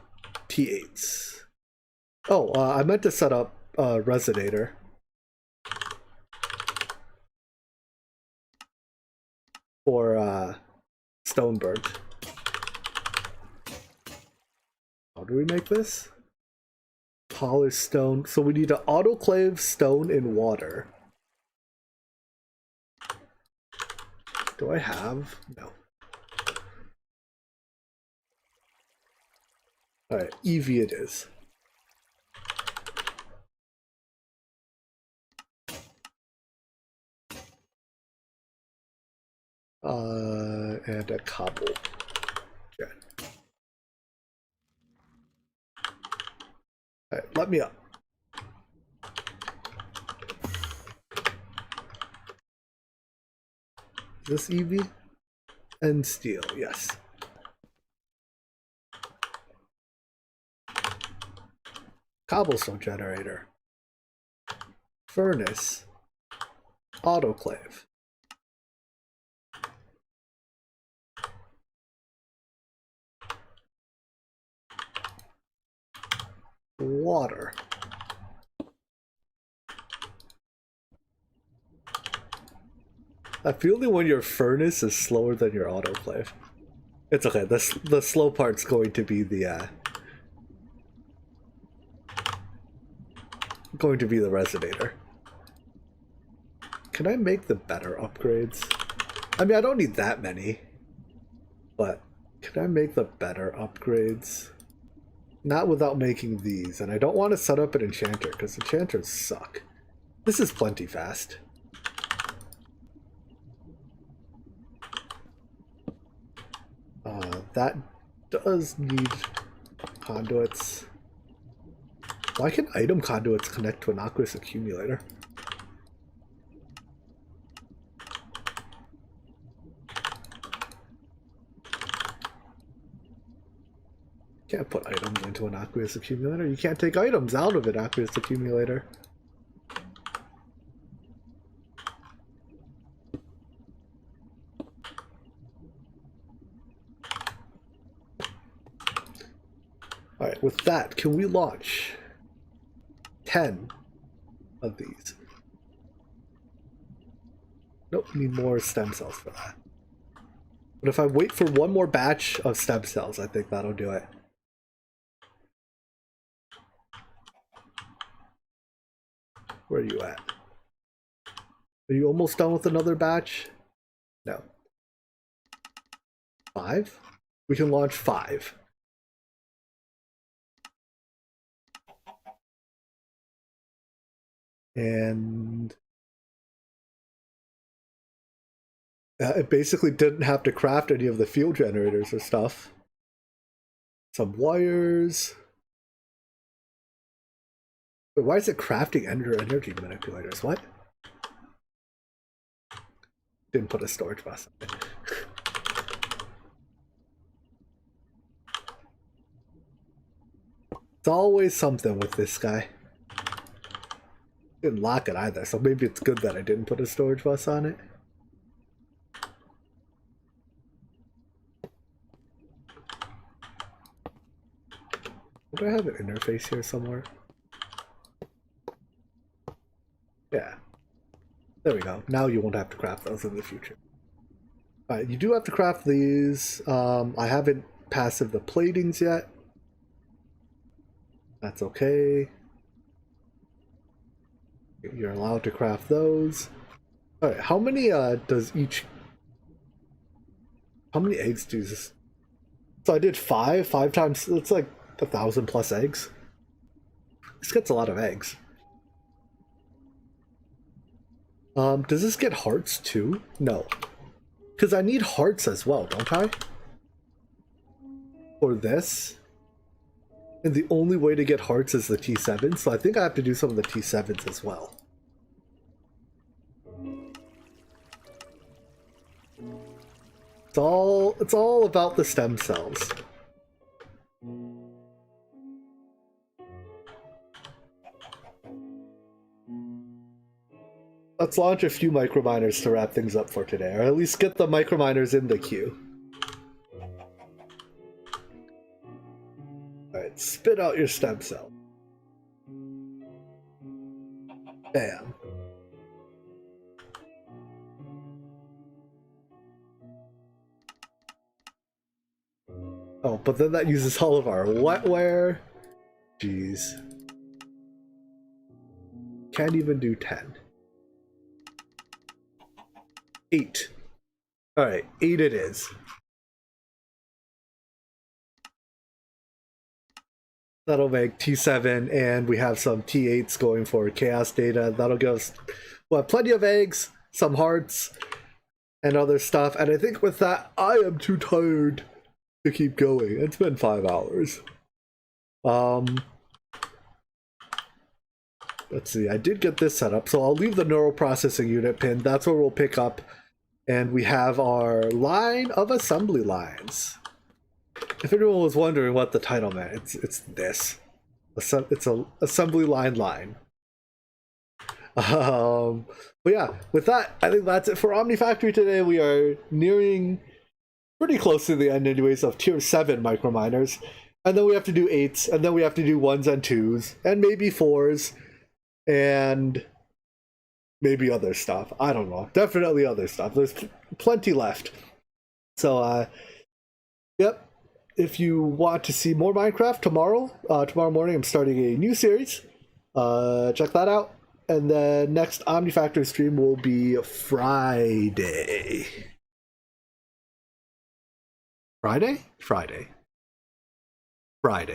T8s. Oh, I meant to set up a resonator. For Stoneberg. How do we make this? Polished stone. So we need to autoclave stone in water. Do I have? No. Alright, EV it is. And a cobble. Okay. Alright, let me up. Is this EV? And steel, yes. Cobblestone generator. Furnace. Autoclave. Water. I feel that when your furnace is slower than your autoclave. It's okay. The slow part's going to be the resonator. Can I make the better upgrades? I mean, I don't need that many, but can I make the better upgrades? Not without making these, and I don't want to set up an enchanter because enchanters suck. This is plenty fast. That does need conduits. Why can item conduits connect to an aqueous accumulator? Can't put items into an aqueous accumulator. You can't take items out of an aqueous accumulator. Alright, with that, can we launch 10 of these? Nope, need more stem cells for that. But if I wait for one more batch of stem cells, I think that'll do it. Where are you at? Are you almost done with another batch? No. 5? We can launch 5. And it basically didn't have to craft any of the fuel generators or stuff. Some wires. But why is it crafting energy manipulators? What? Didn't put a storage bus on it. It's always something with this guy. Didn't lock it either, so maybe it's good that I didn't put a storage bus on it. Do I have an interface here somewhere? Yeah. There we go. Now you won't have to craft those in the future. Alright, you do have to craft these. I haven't passive the platings yet. That's okay. You're allowed to craft those. Alright, how many does each... How many eggs do this? So I did five times, it's like 1,000 plus eggs. This gets a lot of eggs. Does this get hearts too? No. Because I need hearts as well, don't I? For this. And the only way to get hearts is the T7, so I think I have to do some of the T7s as well. It's all about the stem cells. Let's launch a few microminers to wrap things up for today, or at least get the microminers in the queue. Alright, spit out your stem cell. Bam. Oh, but then that uses all of our wetware. Jeez. Can't even do 10. 8. Alright, 8 it is. That'll make T7, and we have some T8s going for chaos data. That'll give us, we'll have plenty of eggs, some hearts, and other stuff. And I think with that, I am too tired to keep going. It's been 5 hours. Let's see, I did get this set up, so I'll leave the neural processing unit pin. That's where we'll pick up. And we have our line of assembly lines. If anyone was wondering what the title meant, it's this. It's a assembly line. But yeah, with that, I think that's it for Omnifactory today. We are nearing pretty close to the end anyways of tier 7 microminers. And then we have to do 8s, and then we have to do 1s and 2s, and maybe 4s. And maybe other stuff. I don't know. Definitely other stuff. There's plenty left. So, yep. If you want to see more Minecraft tomorrow morning, I'm starting a new series. Check that out. And then next Omnifactory stream will be Friday. Friday.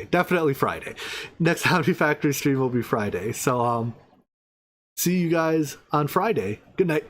Definitely Friday. Next Omnifactory stream will be Friday. So, see you guys on Friday. Good night.